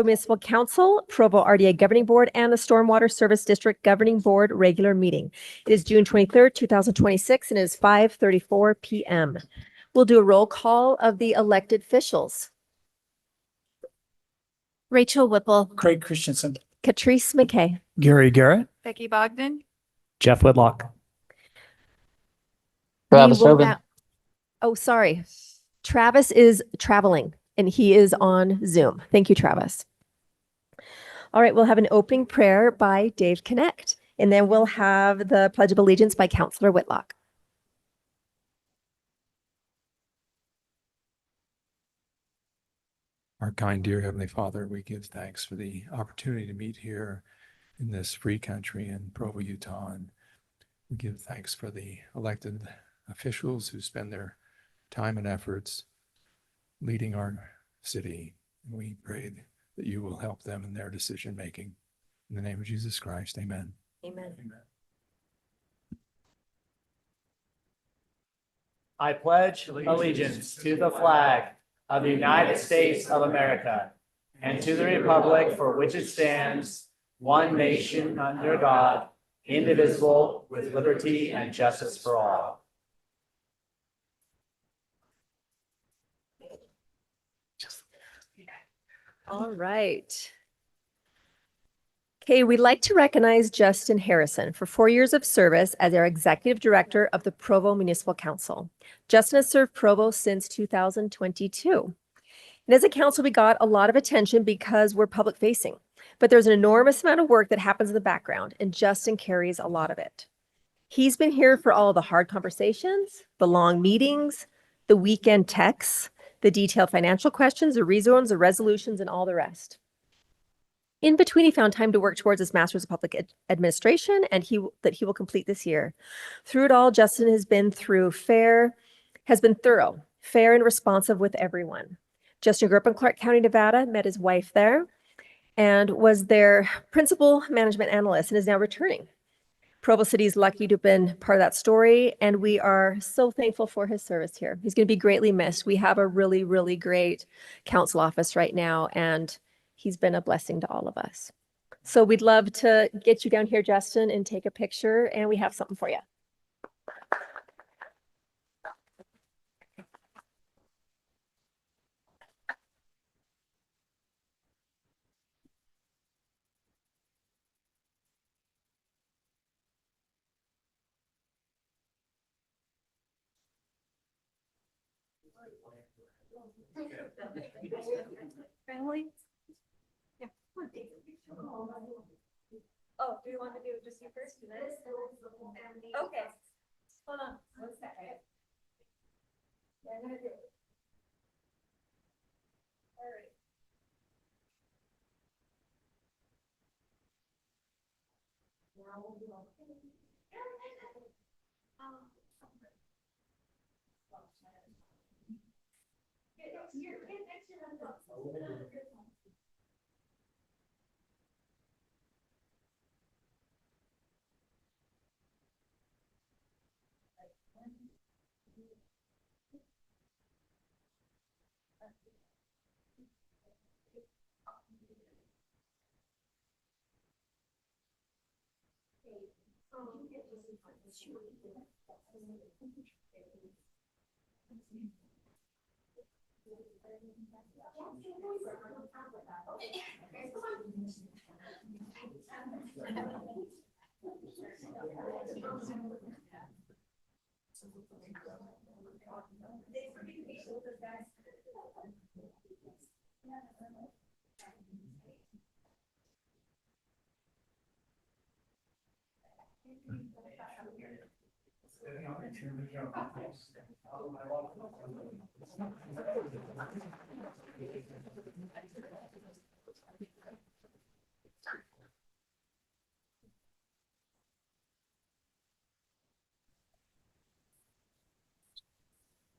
Municipal Council, Provo RDA Governing Board, and the Stormwater Service District Governing Board regular meeting. It is June 23rd, 2026, and it is 5:34 p.m. We'll do a roll call of the elected officials. Rachel Whipple, Craig Christensen, Catrice McKay. Gary Garrett, Becky Bogdan, Jeff Whitlock, Travis We will Tobin. now- Oh, sorry. Travis is traveling and he is on Zoom. Thank you, Travis. All right, we'll have an opening prayer by Dave Connect, and then we'll have the Pledge of Allegiance by Councillor Whitlock. Our kind, dear Heavenly Father, we give thanks for the opportunity to meet here in this free country in Provo, Utah. And we give thanks for the elected officials who spend their time and efforts leading our city. And we pray that you will help them in their decision making. In the name of Jesus Christ, amen. Amen. I pledge allegiance to the flag of the United States of America and to the republic for which it stands, one nation under God, indivisible, with liberty and justice for all. All right. Okay, we'd like to recognize Justin Harrison for 4 years of service as our Executive Director of the Provo Municipal Council. Justin has served Provo since 2022. And as a council, we got a lot of attention because we're public facing, but there's an enormous amount of work that happens in the background, and Justin carries a lot of it. He's been here for all the hard conversations, the long meetings, the weekend texts, the detailed financial questions, the rezones, the resolutions, and all the rest. In between, he found time to work towards his Master's of Public Administration, and that he will complete this year. Through it all, Justin has been thorough, fair, and responsive with everyone. Justin grew up in Clark County, Nevada, met his wife there, and was their principal management analyst and is now returning. Provo City is lucky to have been part of that story, and we are so thankful for his service here. He's going to be greatly missed. We have a really, really great council office right now, and he's been a blessing to all of us. So we'd love to get you down here, Justin, and take a picture, and we have something for you. family. Yeah. Oh, do you want to do it just you first? Okay. Hold on 1 second. Yeah, I'm gonna do it. All right. Now we'll do all.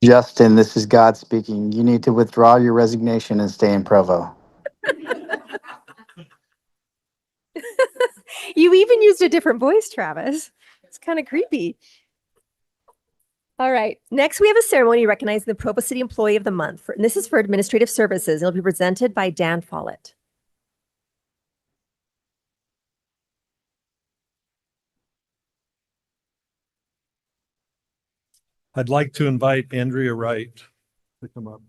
Justin, this is God speaking. You need to withdraw your resignation and stay in Provo. You even used a different voice, Travis. It's kind of creepy. All right. Next, we have a ceremony recognizing the Provo City Employee of the Month. And this is for administrative services. It'll be presented by Dan Follett. I'd like to invite Andrea Wright to come up.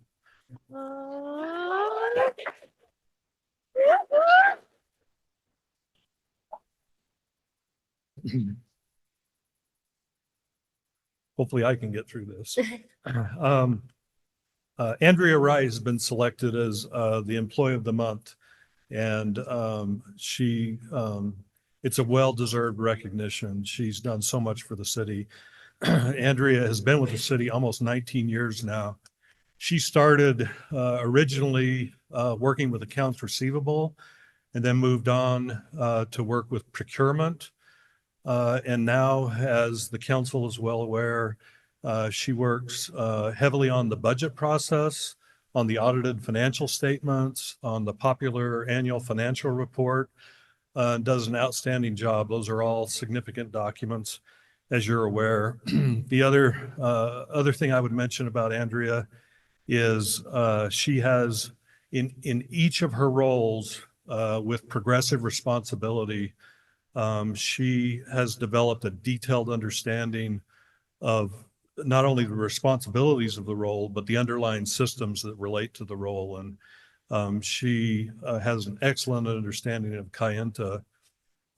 Hopefully I can get through this. Andrea Wright has been selected as the Employee of the Month. And it's a well-deserved recognition. She's done so much for the city. Andrea has been with the city almost 19 years now. She started originally working with accounts receivable and then moved on to work with procurement. And now, as the council is well aware, she works heavily on the budget process, on the audited financial statements, on the popular annual financial report, does an outstanding job. Those are all significant documents, as you're aware. The other thing I would mention about Andrea is she has in each of her roles with progressive responsibility, she has developed a detailed understanding of not only the responsibilities of the role, but the underlying systems that relate to the role. And she has an excellent understanding of Kayenta.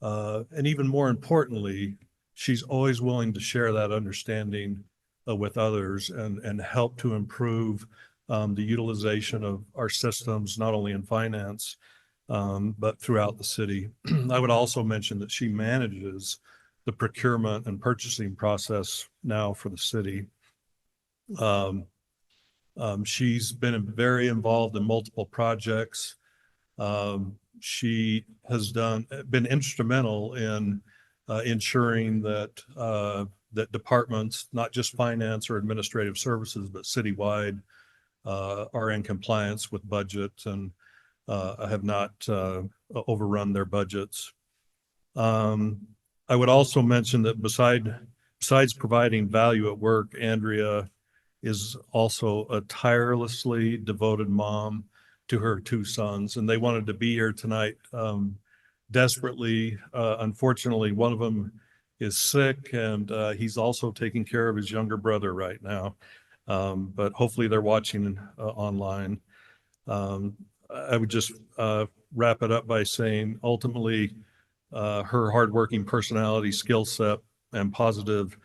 And even more importantly, she's always willing to share that understanding with others and help to improve the utilization of our systems, not only in finance, but throughout the city. I would also mention that she manages the procurement and purchasing process now for the city. She's been very involved in multiple projects. She has been instrumental in ensuring that that departments, not just finance or administrative services, but citywide, are in compliance with budgets and have not overrun their budgets. I would also mention that besides providing value at work, Andrea is also a tirelessly devoted mom to her two sons, and they wanted to be here tonight desperately. Unfortunately, one of them is sick, and he's also taking care of his younger brother right now. But hopefully they're watching online. I would just wrap it up by saying ultimately her hardworking personality, skill set, and positive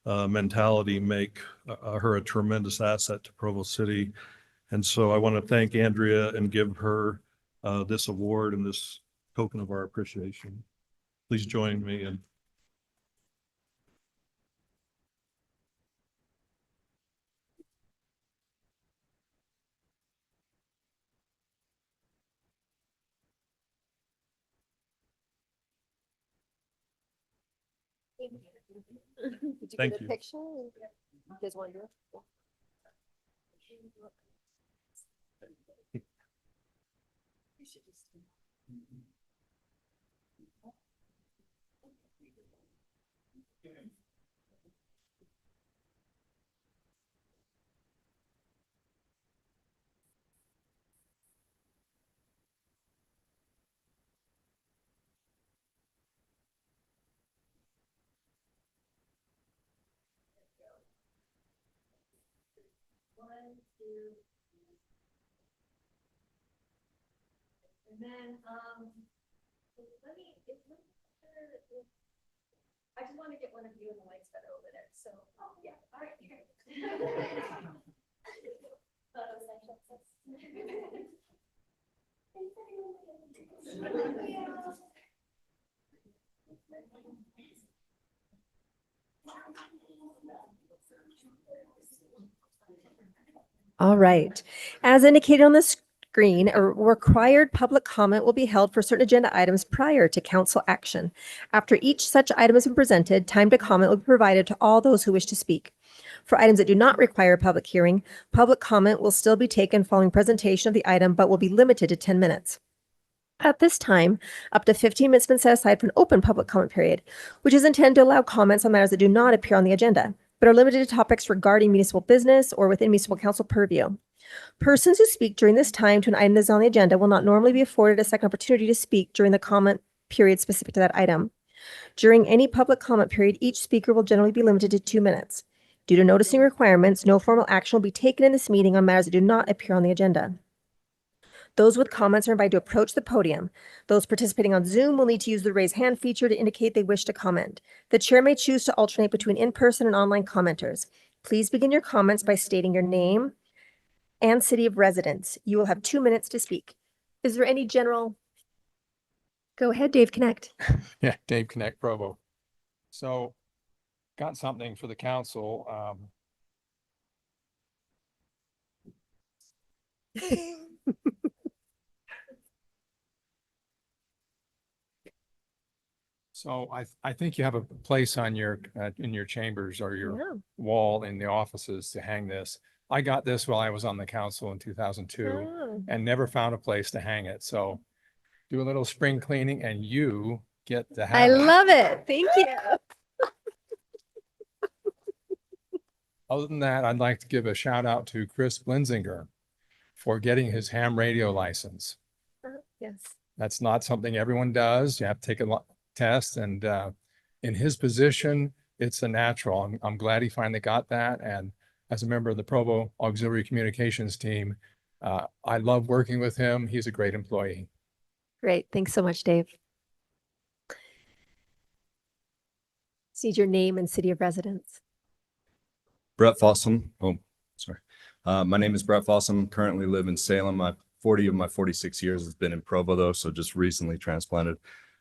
mentality make her a tremendous asset to Provo City. And so I want to thank Andrea and give her this award and this token of our appreciation. Please join me in. Did you Thank get a you. picture? You guys want to do it? One, two. And then, I just want to get one of you in the lights better over there. So, yeah, all right. All right. As indicated on the screen, a required public comment will be held for certain agenda items prior to council action. After each such item has been presented, time to comment will be provided to all those who wish to speak. For items that do not require a public hearing, public comment will still be taken following presentation of the item, but will be limited to 10 minutes. At this time, up to 15 minutes have been set aside for an open public comment period, which is intended to allow comments on matters that do not appear on the agenda, but are limited to topics regarding municipal business or within municipal council purview. Persons who speak during this time to an item that is on the agenda will not normally be afforded a second opportunity to speak during the comment period specific to that item. During any public comment period, each speaker will generally be limited to 2 minutes. Due to noticing requirements, no formal action will be taken in this meeting on matters that do not appear on the agenda. Those with comments are invited to approach the podium. Those participating on Zoom will need to use the raise hand feature to indicate they wish to comment. The chair may choose to alternate between in-person and online commenters. Please begin your comments by stating your name and city of residence. You will have 2 minutes to speak. Is there any general? Go ahead, Dave Connect. Yeah, Dave Connect Provo. So got something for the council. So I think you have a place on your in your chambers or your Yeah. wall in the offices to hang this. I got this while I was on the council in 2002 Oh. and never found a place to hang it. So do a little spring cleaning and you get to have I it. love it. Thank you. Other than that, I'd like to give a shout out to Chris Blinzinger for getting his ham radio license. Yes. That's not something everyone does. You have to take a test, and in his position, it's a natural. I'm glad he finally got that. And as a member of the Provo Auxiliary Communications team, I love working with him. He's a great employee. Great. Thanks so much, Dave. Need your name and city of residence. Brett Fossum. Oh, sorry. My name is Brett Fossum. Currently live in Salem. 40 of my 46 years has been in Provo though, so just recently transplanted.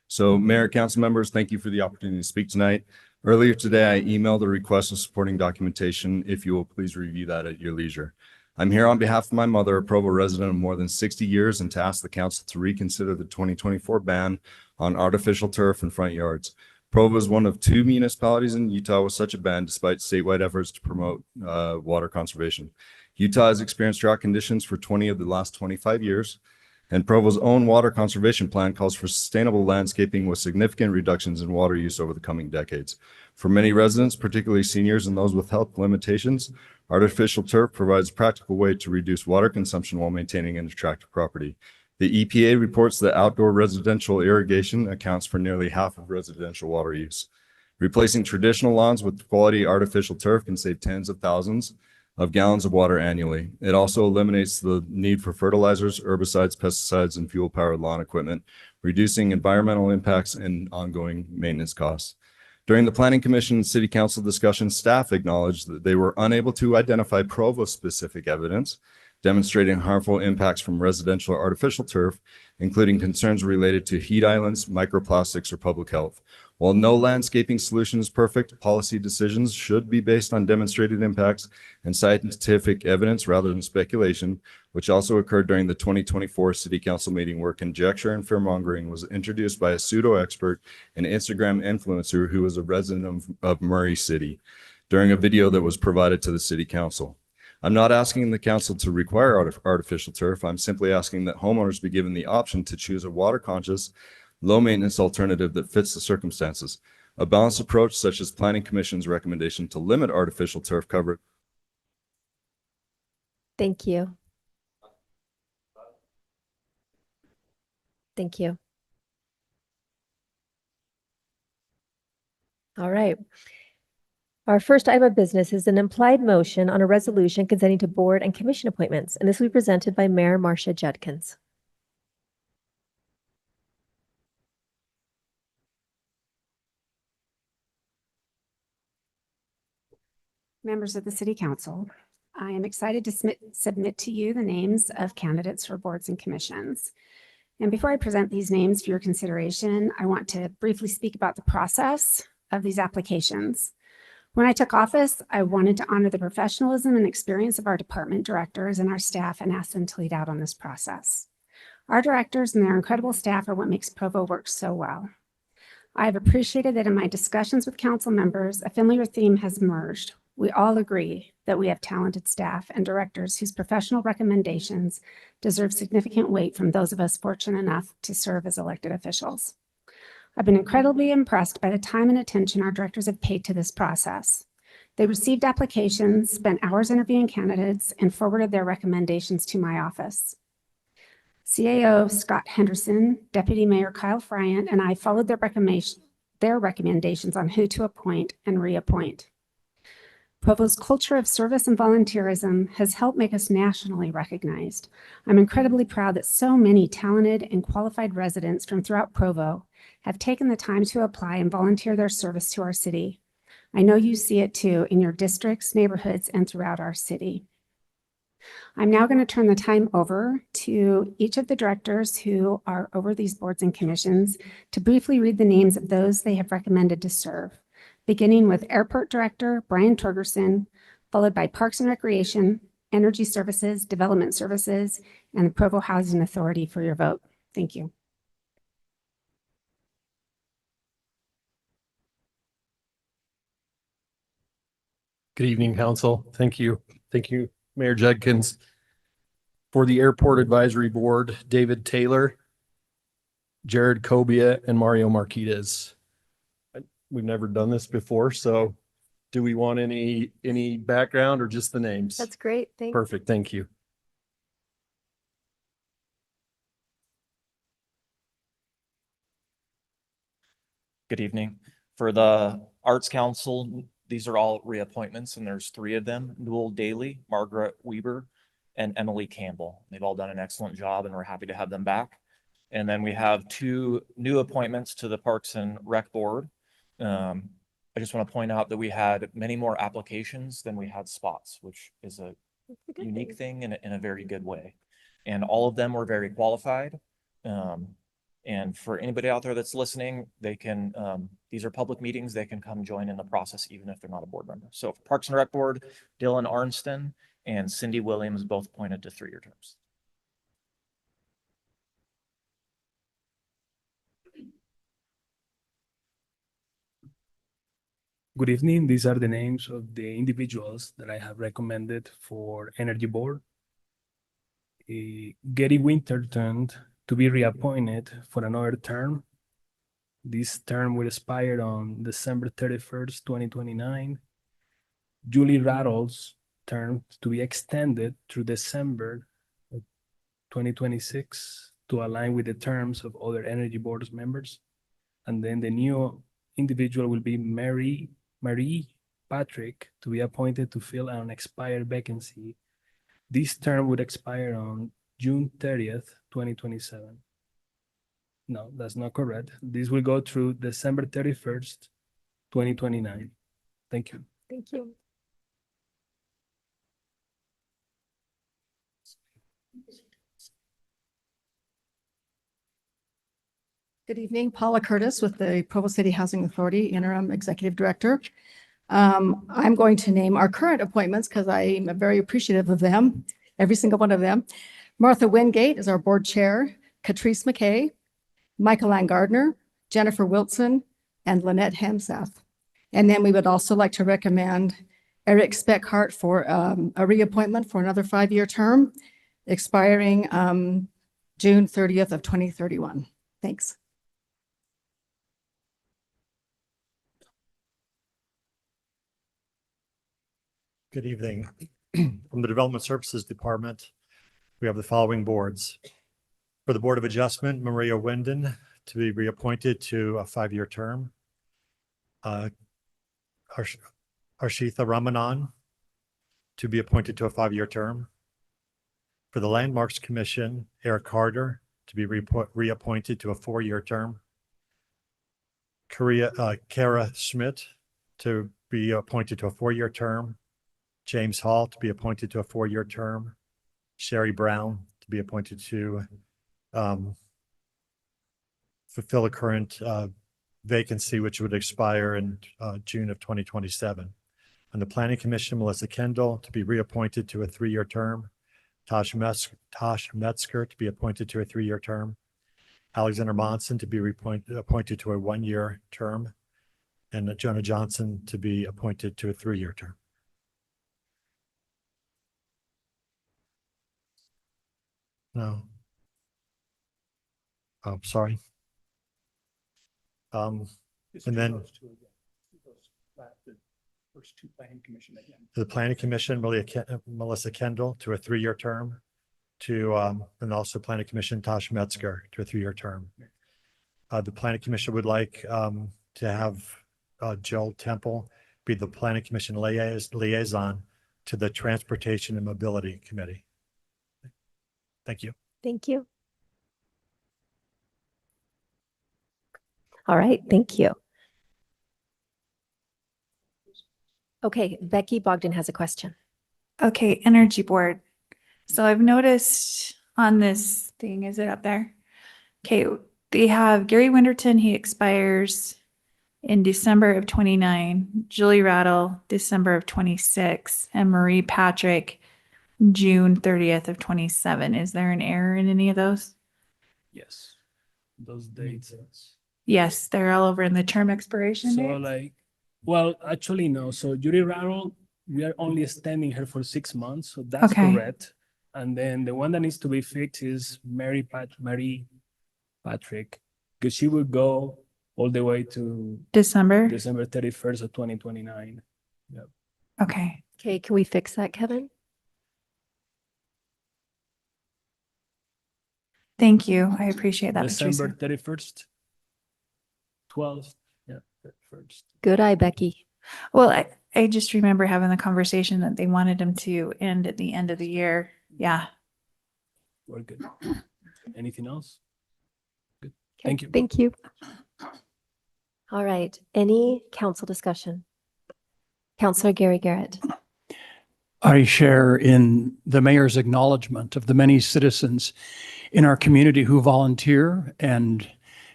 So Mayor, council members, thank you for the opportunity to speak tonight. Earlier today, I emailed a request of supporting documentation. If you will please review that at your leisure. I'm here on behalf of my mother, a Provo resident of more than 60 years, and to ask the council to reconsider the 2024 ban on artificial turf in front yards. Provo is one of 2 municipalities in Utah with such a ban, despite statewide efforts to promote water conservation. Utah has experienced drought conditions for 20 of the last 25 years, and Provo's own water conservation plan calls for sustainable landscaping with significant reductions in water use over the coming decades. For many residents, particularly seniors and those with health limitations, artificial turf provides a practical way to reduce water consumption while maintaining an attractive property. The EPA reports that outdoor residential irrigation accounts for nearly half of residential water use. Replacing traditional lawns with quality artificial turf can save tens of thousands of gallons of water annually. It also eliminates the need for fertilizers, herbicides, pesticides, and fuel-powered lawn equipment, reducing environmental impacts and ongoing maintenance costs. During the Planning Commission and City Council discussion, staff acknowledged that they were unable to identify Provo-specific evidence demonstrating harmful impacts from residential artificial turf, including concerns related to heat islands, microplastics, or public health. While no landscaping solution is perfect, policy decisions should be based on demonstrated impacts and scientific evidence rather than speculation, which also occurred during the 2024 City Council meeting where conjecture and fearmongering was introduced by a pseudo-expert and Instagram influencer who was a resident of Murray City during a video that was provided to the City Council. I'm not asking the council to require artificial turf. I'm simply asking that homeowners be given the option to choose a water-conscious, low-maintenance alternative that fits the circumstances. A balanced approach, such as Planning Commission's recommendation to limit artificial turf cover. Thank you. Thank you. All right. Our first item of business is an implied motion on a resolution consenting to board and commission appointments, and this will be presented by Mayor Marcia Judkins. Members of the City Council, I am excited to submit to you the names of candidates for boards and commissions. And before I present these names for your consideration, I want to briefly speak about the process of these applications. When I took office, I wanted to honor the professionalism and experience of our department directors and our staff and ask them to lead out on this process. Our directors and their incredible staff are what makes Provo work so well. I have appreciated that in my discussions with council members, a familiar theme has emerged. We all agree that we have talented staff and directors whose professional recommendations deserve significant weight from those of us fortunate enough to serve as elected officials. I've been incredibly impressed by the time and attention our directors have paid to this process. They received applications, spent hours interviewing candidates, and forwarded their recommendations to my office. CAO Scott Henderson, Deputy Mayor Kyle Friant, and I followed their recommendations on who to appoint and reappoint. Provo's culture of service and volunteerism has helped make us nationally recognized. I'm incredibly proud that so many talented and qualified residents from throughout Provo have taken the time to apply and volunteer their service to our city. I know you see it too in your districts, neighborhoods, and throughout our city. I'm now going to turn the time over to each of the directors who are over these boards and commissions to briefly read the names of those they have recommended to serve, beginning with Airport Director Brian Torgerson, followed by Parks and Recreation, Energy Services, Development Services, and the Provo Housing Authority for your vote. Thank you. Good evening, Council. Thank you. Thank you, Mayor Judkins. For the Airport Advisory Board, David Taylor, Jared Cobia, and Mario Marquez. We've never done this before, so do we want any background or just the names? That's great. Thanks. Perfect. Thank you. Good evening. For the Arts Council, these are all reappointments, and there's 3 of them: Newell Daly, Margaret Weber, and Emily Campbell. They've all done an excellent job, and we're happy to have them back. And then we have 2 new appointments to the Parks and Rec Board. I just want to point out that we had many more applications than we had spots, which is a unique thing in a very good way. And all of them were very qualified. And for anybody out there that's listening, they can, these are public meetings, they can come join in the process even if they're not a board member. So for Parks and Rec Board, Dylan Arnston and Cindy Williams, both appointed to 3-year terms. Good evening. These are the names of the individuals that I have recommended for Energy Board. Gary Winterton to be reappointed for another term. This term will expire on December 31st, 2029. Julie Rattles' term to be extended through December 2026 to align with the terms of other Energy Board members. And then the new individual will be Marie Patrick to be appointed to fill an expired vacancy. This term would expire on June 30th, 2027. No, that's not correct. This will go through December 31st, 2029. Thank you. Thank you. Good evening, Paula Curtis with the Provo City Housing Authority, Interim Executive Director. I'm going to name our current appointments because I am very appreciative of them, every single one of them. Martha Wingate is our board chair, Catrice McKay, Michael Ann Gardner, Jennifer Wilson, and Lynette Hemseth. And then we would also like to recommend Eric Speckhart for a reappointment for another 5-year term, expiring June 30th of 2031. Thanks. Good evening. From the Development Services Department, we have the following boards. For the Board of Adjustment, Maria Winden to be reappointed to a 5-year term. Arshitha Ramanan to be appointed to a 5-year term. For the Landmarks Commission, Eric Carter to be reappointed to a 4-year term. Kara Schmidt to be appointed to a 4-year term. James Hall to be appointed to a 4-year term. Sherry Brown to be appointed to fulfill a current vacancy, which would expire in June of 2027. On the Planning Commission, Melissa Kendall to be reappointed to a 3-year term. Tosh Metzger to be appointed to a 3-year term. Alexander Monson to be appointed to a 1-year term. And Jonah Johnson to be appointed to a 3-year term. No. Oh, sorry. And then First 2 Planning Commission again. the Planning Commission, Melissa Kendall to a 3-year term, and also Planning Commission, Tosh Metzger to a 3-year term. The Planning Commission would like to have Joel Temple be the Planning Commission liaison to the Transportation and Mobility Committee. Thank you. Thank you. All right, thank you. Okay, Becky Bogdan has a question. Okay, Energy Board. So I've noticed on this thing, is it up there? Okay, they have Gary Winterton, he expires in December of 29, Julie Rattle, December of 26, and Marie Patrick, June 30th of 27. Is there an error in any of those? Yes. Those dates. Yes, they're all over in the term expiration So dates. like, well, actually, no. So Judy Rattle, we are only extending her for 6 months. So that's Okay. correct. And then the one that needs to be fixed is Marie Patrick, because she would go all the way to December? December 31st of 2029. Okay. Okay, can we fix that, Kevin? Thank you. I appreciate that, December Patricia. 31st, 12th, yeah, 31st. Good eye, Becky. Well, I just remember having the conversation that they wanted them to end at the end of the year. Yeah. We're good. Anything else? Good. Okay, Thank you. Thank you. All right, any council discussion? Councilor Gary Garrett. I share in the mayor's acknowledgement of the many citizens in our community who volunteer and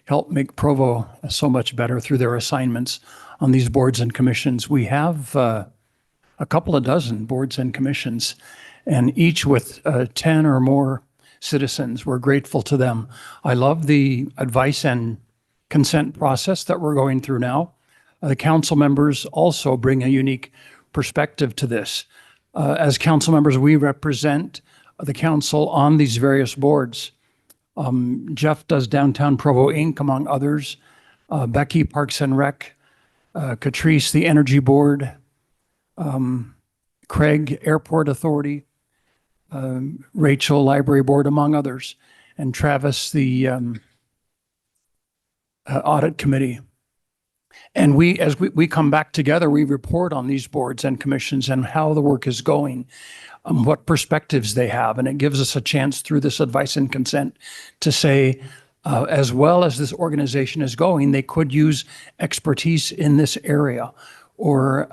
help make Provo so much better through their assignments on these boards and commissions. We have a couple of dozen boards and commissions, and each with 10 or more citizens. We're grateful to them. I love the advice and consent process that we're going through now. The council members also bring a unique perspective to this. As council members, we represent the council on these various boards. Jeff does Downtown Provo Inc., among others. Becky, Parks and Rec. Catrice, the Energy Board. Craig, Airport Authority. Rachel, Library Board, among others. And Travis, the Audit Committee. And as we come back together, we report on these boards and commissions and how the work is going, what perspectives they have. And it gives us a chance through this advice and consent to say, as well as this organization is going, they could use expertise in this area or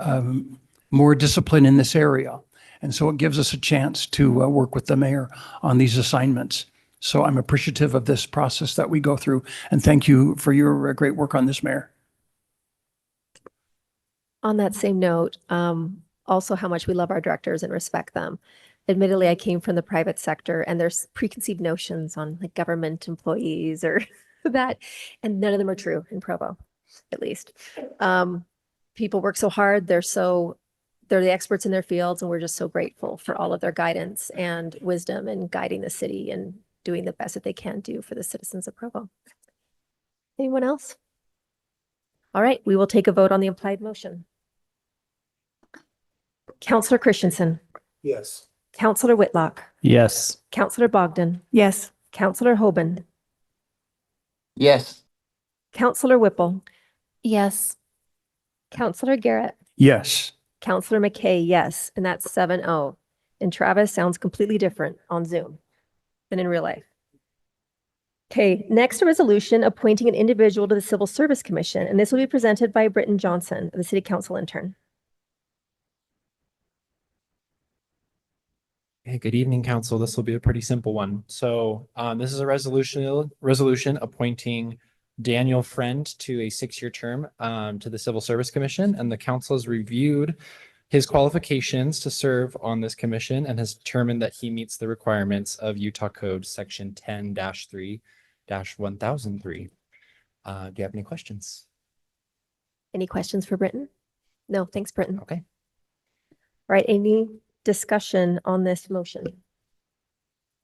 more discipline in this area. And so it gives us a chance to work with the mayor on these assignments. So I'm appreciative of this process that we go through. And thank you for your great work on this, Mayor. On that same note, also how much we love our directors and respect them. Admittedly, I came from the private sector and there's preconceived notions on like government employees or that, and none of them are true in Provo, at least. People work so hard. They're the experts in their fields, and we're just so grateful for all of their guidance and wisdom in guiding the city and doing the best that they can do for the citizens of Provo. Anyone else? All right, we will take a vote on the implied motion. Councilor Christensen. Yes. Councilor Whitlock. Yes. Councilor Bogdan. Yes. Councilor Hoban. Yes. Councilor Whipple. Yes. Councilor Garrett. Yes. Councilor McKay, yes. And that's 7-0. And Travis sounds completely different on Zoom than in real life. Okay, next a resolution appointing an individual to the Civil Service Commission, and this will be presented by Britton Johnson, the City Council intern. Hey, good evening, Council. This will be a pretty simple one. So this is a resolution appointing Daniel Friend to a 6-year term to the Civil Service Commission, and the council has reviewed his qualifications to serve on this commission and has determined that he meets the requirements of Utah Code Section 10-3-1003. Do you have any questions? Any questions for Britton? No, thanks, Britton. Okay. All right, any discussion on this motion?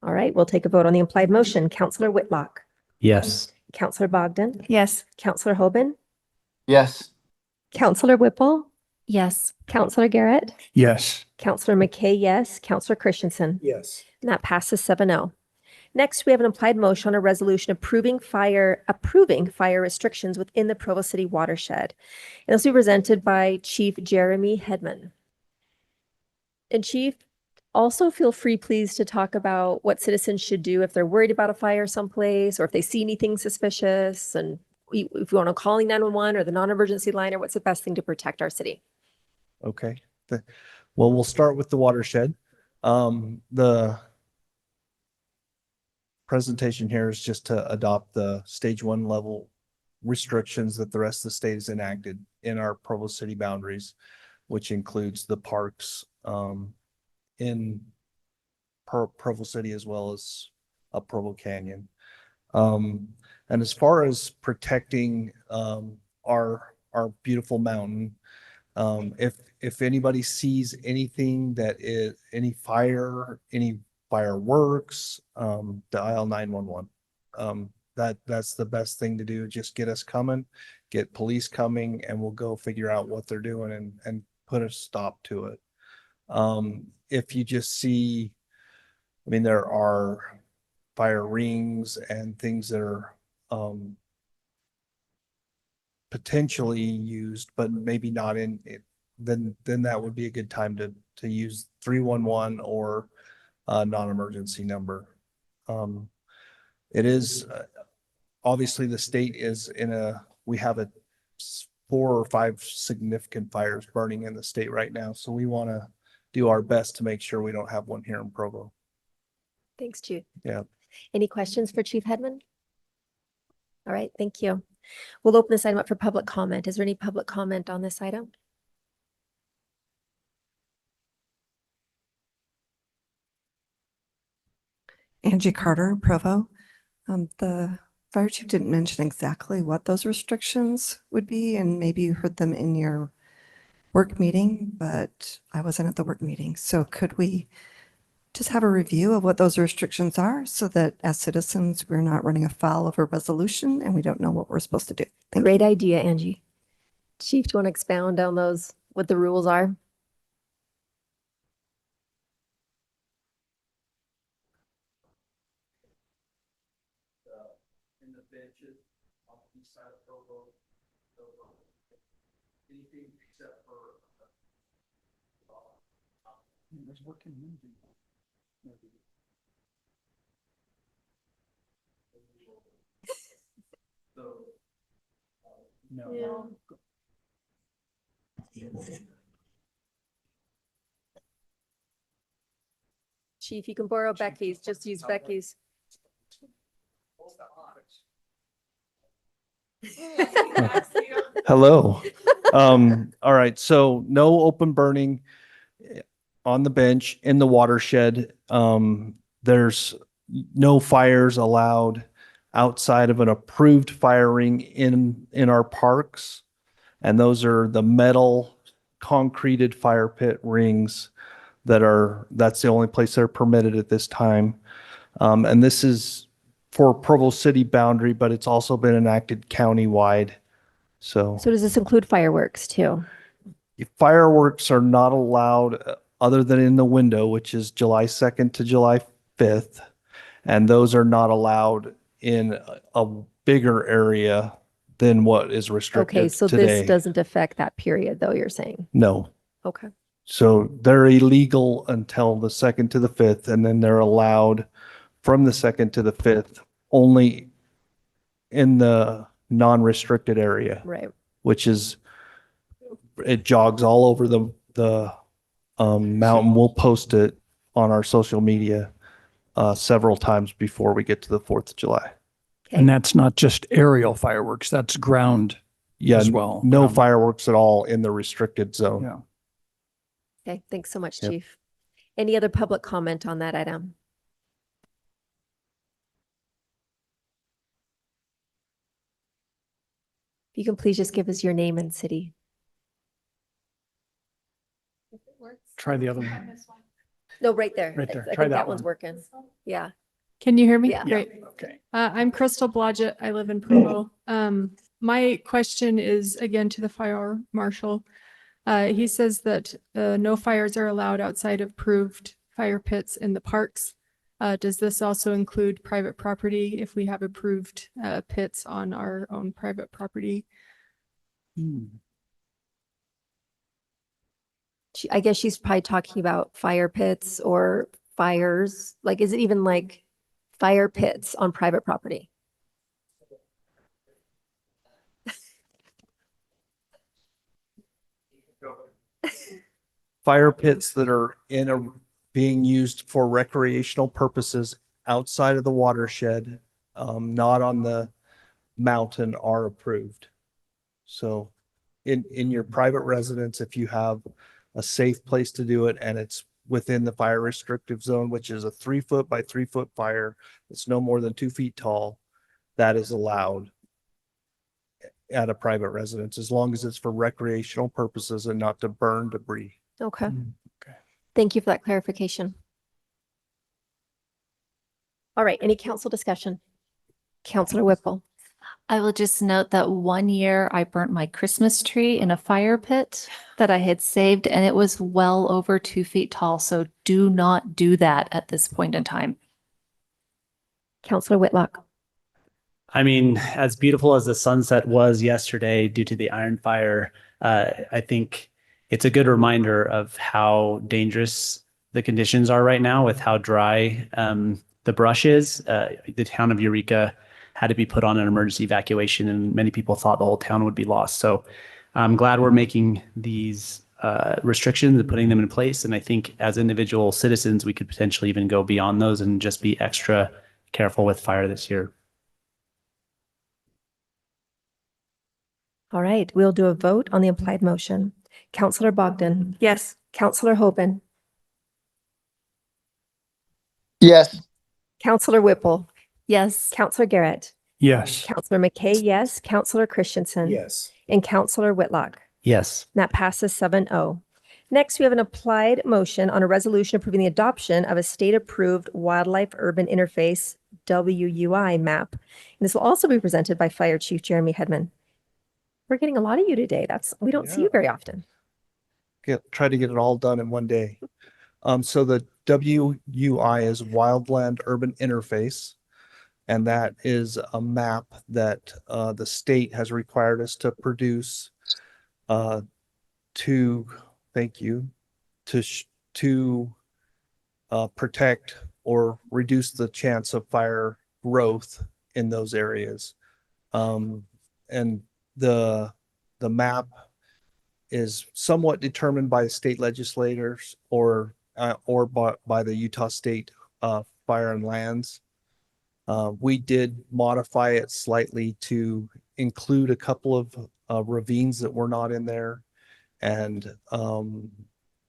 All right, we'll take a vote on the implied motion. Councilor Whitlock. Yes. Councilor Bogdan. Yes. Councilor Hoban. Yes. Councilor Whipple. Yes. Councilor Garrett. Yes. Councilor McKay, yes. Councilor Christensen. Yes. And that passes 7-0. Next, we have an implied motion on a resolution approving fire restrictions within the Provo City watershed. And this will be presented by Chief Jeremy Hedman. And Chief, also feel free, please, to talk about what citizens should do if they're worried about a fire someplace, or if they see anything suspicious, and if you want to call 911 or the non-emergency line, or what's the best thing to protect our city. Okay. Well, we'll start with the watershed. The presentation here is just to adopt the stage 1 level restrictions that the rest of the state has enacted in our Provo City boundaries, which includes the parks in Provo City as well as up Provo Canyon. And as far as protecting our beautiful mountain, if anybody sees anything that is any fire, any fireworks, dial 911. That's the best thing to do. Just get us coming, get police coming, and we'll go figure out what they're doing and put a stop to it. If you just see, I mean, there are fire rings and things that are potentially used, but maybe not in it, then that would be a good time to use 311 or a non-emergency number. It is obviously the state is we have 4 or 5 significant fires burning in the state right now. So we want to do our best to make sure we don't have one here in Provo. Thanks, Chief. Yeah. Any questions for Chief Hedman? All right, thank you. We'll open this item up for public comment. Is there any public comment on this item? Angie Carter, Provo. The fire chief didn't mention exactly what those restrictions would be, and maybe you heard them in your work meeting, but I wasn't at the work meeting. So could we just have a review of what those restrictions are so that as citizens, we're not running afoul of a resolution and we don't know what we're supposed to do? Great idea, Angie. Chief, do you want to expound on those, what the rules are? In the benches on the east side of Provo, anything except for There's working movie. No. Chief, you can borrow Becky's, just use Becky's. Hello. All right. So no open burning on the bench in the watershed. There's no fires allowed outside of an approved fire ring in our parks. And those are the metal concreted fire pit rings that's the only place they're permitted at this time. And this is for Provo City boundary, but it's also been enacted countywide. So does this include fireworks too? fireworks are not allowed other than in the window, which is July 2nd to July 5th. And those are not allowed in a bigger area than what is restricted Okay, so today. this doesn't affect that period though, you're saying? No. Okay. So they're illegal until the 2nd to the 5th, and then they're allowed from the 2nd to the 5th only in the non-restricted area. Right. Which is, it jogs all over the mountain. We'll post it on our social media several times before we get to the 4th of July. And that's not just aerial fireworks, that's ground as well. No fireworks at all in the restricted zone. Yeah. Okay, thanks so much, Yep. Chief. Any other public comment on that item? If you can please just give us your name and city. Try the other one. No, right there. Right there. I Try think that that one's one. working. Yeah. Can you hear me? Yeah. Great. Okay. I'm Crystal Blodgett. I live in Provo. My question is again to the fire marshal. He says that no fires are allowed outside of approved fire pits in the parks. Does this also include private property if we have approved pits on our own private property? I guess she's probably talking about fire pits or fires. Like, is it even like fire pits on private property? Fire pits that are being used for recreational purposes outside of the watershed, not on the mountain, are approved. So in your private residence, if you have a safe place to do it and it's within the fire restrictive zone, which is a 3-foot by 3-foot fire, it's no more than 2 feet tall, that is allowed at a private residence, as long as it's for recreational purposes and not to burn debris. Okay. Thank you for that clarification. All right, any council discussion? Councilor Whipple. I will just note that one year I burnt my Christmas tree in a fire pit that I had saved, and it was well over 2 feet tall. So do not do that at this point in time. Councilor Whitlock. I mean, as beautiful as the sunset was yesterday due to the iron fire, I think it's a good reminder of how dangerous the conditions are right now with how dry the brush is. The town of Eureka had to be put on an emergency evacuation, and many people thought the whole town would be lost. So I'm glad we're making these restrictions and putting them in place. And I think as individual citizens, we could potentially even go beyond those and just be extra careful with fire this year. All right, we'll do a vote on the implied motion. Councilor Bogdan. Yes. Councilor Hoban. Yes. Councilor Whipple. Yes. Councilor Garrett. Yes. Councilor McKay, yes. Councilor Christensen. Yes. And Councilor Whitlock. Yes. And that passes 7-0. Next, we have an applied motion on a resolution approving the adoption of a state-approved Wildlife Urban Interface WUI map. And this will also be presented by Fire Chief Jeremy Hedman. We're getting a lot of you today. We don't see you very often. Try to get it all done in one day. So the WUI is Wildland Urban Interface. And that is a map that the state has required us to produce to protect or reduce the chance of fire growth in those areas. And the map is somewhat determined by state legislators or by the Utah State Fire and Lands. We did modify it slightly to include a couple of ravines that were not in there, and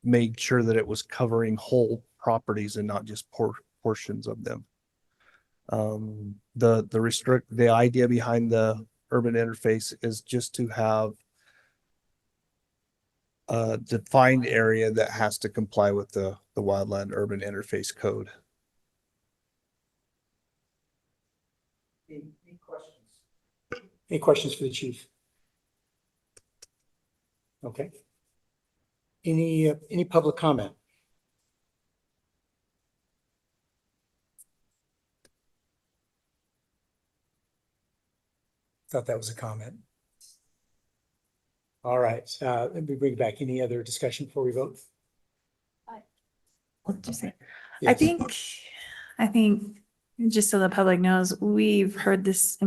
made sure that it was covering whole properties and not just portions of them. The idea behind the urban interface is just to have a defined area that has to comply with the Wildland Urban Interface Code. Any questions? Any questions for the chief? Okay. Any public comment? Thought that was a comment. All right, let me bring it back. Any other discussion before we vote? I think just so the public knows, we've heard this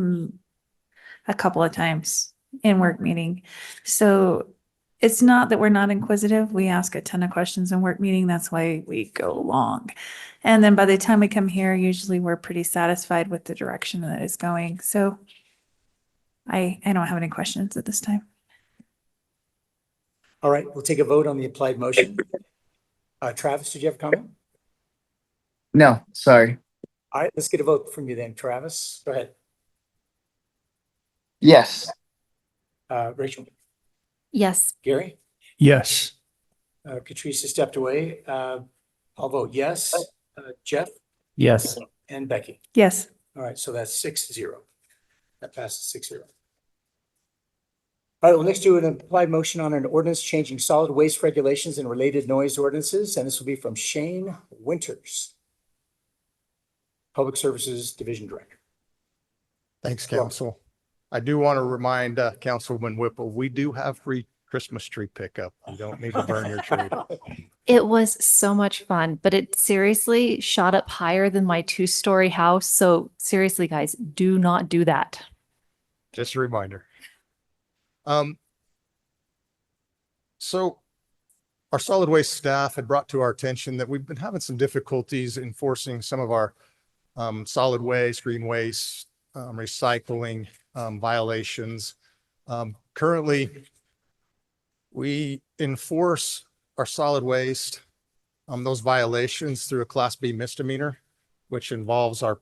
a couple of times in work meeting. So it's not that we're not inquisitive. We ask a ton of questions in work meeting. That's why we go long. And then by the time we come here, usually we're pretty satisfied with the direction that it's going. So I don't have any questions at this time. All right, we'll take a vote on the applied motion. Travis, did you have a comment? No, sorry. All right, let's get a vote from you then. Travis, go ahead. Yes. Rachel? Yes. Gary? Yes. Catrice has stepped away. I'll vote yes. Jeff? Yes. And Becky? Yes. All right, so that's 6-0. That passes 6-0. All right, well, next do an applied motion on an ordinance changing solid waste regulations and related noise ordinances, and this will be from Shane Winters. Public Services Division Director. Thanks, council. I do want to remind Councilman Whipple, we do have free Christmas tree pickup. You don't need to burn your tree. It was so much fun, but it seriously shot up higher than my 2-story house. So seriously, guys, do not do that. Just a reminder. So our solid waste staff had brought to our attention that we've been having some difficulties enforcing some of our solid waste, green waste, recycling violations. Currently, we enforce our solid waste, those violations through a Class B misdemeanor, which involves our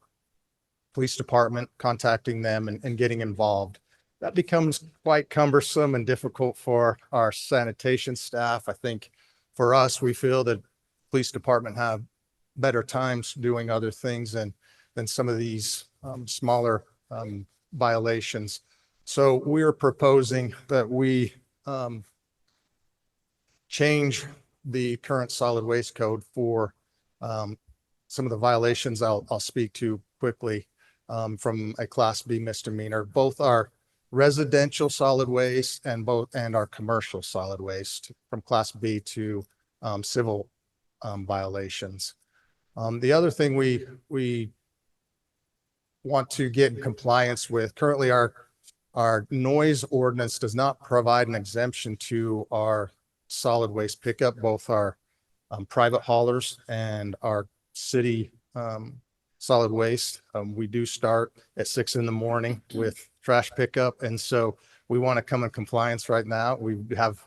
police department contacting them and getting involved. That becomes quite cumbersome and difficult for our sanitation staff. I think for us, we feel that police department have better times doing other things than some of these smaller violations. So we're proposing that we change the current solid waste code for some of the violations I'll speak to quickly from a Class B misdemeanor. Both are residential solid waste and our commercial solid waste from Class B to civil violations. The other thing we want to get in compliance with, currently our noise ordinance does not provide an exemption to our solid waste pickup, both our private haulers and our city solid waste. We do start at 6 a.m. with trash pickup. And so we want to come in compliance right now. We have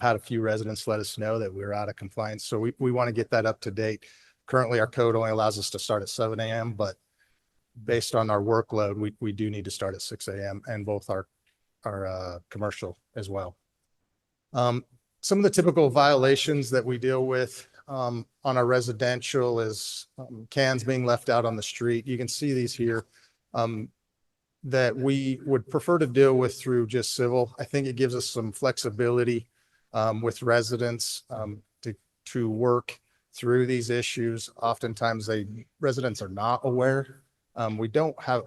had a few residents let us know that we're out of compliance. So we want to get that up to date. Currently, our code only allows us to start at 7 a.m., but based on our workload, we do need to start at 6 a.m. and both our commercial as well. Some of the typical violations that we deal with on our residential is cans being left out on the street. You can see these here that we would prefer to deal with through just civil. I think it gives us some flexibility with residents to work through these issues. Oftentimes residents are not aware. We don't have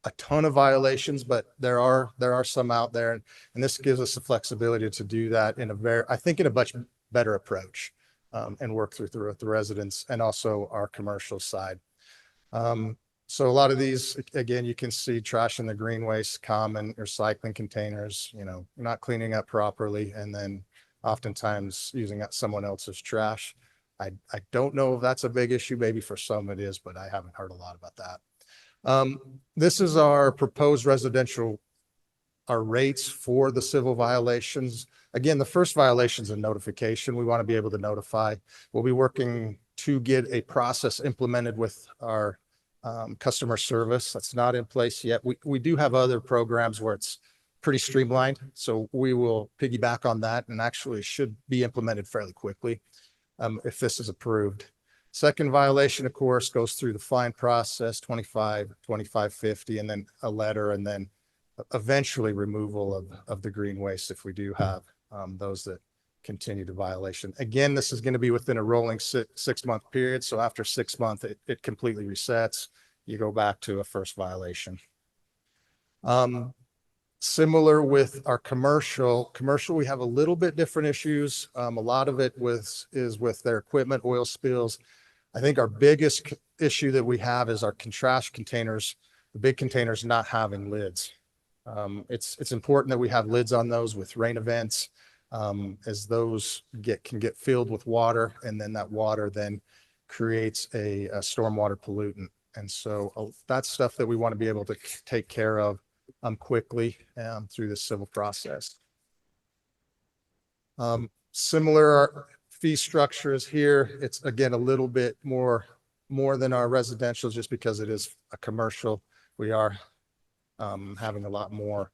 a ton of violations, but there are some out there, and this gives us the flexibility to do that in a much better approach and work through the residents and also our commercial side. So a lot of these, again, you can see trash in the green waste, common recycling containers, not cleaning up properly, and then oftentimes using someone else's trash. I don't know if that's a big issue. Maybe for some it is, but I haven't heard a lot about that. This is our proposed our rates for the civil violations. Again, the first violation is a notification. We want to be able to notify. We'll be working to get a process implemented with our customer service. That's not in place yet. We do have other programs where it's pretty streamlined. So we will piggyback on that and actually should be implemented fairly quickly if this is approved. Second violation, of course, goes through the fine process, 25, 25.50, and then a letter, and then eventually removal of the green waste if we do have those that continue to violation. Again, this is going to be within a rolling 6-month period. So after 6 months, it completely resets. You go back to a first violation. Similar with our commercial, we have a little bit different issues. A lot of it is with their equipment, oil spills. I think our biggest issue that we have is our trash containers, the big containers not having lids. It's important that we have lids on those with rain events, as those can get filled with water, and then that water then creates a stormwater pollutant. And so that's stuff that we want to be able to take care of quickly through the civil process. Similar fee structures here. It's again a little bit more than our residential, just because it is a commercial. We are having a lot more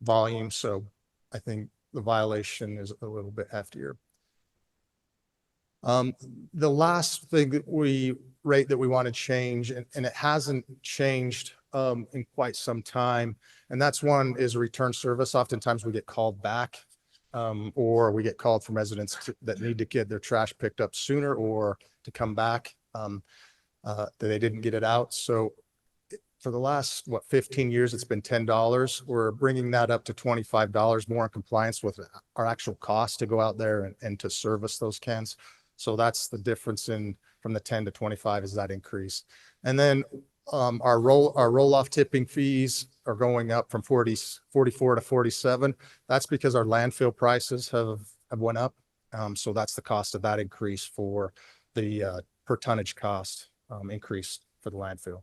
volume, so I think the violation is a little bit heftier. The last thing that we want to change, and it hasn't changed in quite some time, and that's one is return service. Oftentimes we get called back, or we get called from residents that need to get their trash picked up sooner or to come back. that they didn't get it out. So for the last, 15 years, it's been $10. We're bringing that up to $25 more in compliance with our actual cost to go out there and to service those cans. So that's the difference from the 10 to 25 is that increase. And then our roll-off tipping fees are going up from 44 to 47. That's because our landfill prices have went up. So that's the cost of that increase for the per tonnage cost increase for the landfill.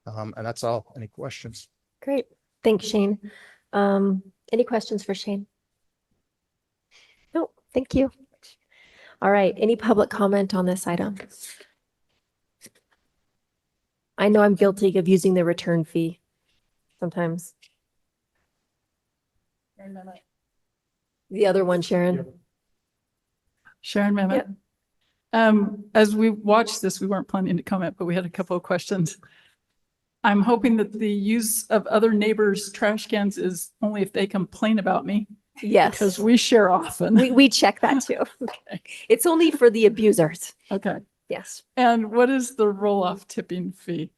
And that's all. Any questions? Great. Thanks, Shane. Any questions for Shane? No, thank you. All right. Any public comment on this item? I know I'm guilty of using the return fee sometimes. The other one, Sharon. Sharon Mehmet. As we watched this, we weren't planning to comment, but we had a couple of questions. I'm hoping that the use of other neighbors' trash cans is only if they complain about me. Yes. Because we share often. We check that too. Okay. It's only for the abusers. Okay. Yes. And what is the roll-off tipping fee?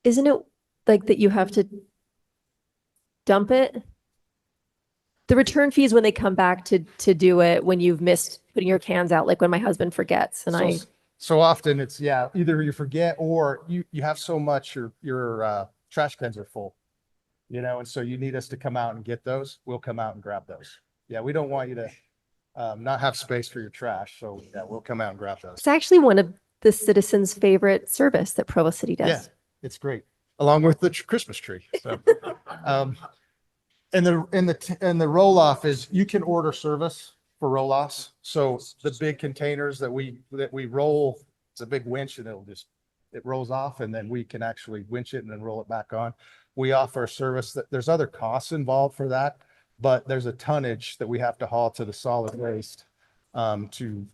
Isn't it like that you have to dump it? The return fee is when they come back to do it when you've missed putting your cans out, like when my husband forgets and So often it's, either you forget or you have so much your trash cans are full, and so you need us to come out and get those. We'll come out and grab those. Yeah, we don't want you to not have space for your trash. So yeah, we'll come out and grab those. It's actually one of the citizens' favorite service that Provo City does. Yeah, it's great. Along with the Christmas tree. So, and the roll-off is you can order service for roll-offs. So the big containers that we roll, it's a big winch and it rolls off and then we can actually winch it and then roll it back on. We offer a service that there's other costs involved for that, but there's a tonnage that we have to haul to the solid waste to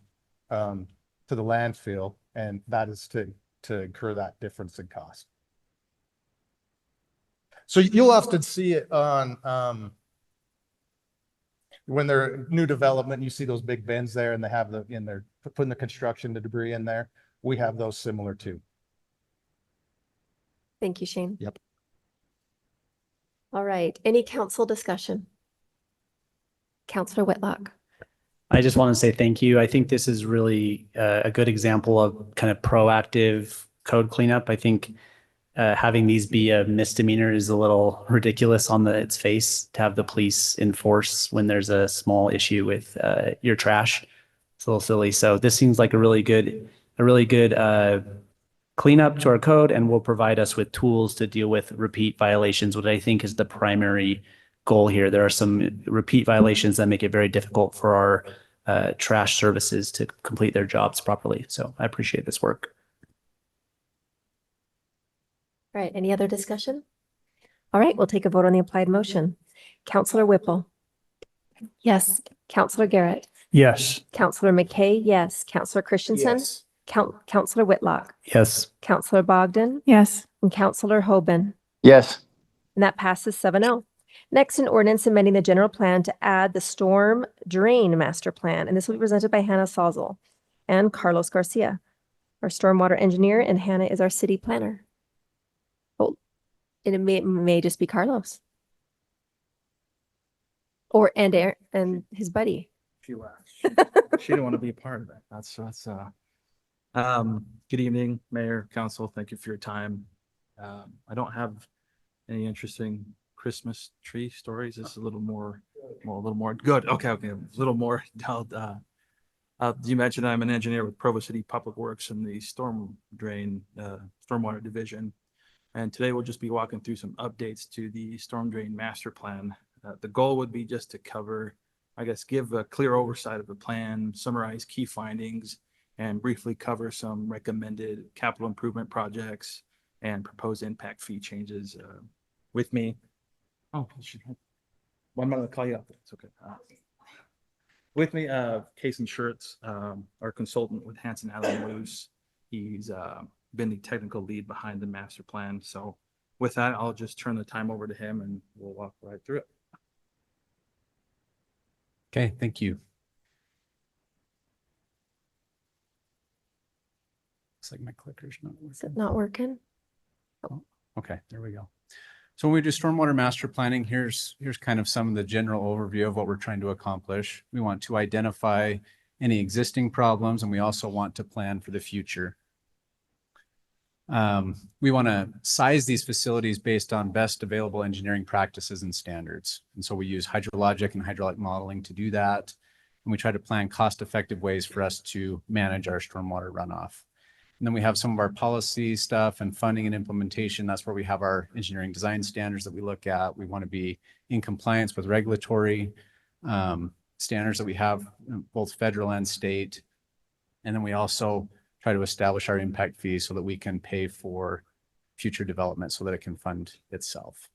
the landfill, and that is to incur that difference in cost. So you'll often see it on when they're new development, you see those big bins there and they have putting the construction, the debris in there. We have those similar too. Thank you, Shane. Yep. All right. Any council discussion? Councilor Whitlock. I just want to say thank you. I think this is really a good example of kind of proactive code cleanup. I think having these be a misdemeanor is a little ridiculous on its face to have the police enforce when there's a small issue with your trash. It's a little silly. So this seems like a really good cleanup to our code, and will provide us with tools to deal with repeat violations, which I think is the primary goal here. There are some repeat violations that make it very difficult for our trash services to complete their jobs properly. So I appreciate this work. All right. Any other discussion? All right. We'll take a vote on the applied motion. Councilor Whipple. Yes. Councilor Garrett. Yes. Councilor McKay. Yes. Councilor Christensen. Yes. Councilor Whitlock. Yes. Councilor Bogdan. Yes. And Councilor Hoban. Yes. And that passes 7-0. Next, an ordinance amending the general plan to add the storm drain master plan. And this will be presented by Hannah Salzel and Carlos Garcia, our stormwater engineer, and Hannah is our city planner. Oh, and it may just be Carlos. And Aaron and his buddy. She left. She didn't want to be a part of it. That's good evening, Mayor, Council. Thank you for your time. I don't have any interesting Christmas tree stories. It's a little more good. Okay. A little more dialed. You mentioned I'm an engineer with Provo City Public Works in the stormwater division. And today we'll just be walking through some updates to the storm drain master plan. The goal would be just to cover, give a clear oversight of the plan, summarize key findings, and briefly cover some recommended capital improvement projects and proposed impact fee changes. With me. Oh, I'm going to call you up. It's okay. With me, Case Insurance, our consultant with Hanson Allen Lewis. He's been the technical lead behind the master plan. So with that, I'll just turn the time over to him and we'll walk right through it. Okay, thank you. like my clicker's not Is it working. not working? Okay, there we go. So when we do stormwater master planning, here's kind of some of the general overview of what we're trying to accomplish. We want to identify any existing problems, and we also want to plan for the future. We want to size these facilities based on best available engineering practices and standards. And so we use hydrologic and hydraulic modeling to do that. And we try to plan cost-effective ways for us to manage our stormwater runoff. And then we have some of our policy stuff and funding and implementation. That's where we have our engineering design standards that we look at. We want to be in compliance with regulatory standards that we have, both federal and state. And then we also try to establish our impact fees so that we can pay for future development so that it can fund itself.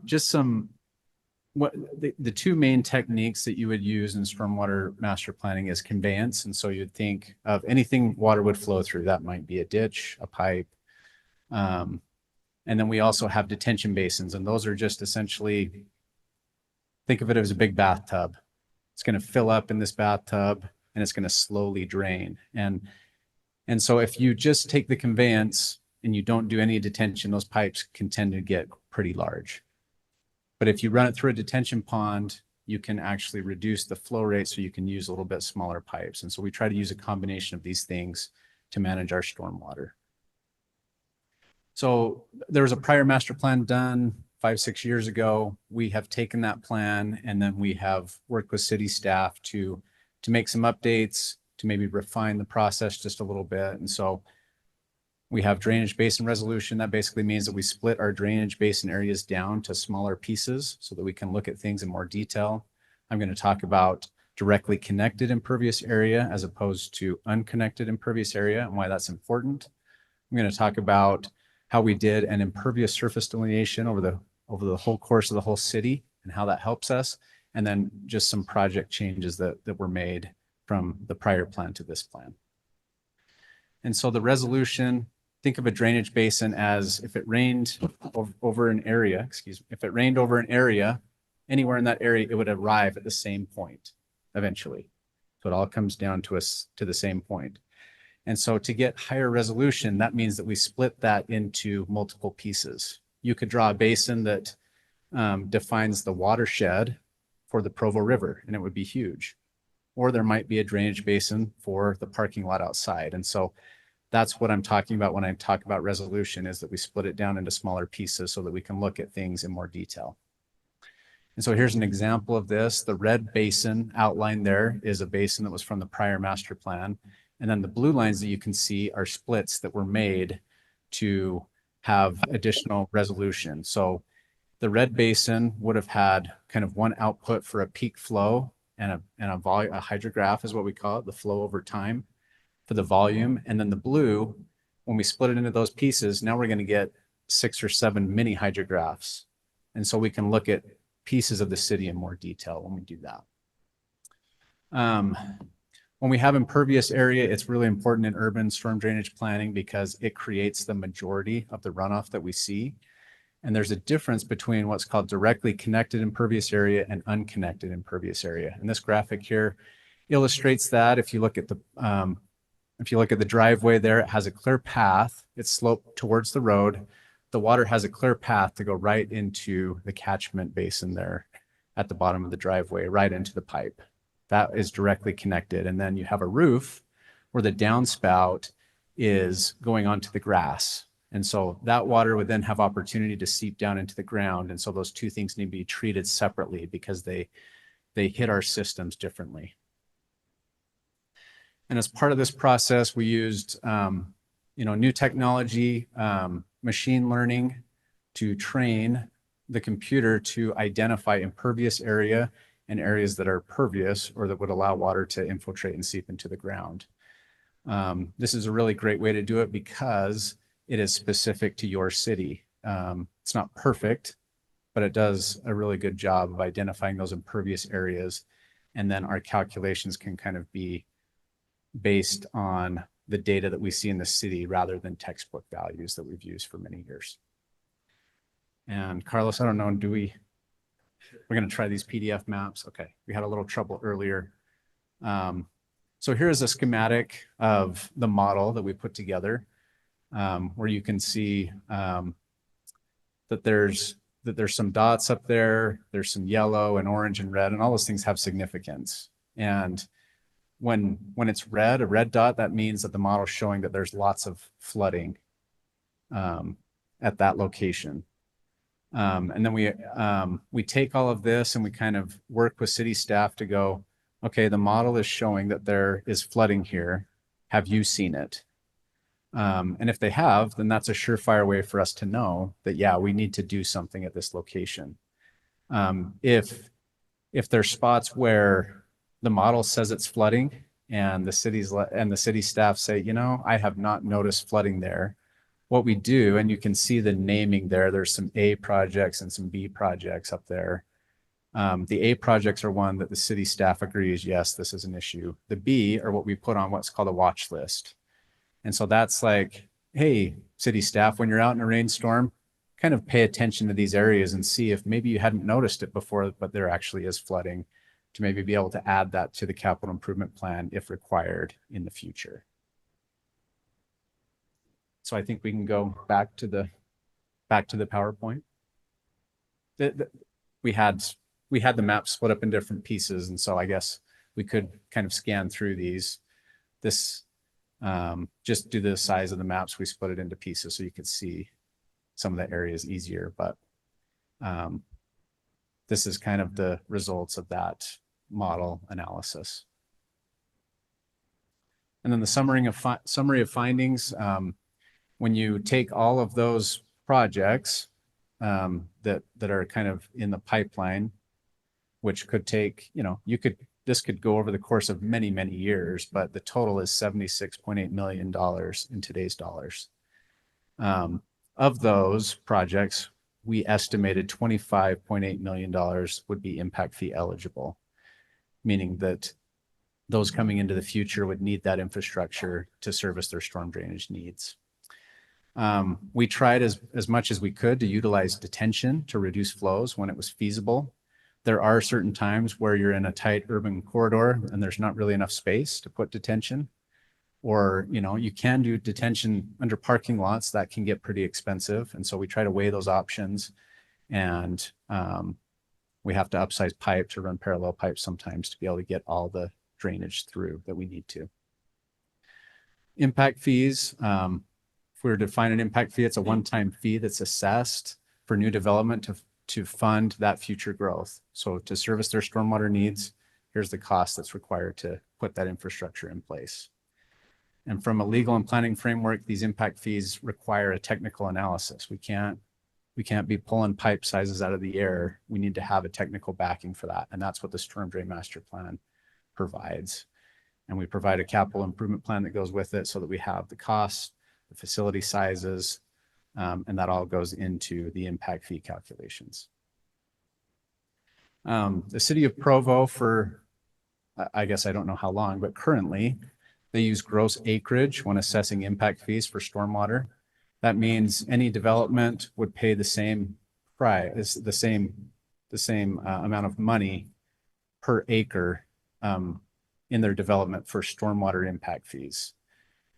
Just some, what the two main techniques that you would use in stormwater master planning is conveyance. And so you'd think of anything water would flow through. That might be a ditch, a pipe. And then we also have detention basins, and those are just essentially, think of it as a big bathtub. It's going to fill up in this bathtub and it's going to slowly drain. And so if you just take the conveyance and you don't do any detention, those pipes can tend to get pretty large. But if you run it through a detention pond, you can actually reduce the flow rate so you can use a little bit smaller pipes. And so we try to use a combination of these things to manage our stormwater. So there was a prior master plan done 5-6 years ago. We have taken that plan and then we have worked with city staff to make some updates, to maybe refine the process just a little bit. And so we have drainage basin resolution. That basically means that we split our drainage basin areas down to smaller pieces so that we can look at things in more detail. I'm going to talk about directly connected impervious area as opposed to unconnected impervious area and why that's important. I'm going to talk about how we did an impervious surface delineation over the whole course of the whole city and how that helps us. And then just some project changes that were made from the prior plan to this plan. And so the resolution, think of a drainage basin as if it rained over an area, if it rained over an area, anywhere in that area, it would arrive at the same point eventually. So it all comes down to the same point. And so to get higher resolution, that means that we split that into multiple pieces. You could draw a basin that defines the watershed for the Provo River, and it would be huge. Or there might be a drainage basin for the parking lot outside. And so that's what I'm talking about when I talk about resolution, is that we split it down into smaller pieces so that we can look at things in more detail. And so here's an example of this. The red basin outlined there is a basin that was from the prior master plan. And then the blue lines that you can see are splits that were made to have additional resolution. So the red basin would have had kind of one output for a peak flow and a volume, a hydrograph is what we call it, the flow over time for the volume. And then the blue, when we split it into those pieces, now we're going to get 6 or 7 mini hydrographs. And so we can look at pieces of the city in more detail when we do that. When we have impervious area, it's really important in urban storm drainage planning because it creates the majority of the runoff that we see. And there's a difference between what's called directly connected impervious area and unconnected impervious area. And this graphic here illustrates that. If you look at the driveway there, it has a clear path. It's sloped towards the road. The water has a clear path to go right into the catchment basin there at the bottom of the driveway, right into the pipe. That is directly connected. And then you have a roof where the downspout is going onto the grass. And so that water would then have opportunity to seep down into the ground. And so those two things need to be treated separately because they hit our systems differently. And as part of this process, we used new technology, machine learning to train the computer to identify impervious area and areas that are pervious or that would allow water to infiltrate and seep into the ground. This is a really great way to do it because it is specific to your city. It's not perfect, but it does a really good job of identifying those impervious areas. And then our calculations can kind of be based on the data that we see in the city rather than textbook values that we've used for many years. And Carlos, I don't know, we're going to try these PDF maps. Okay, we had a little trouble earlier. So here's a schematic of the model that we put together, where you can see that there's some dots up there, there's some yellow and orange and red, and all those things have significance. And when it's red, a red dot, that means that the model is showing that there's lots of flooding at that location. And then we take all of this and we kind of work with city staff to go, okay, the model is showing that there is flooding here. Have you seen it? And if they have, then that's a surefire way for us to know that, yeah, we need to do something at this location. If there's spots where the model says it's flooding and the city staff say, you know, I have not noticed flooding there. What we do, and you can see the naming there, there's some A projects and some B projects up there. The A projects are one that the city staff agrees, yes, this is an issue. The B are what we put on what's called a watch list. And so that's like, hey, city staff, when you're out in a rainstorm, kind of pay attention to these areas and see if maybe you hadn't noticed it before, but there actually is flooding, to maybe be able to add that to the capital improvement plan if required in the future. So I think we can go back to the PowerPoint. We had the map split up in different pieces, and so I guess we could kind of scan through these. This just due to the size of the maps, we split it into pieces so you could see some of the areas easier. But this is kind of the results of that model analysis. And then the summary of findings. When you take all of those projects that are kind of in the pipeline, which could take, you know, this could go over the course of many, many years, but the total is $76.8 million in today's dollars. Of those projects, we estimated $25.8 million would be impact fee eligible, meaning that those coming into the future would need that infrastructure to service their storm drainage needs. We tried as much as we could to utilize detention to reduce flows when it was feasible. There are certain times where you're in a tight urban corridor and there's not really enough space to put detention, or, you know, you can do detention under parking lots. That can get pretty expensive. And so we try to weigh those options, and we have to upsize pipe to run parallel pipes sometimes to be able to get all the drainage through that we need to. Impact fees. If we were to define an impact fee, it's a one-time fee that's assessed for new development to fund that future growth. So to service their stormwater needs, here's the cost that's required to put that infrastructure in place. And from a legal and planning framework, these impact fees require a technical analysis. We can't be pulling pipe sizes out of the air. We need to have a technical backing for that. And that's what the Storm Drain Master Plan provides. And we provide a capital improvement plan that goes with it so that we have the costs, the facility sizes, and that all goes into the impact fee calculations. The city of Provo, for, I guess I don't know how long, but currently they use gross acreage when assessing impact fees for stormwater. That means any development would pay the same price, the same amount of money per acre in their development for stormwater impact fees.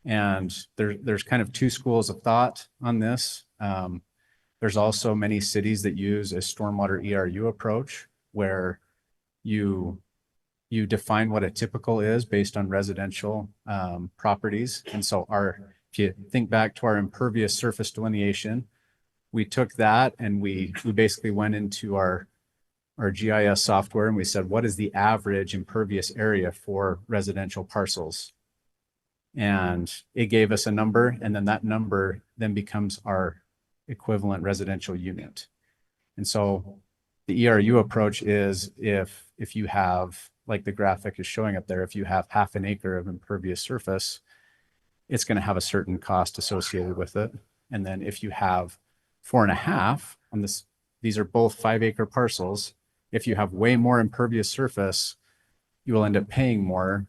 And there's kind of two schools of thought on this. There's also many cities that use a stormwater ERU approach, where you define what a typical is based on residential properties. And so if you think back to our impervious surface delineation, we took that and we basically went into our GIS software and we said, what is the average impervious area for residential parcels? And it gave us a number, and then that number then becomes our equivalent residential unit. And so the ERU approach is if you have, like the graphic is showing up there, if you have half an acre of impervious surface, it's going to have a certain cost associated with it. And then if you have 4.5 on this, these are both 5 acre parcels. If you have way more impervious surface, you will end up paying more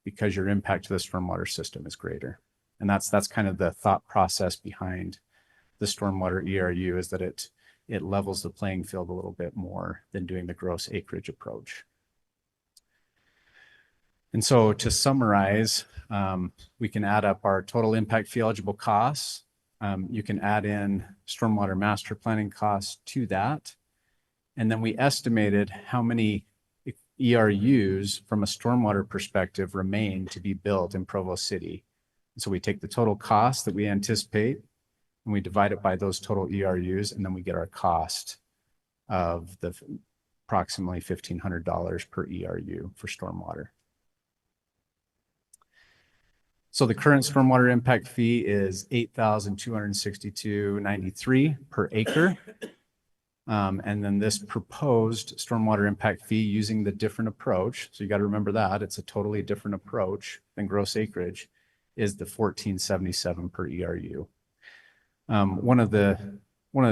because your impact to the stormwater system is greater. And that's kind of the thought process behind the stormwater ERU, is that it levels the playing field a little bit more than doing the gross acreage approach. And so to summarize, we can add up our total impact fee eligible costs. You can add in stormwater master planning costs to that. And then we estimated how many ERUs from a stormwater perspective remain to be built in Provo City. So we take the total cost that we anticipate and we divide it by those total ERUs, and then we get our cost of the approximately $1,500 per ERU for stormwater. So the current stormwater impact fee is $8,262.93 per acre. And then this proposed stormwater impact fee using the different approach, so you got to remember that it's a totally different approach than gross acreage, is the $1,477 per ERU. One of the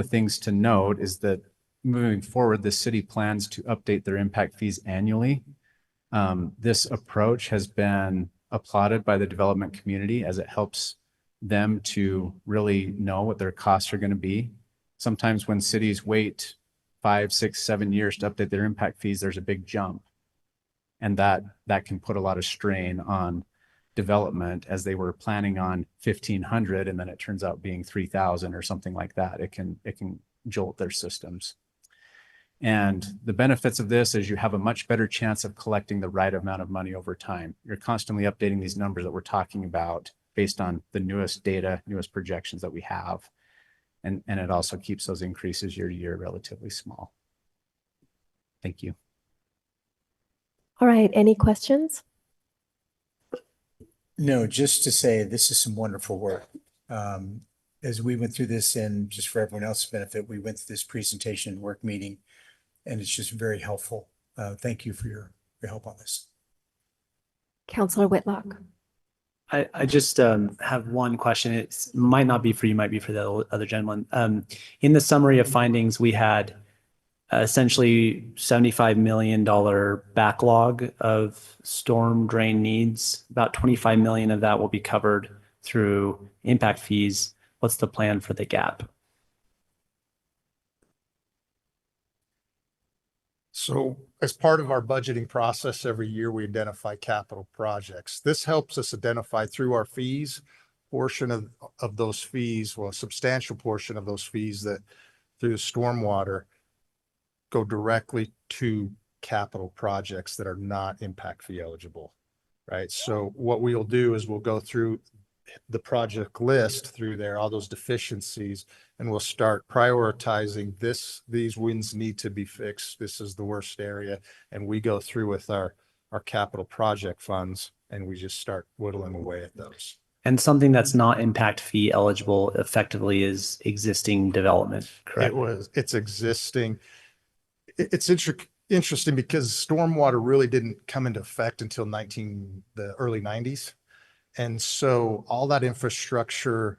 things to note is that moving forward, the city plans to update their impact fees annually. This approach has been applauded by the development community as it helps them to really know what their costs are going to be. Sometimes when cities wait 5, 6, 7 years to update their impact fees, there's a big jump. And that can put a lot of strain on development as they were planning on 1,500 and then it turns out being 3,000 or something like that. It can jolt their systems. And the benefits of this is you have a much better chance of collecting the right amount of money over time. You're constantly updating these numbers that we're talking about based on the newest data, newest projections that we have. And it also keeps those increases year to year relatively small. Thank you. All right, any questions? No, just to say this is some wonderful work. As we went through this, and just for everyone else's benefit, we went through this presentation and work meeting, and it's just very helpful. Thank you for your help on this. Councillor Whitlock. I just have one question. It might not be for you, might be for the other gentleman. In the summary of findings, we had essentially $75 million backlog of storm drain needs. About 25 million of that will be covered through impact fees. What's the plan for the gap? So as part of our budgeting process every year, we identify capital projects. This helps us identify through our fees, portion of those fees, well, a substantial portion of those fees that through the stormwater go directly to capital projects that are not impact fee eligible, right? So what we'll do is we'll go through the project list through there, all those deficiencies, and we'll start prioritizing these wins need to be fixed. This is the worst area. And we go through with our capital project funds and we just start whittling away at those. And something that's not impact fee eligible effectively is existing development, correct? It's existing. It's interesting because stormwater really didn't come into effect until the early 90s. And so all that infrastructure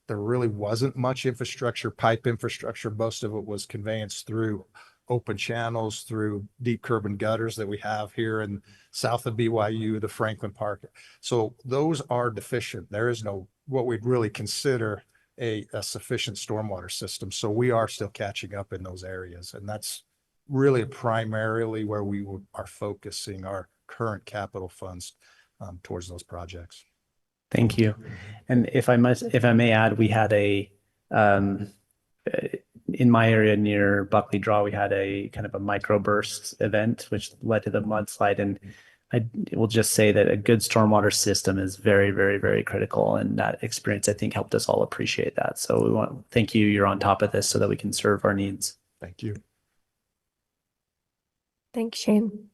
there really wasn't much infrastructure, pipe infrastructure. Most of it was conveyance through open channels, through deep curb and gutters that we have here in south of BYU, the Franklin Park. So those are deficient. There is no, what we'd really consider a sufficient stormwater system. So we are still catching up in those areas. And that's really primarily where we are focusing our current capital funds towards those projects. Thank you. And if I may add, we had in my area near Buckley Draw, we had a kind of a microburst event, which led to the mudslide. And I will just say that a good stormwater system is very, very, very critical. And that experience, I think, helped us all appreciate that. So we want to thank you. You're on top of this so that we can serve our needs. Thank you. Thanks, Shane.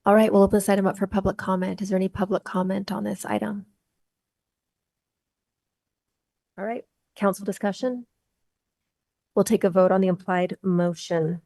All right, we'll open this item up for public comment. Is there any public comment on this item? All right, council discussion. We'll take a vote on the implied motion.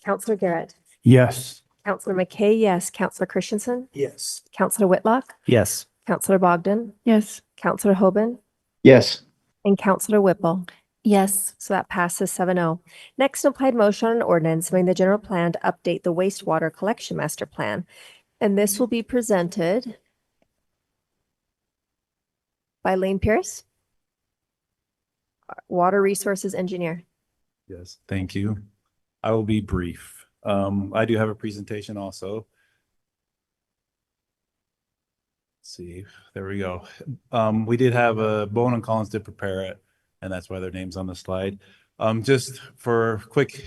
Councillor Garrett. Yes. Councillor McKay, yes. Councillor Christensen. Yes. Councillor Whitlock. Yes. Councillor Bogdan. Yes. Councillor Hoban. Yes. And Councillor Whipple. Yes. So that passes 7-0. Next, an implied motion on an ordinance amending the general plan to update the Wastewater Collection Master Plan. And this will be presented by Lane Pierce, Water Resources Engineer. Yes, thank you. I will be brief. I do have a presentation also. see, there we go. We did have Bowen and Collins did prepare it, and that's why their name's on the slide. Just for quick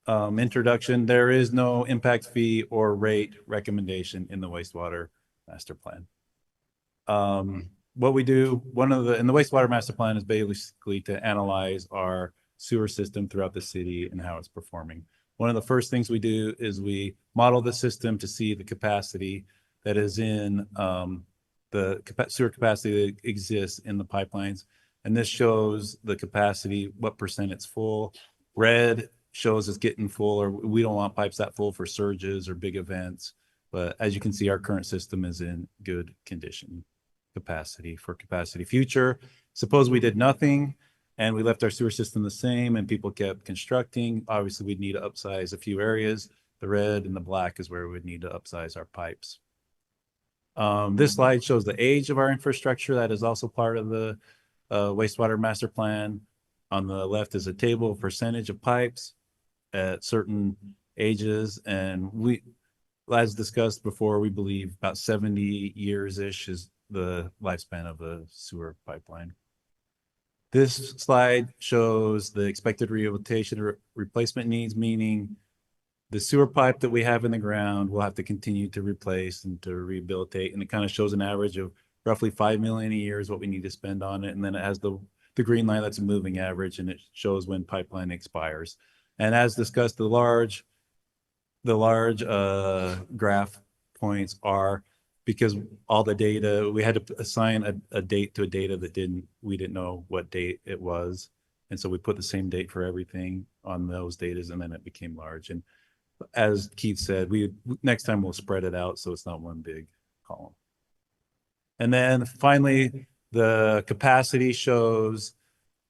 introduction, there is no impact fee or rate recommendation in the wastewater master plan. What we do, in the wastewater master plan is basically to analyze our sewer system throughout the city and how it's performing. One of the first things we do is we model the system to see the capacity that is in the sewer capacity that exists in the pipelines. And this shows the capacity, what percent it's full. Red shows it's getting full, or we don't want pipes that full for surges or big events. But as you can see, our current system is in good condition. Capacity for capacity future. Suppose we did nothing and we left our sewer system the same and people kept constructing. Obviously, we'd need to upsize a few areas. The red and the black is where we'd need to upsize our pipes. This slide shows the age of our infrastructure. That is also part of the wastewater master plan. On the left is a table of percentage of pipes at certain ages. And we, as discussed before, we believe about 70 years-ish is the lifespan of a sewer pipeline. This slide shows the expected rehabilitation replacement needs, meaning the sewer pipe that we have in the ground will have to continue to replace and to rehabilitate. And it kind of shows an average of roughly 5 million a year is what we need to spend on it. And then it has the green line, that's a moving average, and it shows when pipeline expires. And as discussed, the large graph points are because all the data, we had to assign a date to a data that we didn't know what date it was. And so we put the same date for everything on those datas, and then it became large. And as Keith said, next time we'll spread it out so it's not one big column. And then finally, the capacity shows,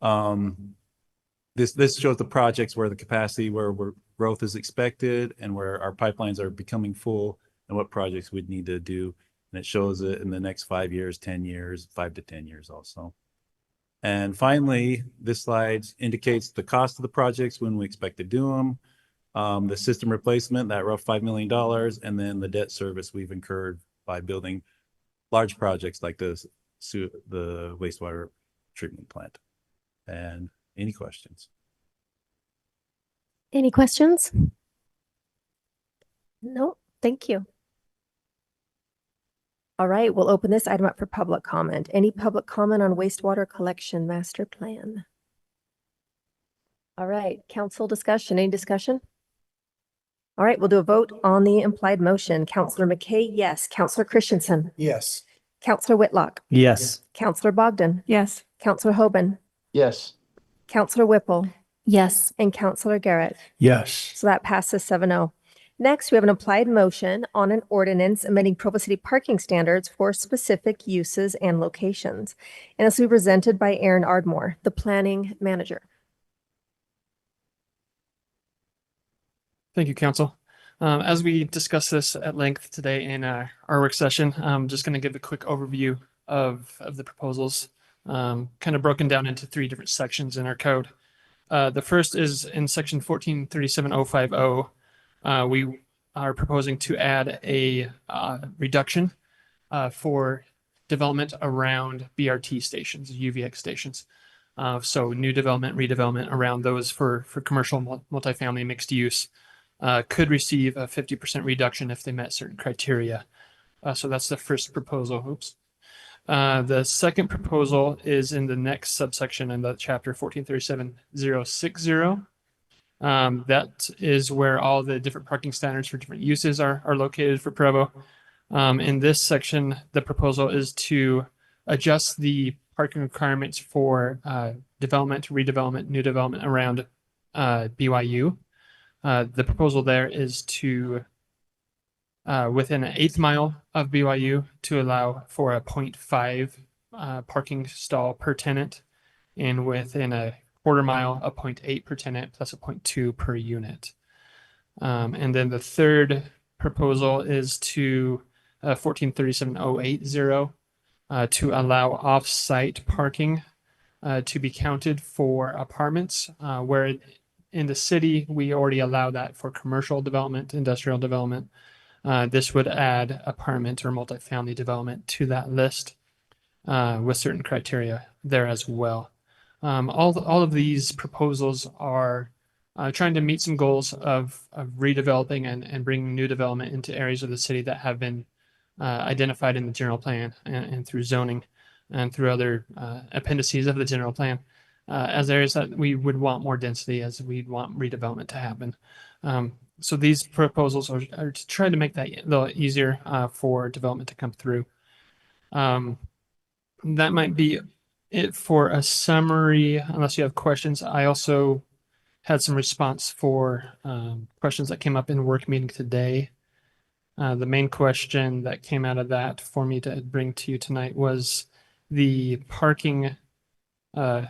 this shows the projects where the capacity, where growth is expected and where our pipelines are becoming full and what projects we'd need to do. And it shows it in the next 5 years, 10 years, 5 to 10 years also. And finally, this slide indicates the cost of the projects when we expect to do them, the system replacement, that rough $5 million, and then the debt service we've incurred by building large projects like the wastewater treatment plant. And any questions? Any questions? No, thank you. All right, we'll open this item up for public comment. Any public comment on wastewater collection master plan? All right, council discussion, any discussion? All right, we'll do a vote on the implied motion. Councillor McKay, yes. Councillor Christensen. Yes. Councillor Whitlock. Yes. Councillor Bogdan. Yes. Councillor Hoban. Yes. Councillor Whipple. Yes. And Councillor Garrett. Yes. So that passes 7-0. Next, we have an applied motion on an ordinance amending Provo City parking standards for specific uses and locations. And this will be presented by Aaron Ardmore, the planning manager. Thank you, Council. As we discuss this at length today in our work session, I'm just going to give a quick overview of the proposals, kind of broken down into 3 different sections in our code. The first is in section 1437050. We are proposing to add a reduction for development around BRT stations, UVX stations. So new development, redevelopment around those for commercial multifamily mixed use could receive a 50% reduction if they met certain criteria. So that's the first proposal. Oops. The second proposal is in the next subsection in the chapter 1437060. That is where all the different parking standards for different uses are located for Provo. In this section, the proposal is to adjust the parking requirements for development, redevelopment, new development around BYU. The proposal there is to, within an 1/8 mile of BYU, to allow for a 0.5 parking stall per tenant, and within a 1/4 mile, a 0.8 per tenant plus a 0.2 per unit. And then the third proposal is to 1437080 to allow off-site parking to be counted for apartments, where in the city we already allow that for commercial development, industrial development. This would add apartment or multifamily development to that list with certain criteria there as well. All of these proposals are trying to meet some goals of redeveloping and bringing new development into areas of the city that have been identified in the general plan and through zoning and through other appendices of the general plan as areas that we would want more density, as we'd want redevelopment to happen. So these proposals are to try to make that a little easier for development to come through. That might be it for a summary, unless you have questions. I also had some response for questions that came up in work meeting today. The main question that came out of that for me to bring to you tonight was the parking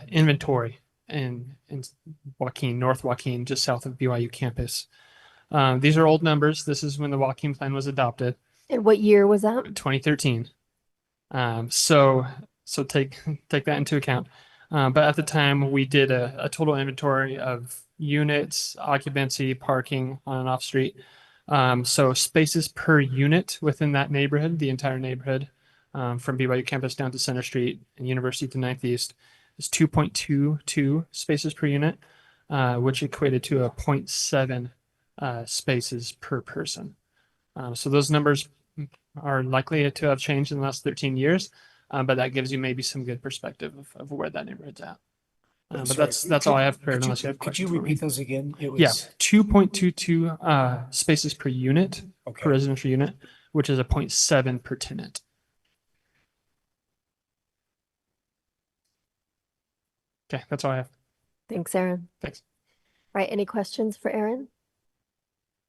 inventory in Joaquin, North Joaquin, just south of BYU campus. These are old numbers. This is when the Joaquin plan was adopted. And what year was that? 2013. So take that into account. But at the time, we did a total inventory of units, occupancy, parking on and off street. So spaces per unit within that neighborhood, the entire neighborhood, from BYU campus down to Center Street and University to 9th East, is 2.22 spaces per unit, which equated to a 0.7 spaces per person. So those numbers are likely to have changed in the last 13 years, but that gives you maybe some good perspective of where that neighborhood's at. But that's all I have prepared, unless you have questions. Could you repeat those again? It was... Yeah, 2.22 spaces per unit, per residential unit, which is a 0.7 per tenant. Okay, that's all I have. Thanks, Aaron. Thanks. All right, any questions for Aaron?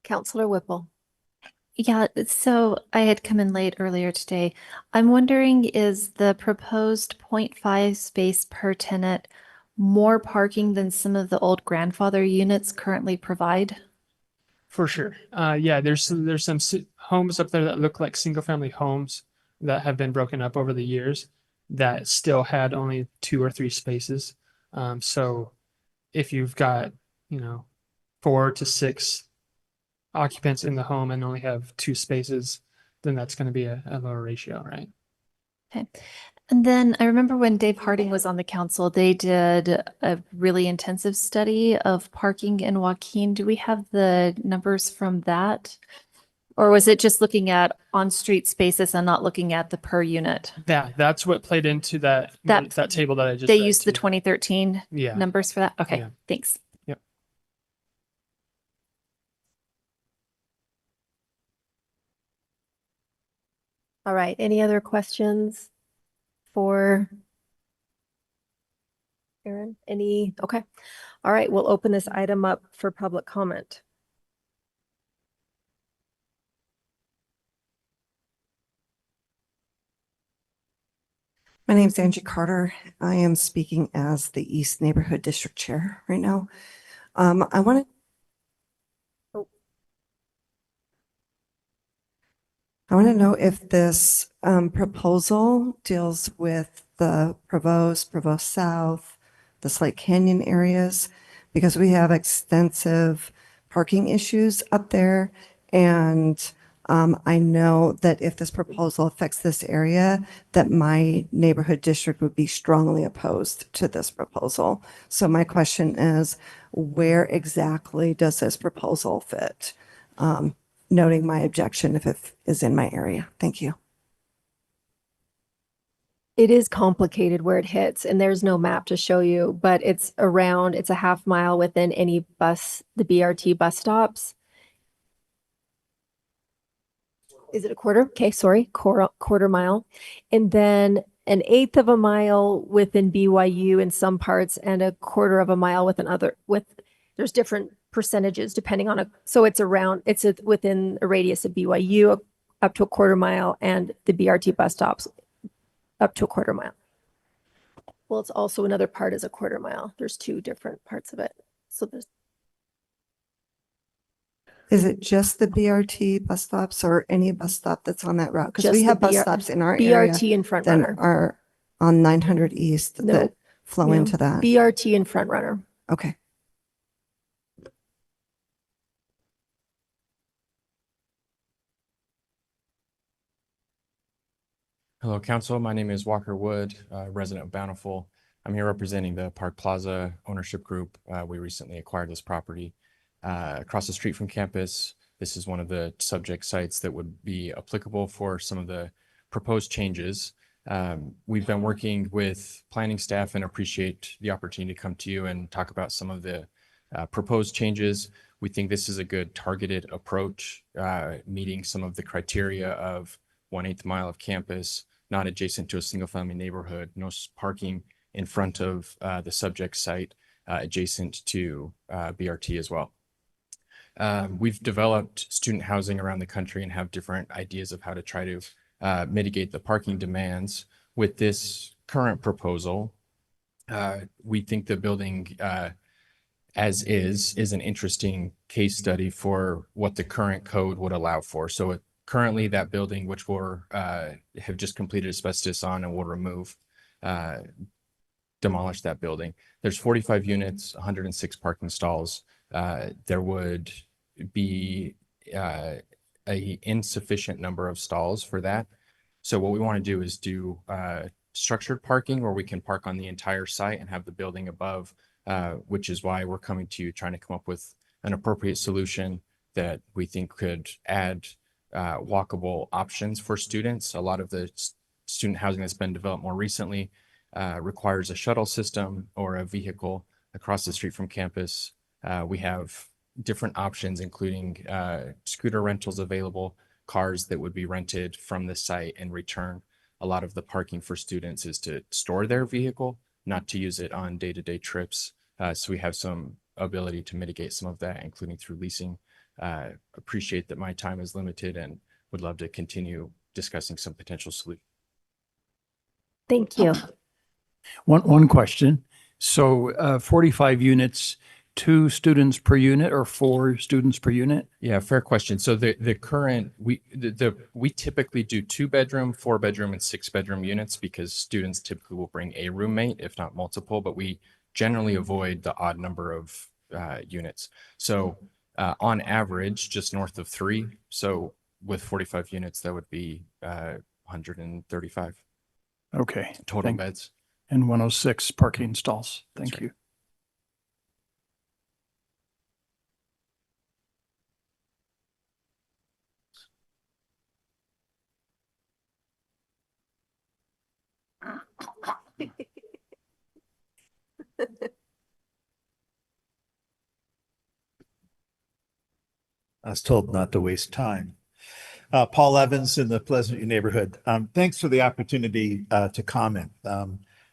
Counselor Whipple. Yeah, so I had come in late earlier today. I'm wondering, is the proposed 0.5 space per tenant more parking than some of the old grandfather units currently provide? For sure. Yeah, there's some homes up there that look like single family homes that have been broken up over the years that still had only 2 or 3 spaces. So if you've got, 4 to 6 occupants in the home and only have 2 spaces, then that's going to be a lower ratio, right? Okay. And then I remember when Dave Harding was on the council, they did a really intensive study of parking in Joaquin. Do we have the numbers from that? Or was it just looking at on-street spaces and not looking at the per unit? That's what played into that table that I just They read used to the you. 2013 Yeah. numbers for that? Okay, Yeah. thanks. Yep. All right, any other questions for Aaron? Okay. All right, we'll open this item up for public comment. My name is Angie Carter. I am speaking as the East Neighborhood District Chair right now. I want to know if this proposal deals with the Provo South, the Slate Canyon areas, because we have extensive parking issues up there. And I know that if this proposal affects this area, that my neighborhood district would be strongly opposed to this proposal. So my question is, where exactly does this proposal fit? Noting my objection if it is in my area. Thank you. It is complicated where it hits, and there's no map to show you, but it's a half mile within any the BRT bus stops. Is it a quarter? Okay, sorry, quarter mile. And then 1/8 of a mile within BYU in some parts, and 1/4 of a mile there's different percentages depending on so it's within a radius of BYU up to 1/4 mile, and the BRT bus stops up to 1/4 mile. Well, it's also another part is 1/4 mile. There's 2 different parts of it. So Is it just the BRT bus stops or any bus stop that's on that route? Because Just we the have bus BR stops in our area BRT and Front that Runner. are on 900 East No. that flow No. into that. BRT and Front Runner. Okay. Hello, Council. My name is Walker Wood, resident of Bountiful. I'm here representing the Park Plaza ownership group. We recently acquired this property across the street from campus. This is one of the subject sites that would be applicable for some of the proposed changes. We've been working with planning staff and appreciate the opportunity to come to you and talk about some of the proposed changes. We think this is a good targeted approach, meeting some of the criteria of 1/8 mile of campus, not adjacent to a single family neighborhood, no parking in front of the subject site, adjacent to BRT as well. We've developed student housing around the country and have different ideas of how to try to mitigate the parking demands. With this current proposal, we think the building as is an interesting case study for what the current code would allow for. So currently that building, which we're have just completed asbestos on and will remove, demolish that building. There's 45 units, 106 parking stalls. There would be a insufficient number of stalls for that. So what we want to do is do structured parking where we can park on the entire site and have the building above, which is why we're coming to you trying to come up with an appropriate solution that we think could add walkable options for students. A lot of the student housing that's been developed more recently requires a shuttle system or a vehicle across the street from campus. We have different options, including scooter rentals available, cars that would be rented from the site and return. A lot of the parking for students is to store their vehicle, not to use it on day-to-day trips. So we have some ability to mitigate some of that, including through leasing. Appreciate that my time is limited and would love to continue discussing some potential solutions. Thank you. One question. So 45 units, 2 students per unit or 4 students per unit? Yeah, fair question. So the current, we typically do 2-bedroom, 4-bedroom, and 6-bedroom units because students typically will bring a roommate, if not multiple, but we generally avoid the odd number of units. So on average, just north of 3. So with 45 units, that would be 135. Okay. Total beds. And 106 parking stalls. Thank you. I was told not to waste time. Paul Evans in the Pleasantview neighborhood. Thanks for the opportunity to comment.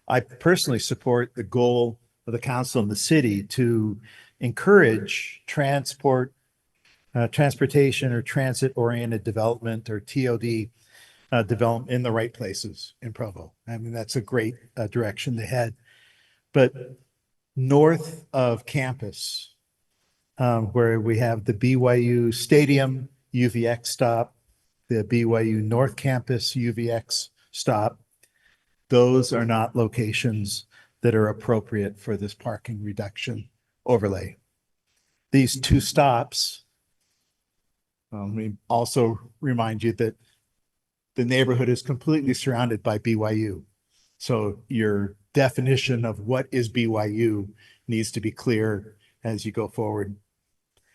I personally support the goal of the council and the city to encourage transportation or transit-oriented development or TOD development in the right places in Provo. I mean, that's a great direction to head. But north of campus, where we have the BYU Stadium UVX stop, the BYU North Campus UVX stop, those are not locations that are appropriate for this parking reduction overlay. These 2 stops, we also remind you that the neighborhood is completely surrounded by BYU. So your definition of what is BYU needs to be clear as you go forward.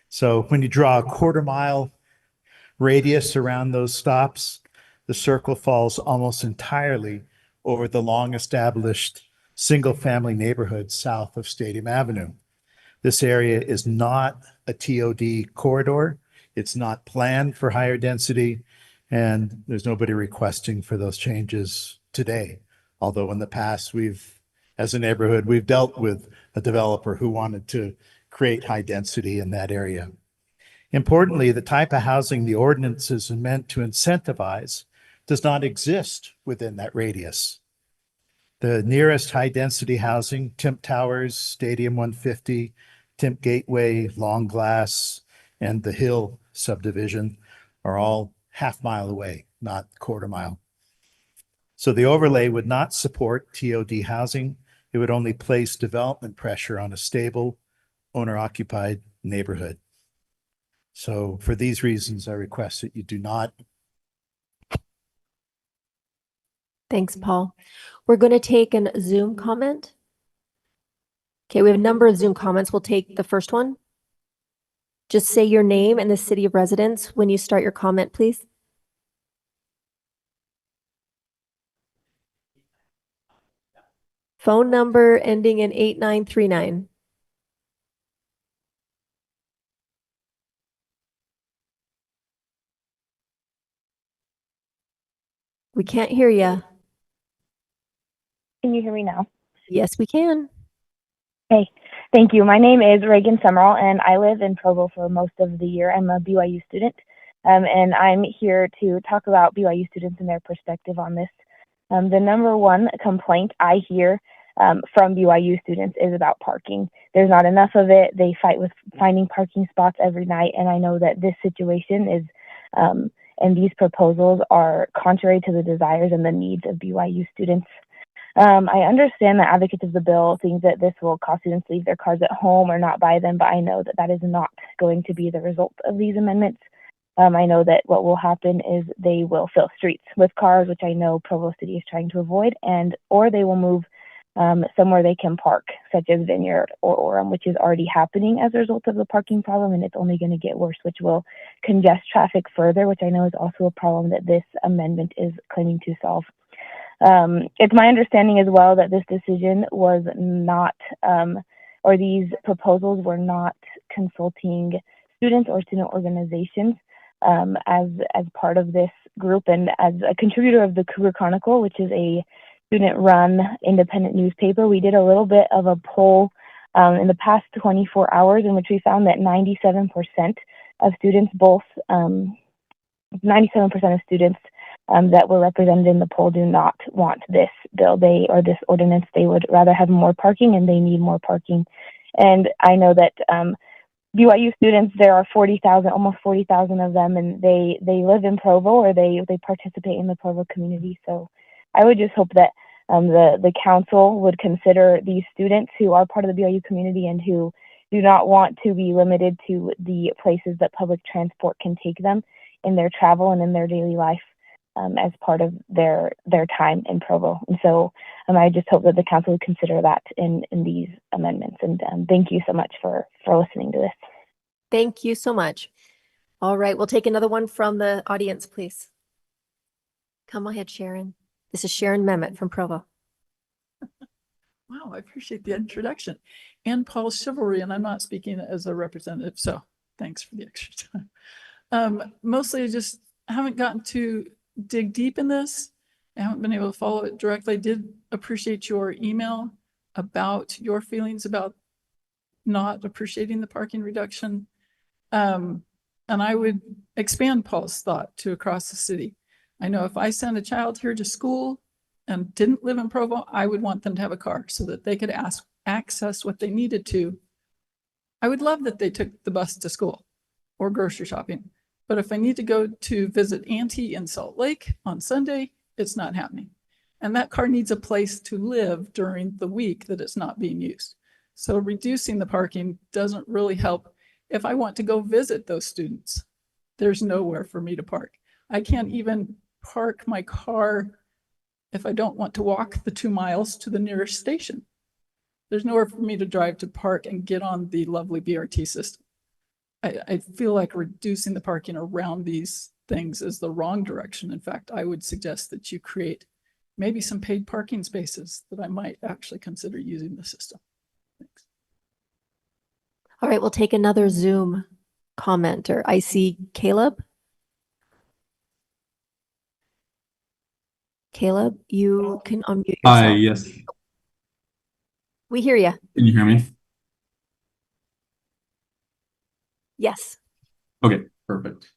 So when you draw a 1/4 mile radius around those stops, the circle falls almost entirely over the long established single family neighborhood south of Stadium Avenue. This area is not a TOD corridor. It's not planned for higher density, and there's nobody requesting for those changes today. Although in the past, as a neighborhood, we've dealt with a developer who wanted to create high density in that area. Importantly, the type of housing the ordinance is meant to incentivize does not exist within that radius. The nearest high-density housing, Timp Towers, Stadium 150, Timp Gateway, Long Glass, and the Hill subdivision are all 1/2 mile away, not 1/4 mile. So the overlay would not support TOD housing. It would only place development pressure on a stable, owner-occupied neighborhood. So for these reasons, I request that you do not Thanks, Paul. We're going to take a Zoom comment. Okay, we have a number of Zoom comments. We'll take the first one. Just say your name and the city of residence when you start your comment, please. Phone number ending in 8939. We can't hear you. Can you hear me now? Yes, we can. Hey, thank you. My name is Reagan Summerall, and I live in Provo for most of the year. I'm a BYU student, and I'm here to talk about BYU students and their perspective on this. The number one complaint I hear from BYU students is about parking. There's not enough of it. They fight with finding parking spots every night, and I know that this situation is and these proposals are contrary to the desires and the needs of BYU students. I understand that advocates of the bill think that this will cause students to leave their cars at home or not buy them, but I know that that is not going to be the result of these amendments. I know that what will happen is they will fill streets with cars, which I know Provo City is trying to avoid, or they will move somewhere they can park, such as Vineyard or Orem, which is already happening as a result of the parking problem, and it's only going to get worse, which will congest traffic further, which I know is also a problem that this amendment is claiming to solve. It's my understanding as well that this decision was not, or these proposals were not consulting students or student organizations as part of this group. And as a contributor of the Cougar Chronicle, which is a student-run independent newspaper, we did a little bit of a poll in the past 24 hours in which we found that 97% of students, 97% of students that were represented in the poll do not want this bill or this ordinance. They would rather have more parking, and they need more parking. And I know that BYU students, there are 40,000, almost 40,000 of them, and they live in Provo, or they participate in the Provo community. So I would just hope that the council would consider these students who are part of the BYU community and who do not want to be limited to the places that public transport can take them in their travel and in their daily life as part of their time in Provo. And so I just hope that the council would consider that in these amendments. And thank you so much for listening to this. Thank you so much. All right, we'll take another one from the audience, please. Come ahead, Sharon. This is Sharon Mehmet from Provo. Wow, I appreciate the introduction and Paul's chivalry, and I'm not speaking as a representative, so thanks for the extra time. Mostly I just haven't gotten to dig deep in this. I haven't been able to follow it directly. I did appreciate your email about your feelings about not appreciating the parking reduction. And I would expand Paul's thought to across the city. I know if I send a child here to school and didn't live in Provo, I would want them to have a car so that they could access what they needed to. I would love that they took the bus to school or grocery shopping. But if I need to go to visit Auntie in Salt Lake on Sunday, it's not happening. And that car needs a place to live during the week that it's not being used. So reducing the parking doesn't really help. If I want to go visit those students, there's nowhere for me to park. I can't even park my car if I don't want to walk the 2 miles to the nearest station. There's nowhere for me to drive to park and get on the lovely BRT system. I feel like reducing the parking around these things is the wrong direction. In fact, I would suggest that you create maybe some paid parking spaces that I might actually consider using the system. Thanks. All right, we'll take another Zoom commenter. I see Caleb. Caleb, you can unmute yourself. Hi, yes. We hear you. Can you hear me? Yes. Okay, perfect.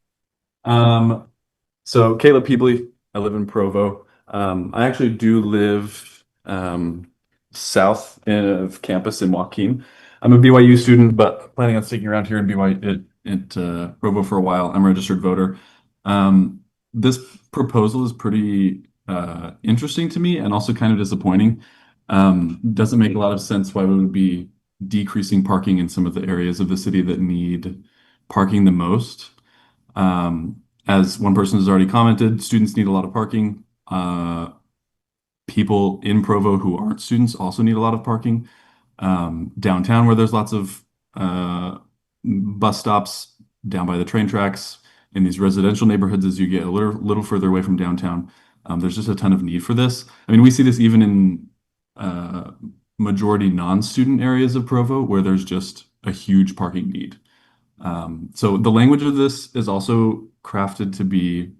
So Caleb Peebley, I live in Provo. I actually do live south of campus in Joaquin. I'm a BYU student, but planning on sticking around here in BYU at Provo for a while. I'm a registered voter. This proposal is pretty interesting to me and also kind of disappointing. Doesn't make a lot of sense why we would be decreasing parking in some of the areas of the city that need parking the most. As one person has already commented, students need a lot of parking. people in Provo who aren't students also need a lot of parking. Downtown where there's lots of bus stops, down by the train tracks, in these residential neighborhoods as you get a little further away from downtown. There's just a ton of need for this. I mean, we see this even in majority non-student areas of Provo where there's just a huge parking need. So the language of this is also crafted to be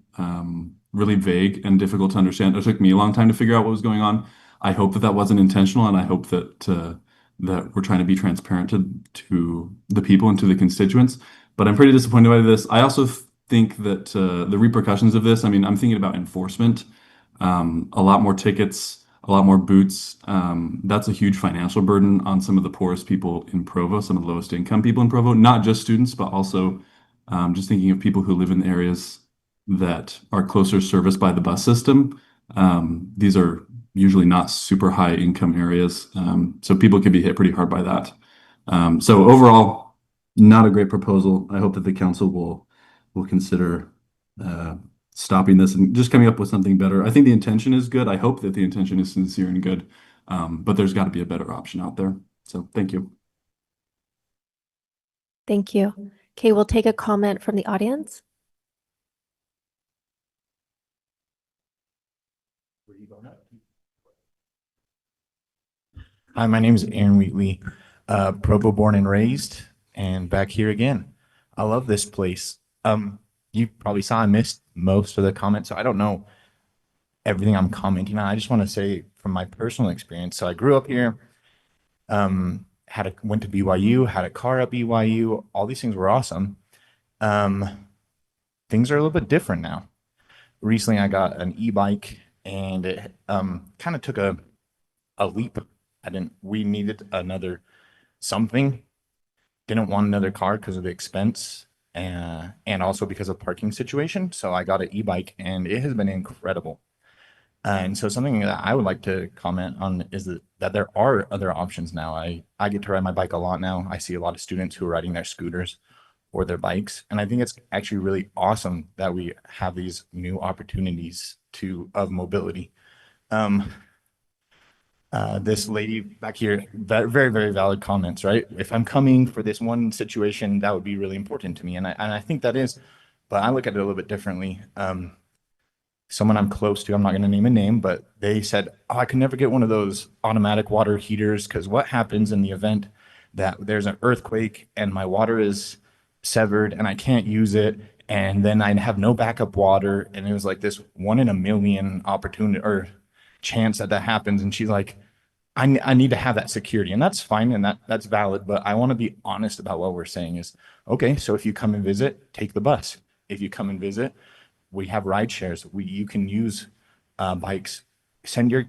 really vague and difficult to understand. It took me a long time to figure out what was going on. I hope that that wasn't intentional, and I hope that that we're trying to be transparent to the people and to the constituents. But I'm pretty disappointed by this. I also think that the repercussions of this, I mean, I'm thinking about enforcement, a lot more tickets, a lot more boots. That's a huge financial burden on some of the poorest people in Provo, some of the lowest income people in Provo, not just students, but also just thinking of people who live in areas that are closer serviced by the bus system. These are usually not super high income areas. So people can be hit pretty hard by that. So overall, not a great proposal. I hope that the council will consider stopping this and just coming up with something better. I think the intention is good. I hope that the intention is sincere and good, but there's got to be a better option out there. So thank you. Thank you. Okay, we'll take a comment from the audience. Hi, my name is Aaron Wheatley, Provo born and raised, and back here again. I love this place. You probably saw I missed most of the comments, so I don't know everything I'm commenting on. I just want to say from my personal experience. So I grew up here, went to BYU, had a car at BYU. All these things were awesome. Things are a little bit different now. Recently, I got an e-bike, and it kind of took a leap. We needed another something. Didn't want another car because of the expense and also because of parking situation. So I got an e-bike, and it has been incredible. And so something that I would like to comment on is that there are other options now. I get to ride my bike a lot now. I see a lot of students who are riding their scooters or their bikes. And I think it's actually really awesome that we have these new opportunities of mobility. This lady back here, very, very valid comments, right? If I'm coming for this one situation, that would be really important to me. And I think that is, but I look at it a little bit differently. Someone I'm close to, I'm not going to name a name, but they said, oh, I could never get one of those automatic water heaters because what happens in the event that there's an earthquake and my water is severed and I can't use it, and then I have no backup water, and it was like this 1 in a million opportunity or chance that happens. And she's like, I need to have that security, and that's fine, and that's valid, but I want to be honest about what we're saying is, okay, so if you come and visit, take the bus. If you come and visit, we have ride shares. You can use bikes. Send your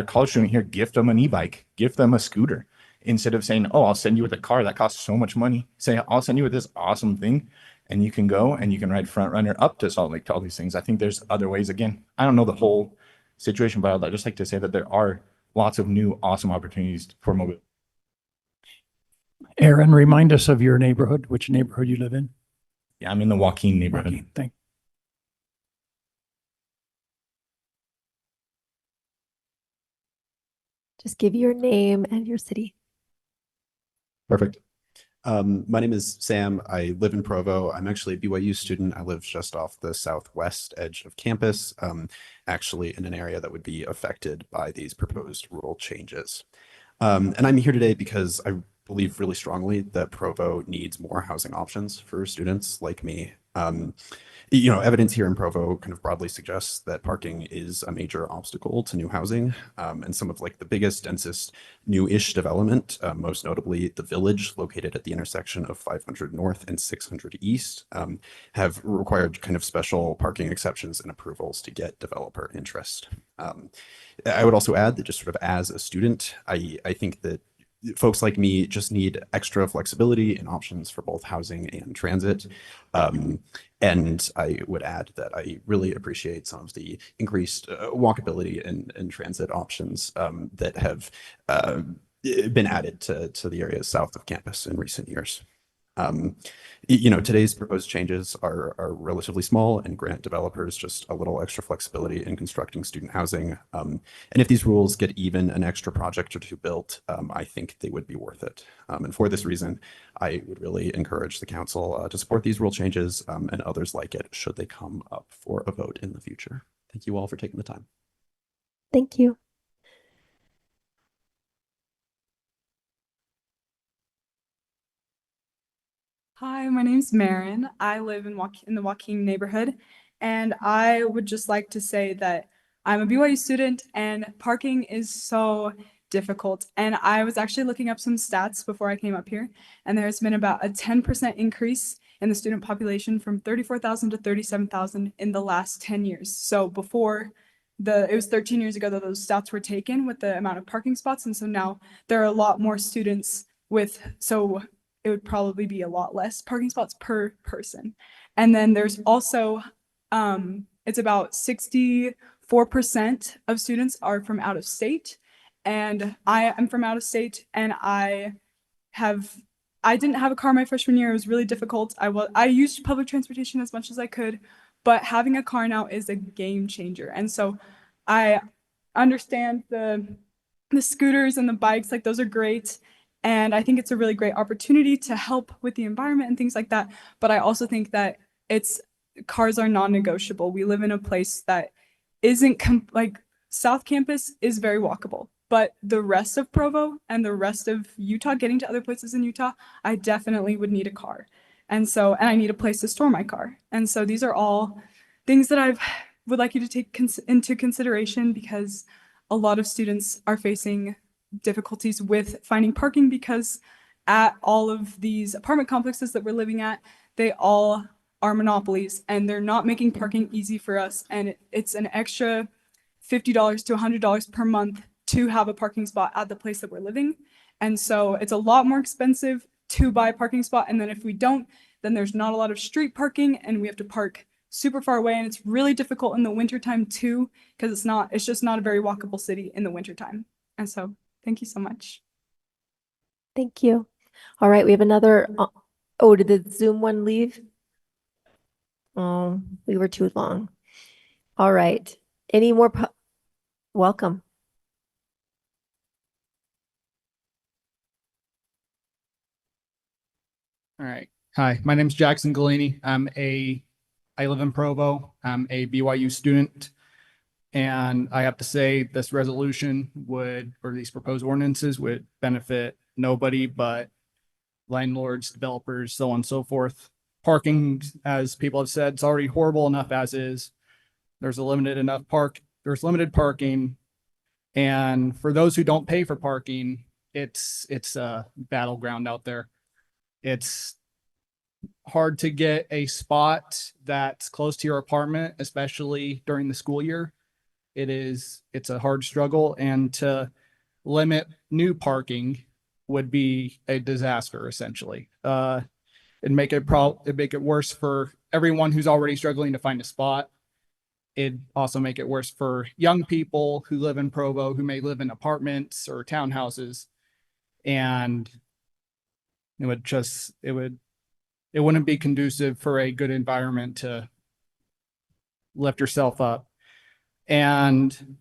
college student here, gift them an e-bike, gift them a scooter. Instead of saying, oh, I'll send you with a car that costs so much money, say, I'll send you with this awesome thing, and you can go and you can ride front runner up to Salt Lake to all these things. I think there's other ways. Again, I don't know the whole situation, but I'd just like to say that there are lots of new awesome opportunities for mobility. Aaron, remind us of your neighborhood, which neighborhood you live in. Yeah, I'm in the Joaquin neighborhood. Joaquin, thank you. Just give your name and your city. Perfect. My name is Sam. I live in Provo. I'm actually a BYU student. I live just off the southwest edge of campus, actually in an area that would be affected by these proposed rule changes. And I'm here today because I believe really strongly that Provo needs more housing options for students like me. Evidence here in Provo kind of broadly suggests that parking is a major obstacle to new housing, and some of like the biggest, densest new-ish development, most notably the Village located at the intersection of 500 North and 600 East, have required kind of special parking exceptions and approvals to get developer interest. I would also add that just sort of as a student, I think that folks like me just need extra flexibility and options for both housing and transit. And I would add that I really appreciate some of the increased walkability and transit options that have been added to the areas south of campus in recent years. Today's proposed changes are relatively small and grant developers just a little extra flexibility in constructing student housing. And if these rules get even an extra project or two built, I think they would be worth it. And for this reason, I would really encourage the council to support these rule changes and others like it should they come up for a vote in the future. Thank you all for taking the time. Thank you. Hi, my name's Marin. I live in the Joaquin neighborhood, and I would just like to say that I'm a BYU student and parking is so difficult. And I was actually looking up some stats before I came up here, and there's been about a 10% increase in the student population from 34,000 to 37,000 in the last 10 years. So before it was 13 years ago that those stats were taken with the amount of parking spots. And so now there are a lot more students so it would probably be a lot less parking spots per person. And then there's also, it's about 64% of students are from out of state. And I am from out of state, and I didn't have a car my freshman year. It was really difficult. I used public transportation as much as I could, but having a car now is a game changer. And so I understand the scooters and the bikes, like those are great. And I think it's a really great opportunity to help with the environment and things like that. But I also think that cars are non-negotiable. We live in a place that isn't like South Campus is very walkable, but the rest of Provo and the rest of Utah, getting to other places in Utah, I definitely would need a car. And I need a place to store my car. And so these are all things that I would like you to take into consideration, because a lot of students are facing difficulties with finding parking, because at all of these apartment complexes that we're living at, they all are monopolies, and they're not making parking easy for us. And it's an extra $50 to $100 per month to have a parking spot at the place that we're living. And so it's a lot more expensive to buy a parking spot. And then if we don't, then there's not a lot of street parking, and we have to park super far away. And it's really difficult in the wintertime too, because it's just not a very walkable city in the wintertime. And so thank you so much. Thank you. All right, we have another. Did the Zoom one leave? Oh, we were too long. All right. Any more? Welcome. All right. Hi, my name's Jackson Galini. I live in Provo. I'm a BYU student. And I have to say this resolution or these proposed ordinances would benefit nobody but landlords, developers, so on and so forth. Parking, as people have said, it's already horrible enough as is. There's limited parking. And for those who don't pay for parking, it's a battleground out there. It's hard to get a spot that's close to your apartment, especially during the school year. It's a hard struggle, and to limit new parking would be a disaster, essentially. It'd make it worse for everyone who's already struggling to find a spot. It'd also make it worse for young people who live in Provo, who may live in apartments or townhouses. And it wouldn't be conducive for a good environment to lift yourself up. And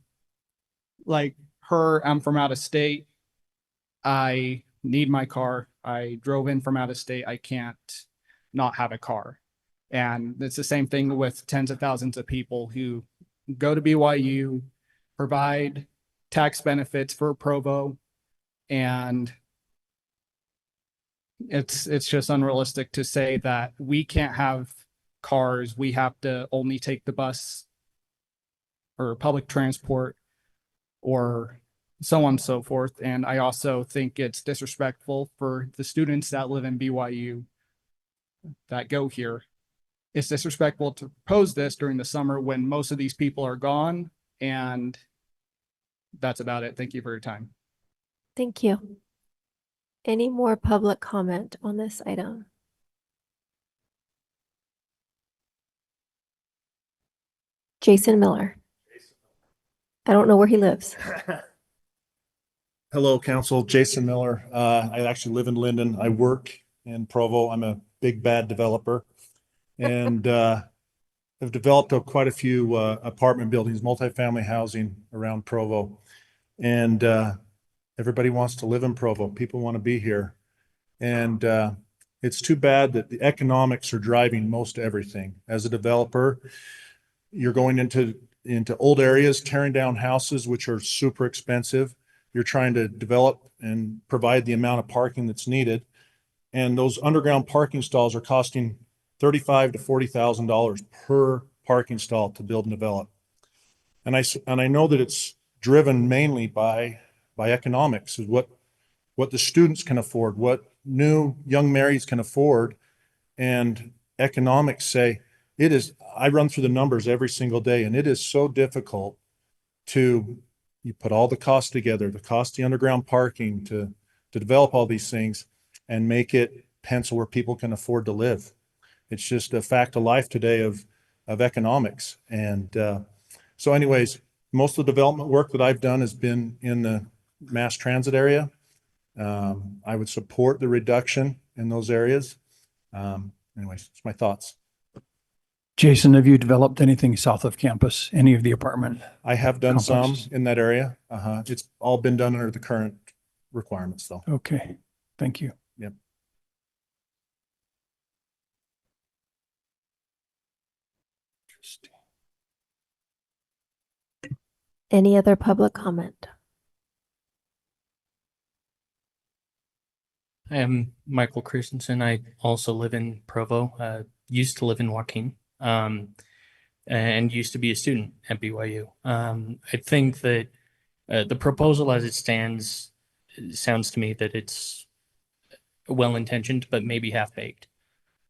like her, I'm from out of state. I need my car. I drove in from out of state. I can't not have a car. And it's the same thing with tens of thousands of people who go to BYU, provide tax benefits for Provo, and it's just unrealistic to say that we can't have cars. We have to only take the bus or public transport or so on and so forth. And I also think it's disrespectful for the students that live in BYU that go here. It's disrespectful to propose this during the summer when most of these people are gone. And that's about it. Thank you for your time. Thank you. Any more public comment on this item? Jason Miller. I don't know where he lives. Hello, Council. Jason Miller. I actually live in Linden. I work in Provo. I'm a big bad developer and have developed quite a few apartment buildings, multifamily housing around Provo. And everybody wants to live in Provo. People want to be here. And it's too bad that the economics are driving most everything. As a developer, you're going into old areas, tearing down houses, which are super expensive. You're trying to develop and provide the amount of parking that's needed. And those underground parking stalls are costing $35,000 to $40,000 per parking stall to build and develop. And I know that it's driven mainly by economics, is what the students can afford, what new young marrieds can afford. And economics say I run through the numbers every single day, and it is so difficult you put all the costs together, the cost of the underground parking to develop all these things and make it pencil where people can afford to live. It's just a fact of life today of economics. And so anyways, most of the development work that I've done has been in the mass transit area. I would support the reduction in those areas. Anyways, it's my thoughts. Jason, have you developed anything south of campus, any of the apartment? I have done some complexes? in that area. It's all been done under the current requirements though. Okay, thank you. Yep. Any other public comment? I am Michael Christensen. I also live in Provo, used to live in Joaquin, and used to be a student at BYU. I think that the proposal as it stands sounds to me that it's well-intentioned, but maybe half-baked.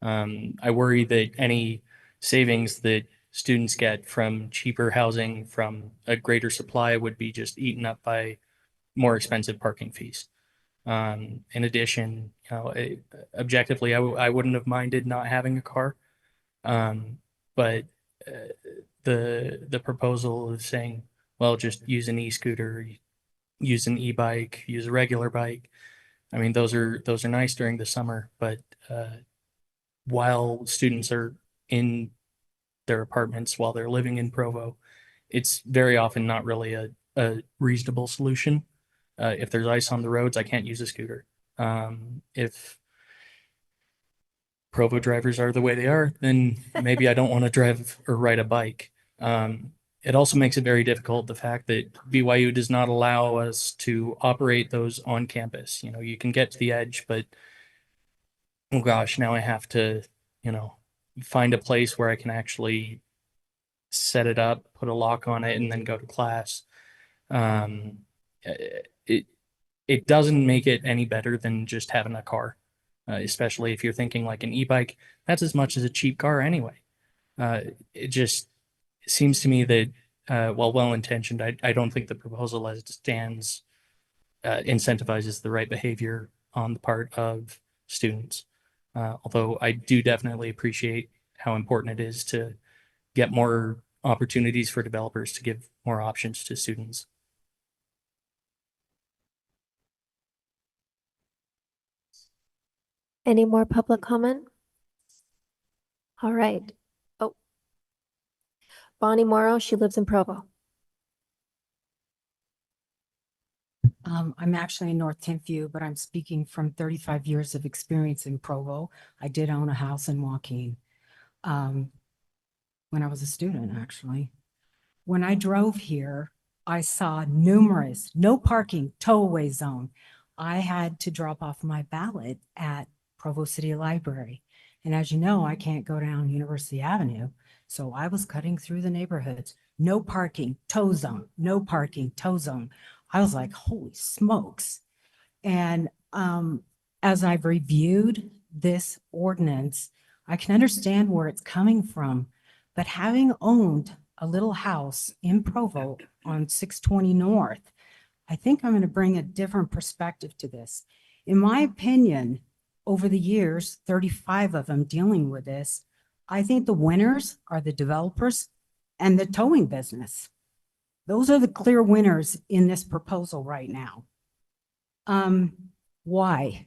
I worry that any savings that students get from cheaper housing, from a greater supply, would be just eaten up by more expensive parking fees. In addition, objectively, I wouldn't have minded not having a car. But the proposal is saying, well, just use an e-scooter, use an e-bike, use a regular bike. I mean, those are nice during the summer, but while students are in their apartments, while they're living in Provo, it's very often not really a reasonable solution. If there's ice on the roads, I can't use a scooter. If Provo drivers are the way they are, then maybe I don't want to drive or ride a bike. It also makes it very difficult, the fact that BYU does not allow us to operate those on campus. You can get to the edge, but oh gosh, now I have to, find a place where I can actually set it up, put a lock on it, and then go to class. It doesn't make it any better than just having a car, especially if you're thinking like an e-bike. That's as much as a cheap car anyway. It just seems to me that, while well-intentioned, I don't think the proposal as it stands incentivizes the right behavior on the part of students. Although I do definitely appreciate how important it is to get more opportunities for developers to give more options to students. Any more public comment? All right. Oh, Bonnie Morrow, she lives in Provo. I'm actually in North Timpview, but I'm speaking from 35 years of experience in Provo. I did own a house in Joaquin when I was a student, actually. When I drove here, I saw numerous no parking tow-away zone. I had to drop off my ballot at Provo City Library. And as you know, I can't go down University Avenue. So I was cutting through the neighborhoods. No parking, tow zone, no parking, tow zone. I was like, holy smokes. And as I've reviewed this ordinance, I can understand where it's coming from. But having owned a little house in Provo on 620 North, I think I'm going to bring a different perspective to this. In my opinion, over the years, 35 of them dealing with this, I think the winners are the developers and the towing business. Those are the clear winners in this proposal right now. Why?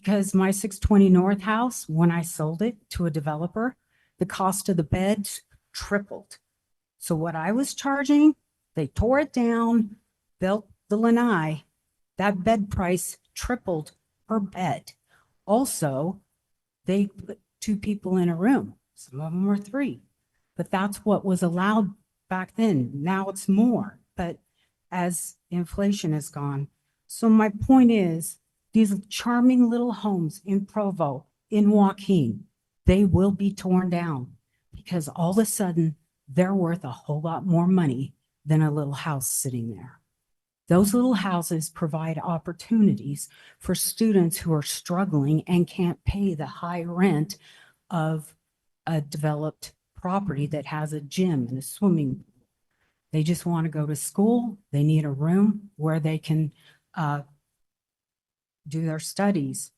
because my 620 North house, when I sold it to a developer, the cost of the beds tripled. So what I was charging, they tore it down, built the lanai, that bed price tripled per bed. Also, they put 2 people in a room. Some of them were 3, but that's what was allowed back then. Now it's more, but as inflation has gone. So my point is, these charming little homes in Provo, in Joaquin, they will be torn down because all of a sudden they're worth a whole lot more money than a little house sitting there. Those little houses provide opportunities for students who are struggling and can't pay the high rent of a developed property that has a gym and a swimming pool. They just want to go to school. They need a room where they can do their studies.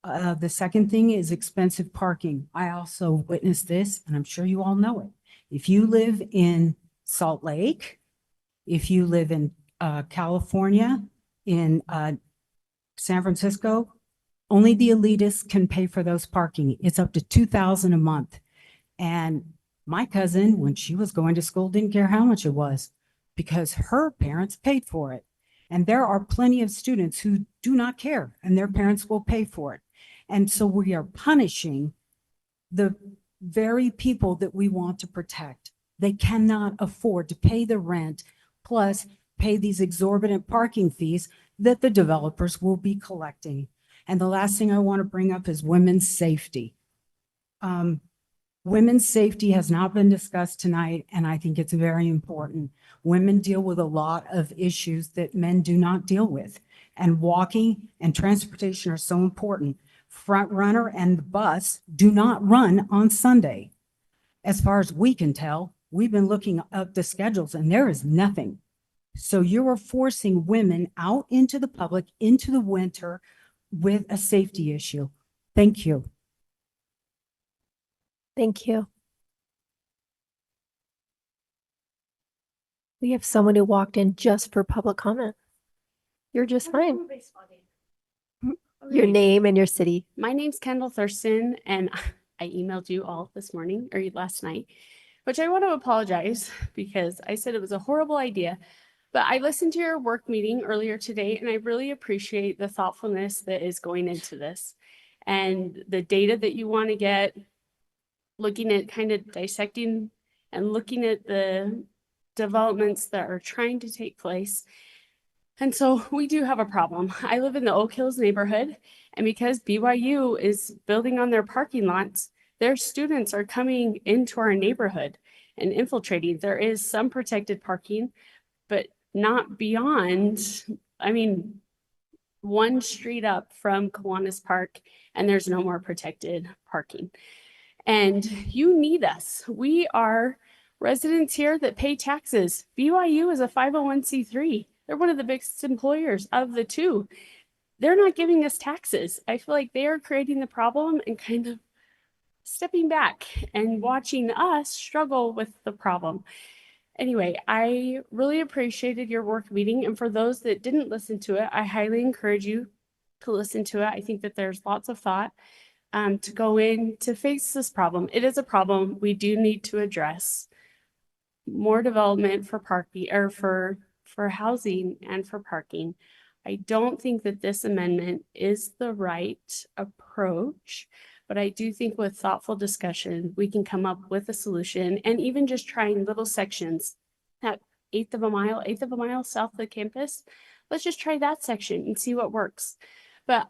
The second thing is expensive parking. I also witnessed this, and I'm sure you all know it. If you live in Salt Lake, if you live in California, in San Francisco, only the elitists can pay for those parking. It's up to $2,000 a month. And my cousin, when she was going to school, didn't care how much it was because her parents paid for it. And there are plenty of students who do not care and their parents will pay for it. And so we are punishing the very people that we want to protect. They cannot afford to pay the rent plus pay these exorbitant parking fees that the developers will be collecting. And the last thing I want to bring up is women's safety. Women's safety has not been discussed tonight, and I think it's very important. Women deal with a lot of issues that men do not deal with, and walking and transportation are so important. Front Runner and the bus do not run on Sunday. As far as we can tell, we've been looking up the schedules and there is nothing. So you are forcing women out into the public, into the winter with a safety issue. Thank you. Thank you. We have someone who walked in just for public comment. You're just fine. Your name and your city. My name's Kendall Thurston, and I emailed you all this morning or last night, which I want to apologize because I said it was a horrible idea. But I listened to your work meeting earlier today, and I really appreciate the thoughtfulness that is going into this and the data that you want to get, looking at kind of dissecting and looking at the developments that are trying to take place. And so we do have a problem. I live in the Oak Hills neighborhood, and because BYU is building on their parking lots, their students are coming into our neighborhood and infiltrating. There is some protected parking, but not beyond, I mean, one street up from Kiwanis Park, and there's no more protected parking. And you need us. We are residents here that pay taxes. BYU is a 501c3. They're one of the biggest employers out of the two. They're not giving us taxes. I feel like they are creating the problem and kind of stepping back and watching us struggle with the problem. Anyway, I really appreciated your work meeting. And for those that didn't listen to it, I highly encourage you to listen to it. I think that there's lots of thought to go in to face this problem. It is a problem we do need to address. More development for parking or for housing and for parking. I don't think that this amendment is the right approach, but I do think with thoughtful discussion, we can come up with a solution, and even just trying little sections, that eighth of a mile south of the campus. Let's just try that section and see what works. But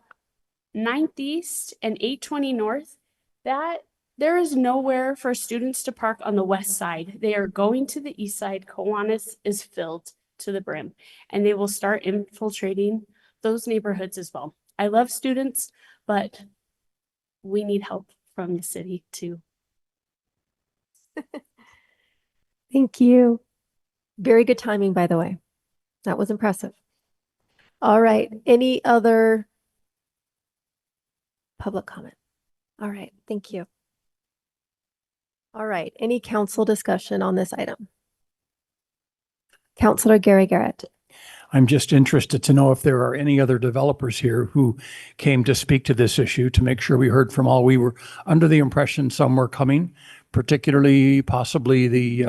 9th East and 820 North, that there is nowhere for students to park on the west side. They are going to the east side. Kiwanis is filled to the brim, and they will start infiltrating those neighborhoods as well. I love students, but we need help from the city too. Thank you. Very good timing, by the way. That was impressive. All right. Any other public comment? All right. Thank you. All right. Any council discussion on this item? Councilor Gary Garrett. I'm just interested to know if there are any other developers here who came to speak to this issue to make sure we heard from all. We were under the impression some were coming, particularly possibly the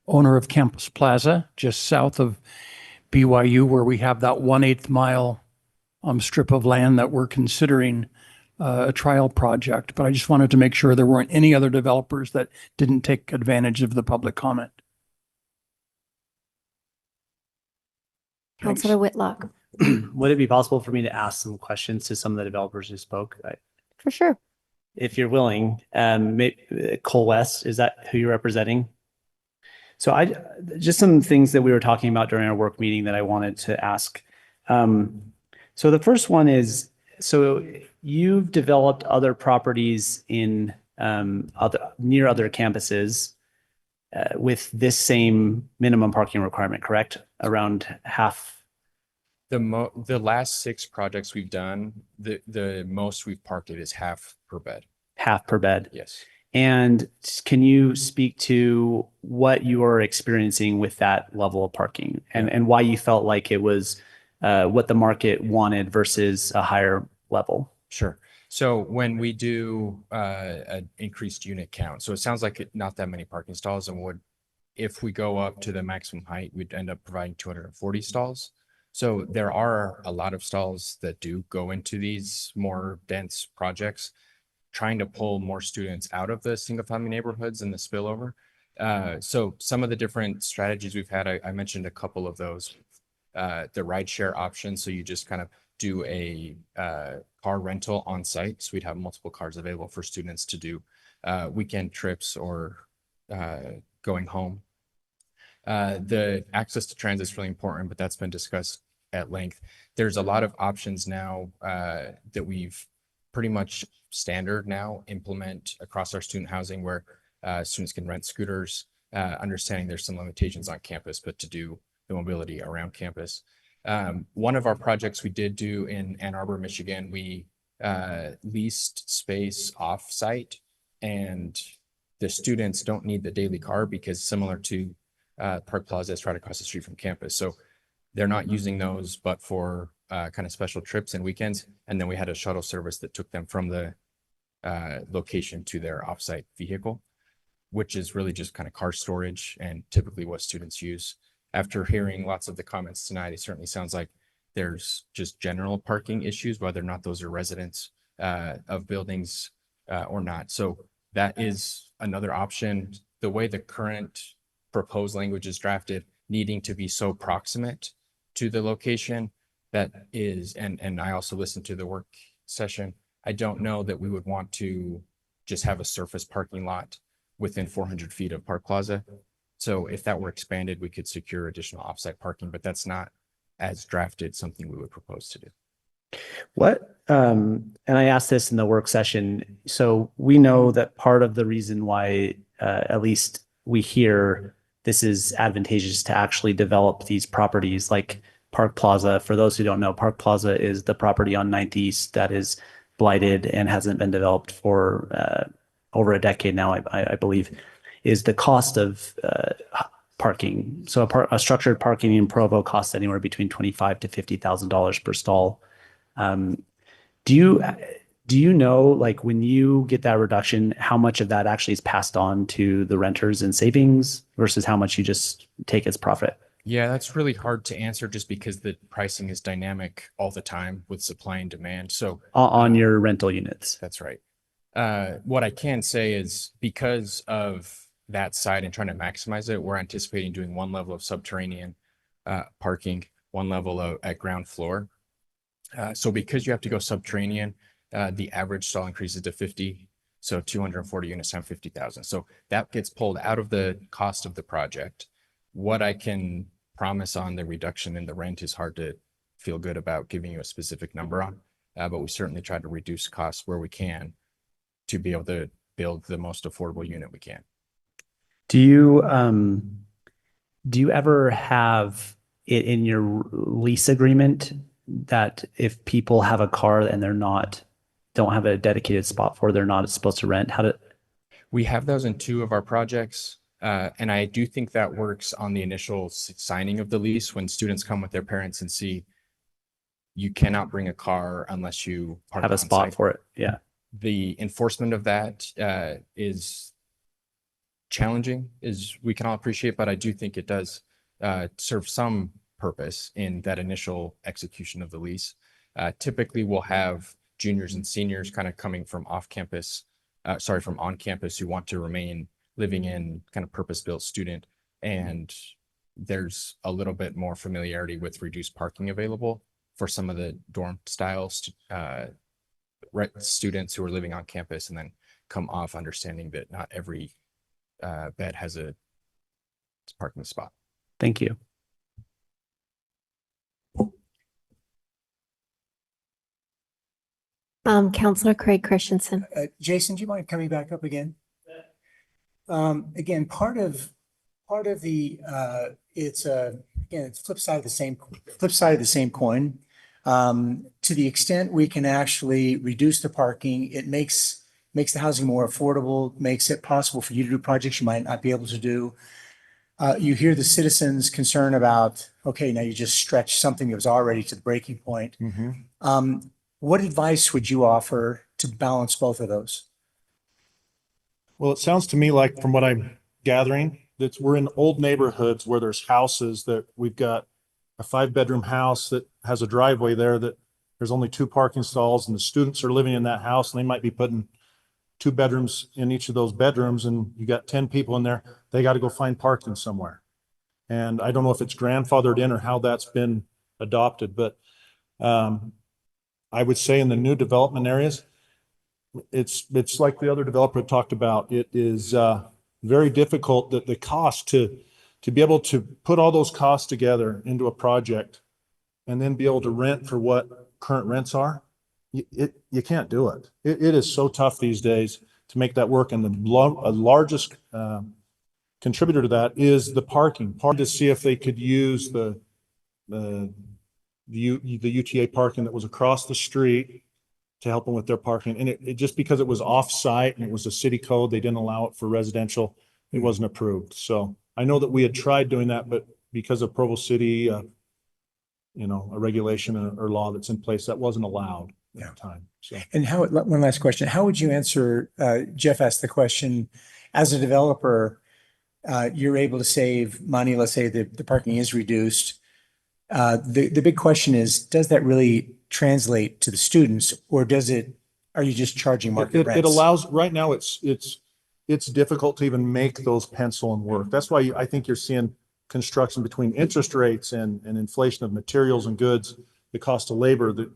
owner of Campus Plaza, just south of BYU, where we have that 1/8 mile strip of land that we're considering a trial project. But I just wanted to make sure there weren't any other developers that didn't take advantage of the public comment. Councilor Whitlock. Would it be possible for me to ask some questions to some of the developers who spoke? For sure. If you're willing, Cole West, is that who you're representing? So just some things that we were talking about during our work meeting that I wanted to ask. So the first one is, so you've developed other properties in near other campuses with this same minimum parking requirement, correct? Around half. The last 6 projects we've done, the most we've parked it is half per bed. Half per bed. Yes. And can you speak to what you are experiencing with that level of parking and why you felt like it was what the market wanted versus a higher level? Sure. So when we do an increased unit count, so it sounds like not that many parking stalls, and if we go up to the maximum height, we'd end up providing 240 stalls. So there are a lot of stalls that do go into these more dense projects, trying to pull more students out of the single family neighborhoods and the spillover. So some of the different strategies we've had, I mentioned a couple of those. The rideshare option, so you just kind of do a car rental on site. So we'd have multiple cars available for students to do weekend trips or going home. The access to transit is really important, but that's been discussed at length. There's a lot of options now that we've pretty much standard now implement across our student housing, where students can rent scooters, understanding there's some limitations on campus, but to do the mobility around campus. One of our projects we did do in Ann Arbor, Michigan, we leased space off-site, and the students don't need the daily car because similar to Park Plaza, it's right across the street from campus. So they're not using those, but for kind of special trips and weekends. And then we had a shuttle service that took them from the location to their off-site vehicle, which is really just kind of car storage and typically what students use. After hearing lots of the comments tonight, it certainly sounds like there's just general parking issues, whether or not those are residents of buildings or not. So that is another option. The way the current proposed language is drafted, needing to be so proximate to the location, that is, and I also listened to the work session. I don't know that we would want to just have a surface parking lot within 400 feet of Park Plaza. So if that were expanded, we could secure additional offsite parking, but that's not as drafted something we would propose to do. What, and I asked this in the work session. So we know that part of the reason why, at least we hear this is advantageous to actually develop these properties like Park Plaza. For those who don't know, Park Plaza is the property on 9th East that is blighted and hasn't been developed for over a decade now, I believe, is the cost of parking. So a structured parking in Provo costs anywhere between $25,000 to $50,000 per stall. Do you know, like, when you get that reduction, how much of that actually is passed on to the renters in savings versus how much you just take as profit? Yeah, that's really hard to answer just because the pricing is dynamic all the time with supply and demand. So on your rental units. That's right. What I can say is because of that side and trying to maximize it, we're anticipating doing one level of subterranean parking, one level at ground floor. So because you have to go subterranean, the average stall increases to 50. So 240 units times 50,000. So that gets pulled out of the cost of the project. What I can promise on the reduction in the rent is hard to feel good about giving you a specific number on, but we certainly try to reduce costs where we can to be able to build the most affordable unit we can. Do you ever have it in your lease agreement that if people have a car and don't have a dedicated spot for, they're not supposed to rent? We have those in 2 of our projects. And I do think that works on the initial signing of the lease when students come with their parents and see you cannot bring a car unless you park Have a on spot site. for it. Yeah. The enforcement of that is challenging, as we can all appreciate, but I do think it does serve some purpose in that initial execution of the lease. Typically, we'll have juniors and seniors kind of coming from from on campus who want to remain living in kind of purpose-built student. And there's a little bit more familiarity with reduced parking available for some of the dorm styles, students who are living on campus and then come off understanding that not every bed has a parking spot. Thank you. Counselor Craig Christensen. Jason, do you mind coming back up again? Again, part of the it's flip side of the same coin. To the extent we can actually reduce the parking, it makes the housing more affordable, makes it possible for you to do projects you might not be able to do. You hear the citizens' concern about, okay, now you just stretch something that was already to the breaking point. What advice would you offer to balance both of those? Well, it sounds to me like, from what I'm gathering, that we're in old neighborhoods where there's houses that we've got a 5-bedroom house that has a driveway there that there's only 2 parking stalls, and the students are living in that house, and they might be putting 2 bedrooms in each of those bedrooms, and you got 10 people in there. They got to go find parking somewhere. And I don't know if it's grandfathered in or how that's been adopted, but I would say in the new development areas, it's like the other developer talked about. It is very difficult, that the cost to be able to put all those costs together into a project and then be able to rent for what current rents are. You can't do it. It is so tough these days to make that work. And the largest contributor to that is the parking. Part to see if they could use the UTA parking that was across the street to help them with their parking. And it just because it was off-site and it was a city code, they didn't allow it for residential. It wasn't approved. So I know that we had tried doing that, but because of Provo City, a regulation or law that's in place, that wasn't allowed at the time. So. And one last question, how would you answer, Jeff asked the question, as a developer, you're able to save money, let's say the parking is reduced. The big question is, does that really translate to the students, or are you just charging market rents? It allows, right now it's difficult to even make those pencil and work. That's why I think you're seeing construction between interest rates and inflation of materials and goods, the cost of labor, that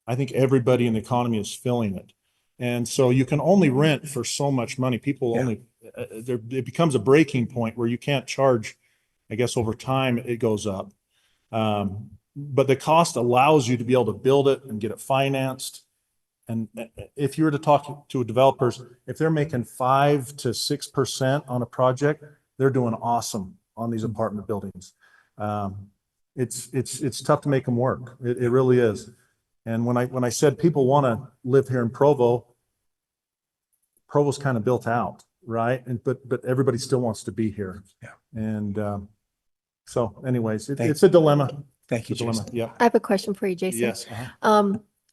I think everybody in the economy is feeling it. And so you can only rent for so much money. People it becomes a breaking point where you can't charge. I guess over time it goes up. But the cost allows you to be able to build it and get it financed. And if you were to talk to developers, if they're making 5 to 6% on a project, they're doing awesome on these apartment buildings. It's tough to make them work. It really is. And when I said people want to live here in Provo's kind of built out, right? But everybody still wants to be here. Yeah. And so anyways, it's a dilemma. Thank you, Jason. Yeah. I have a question for you, Jason. Yes.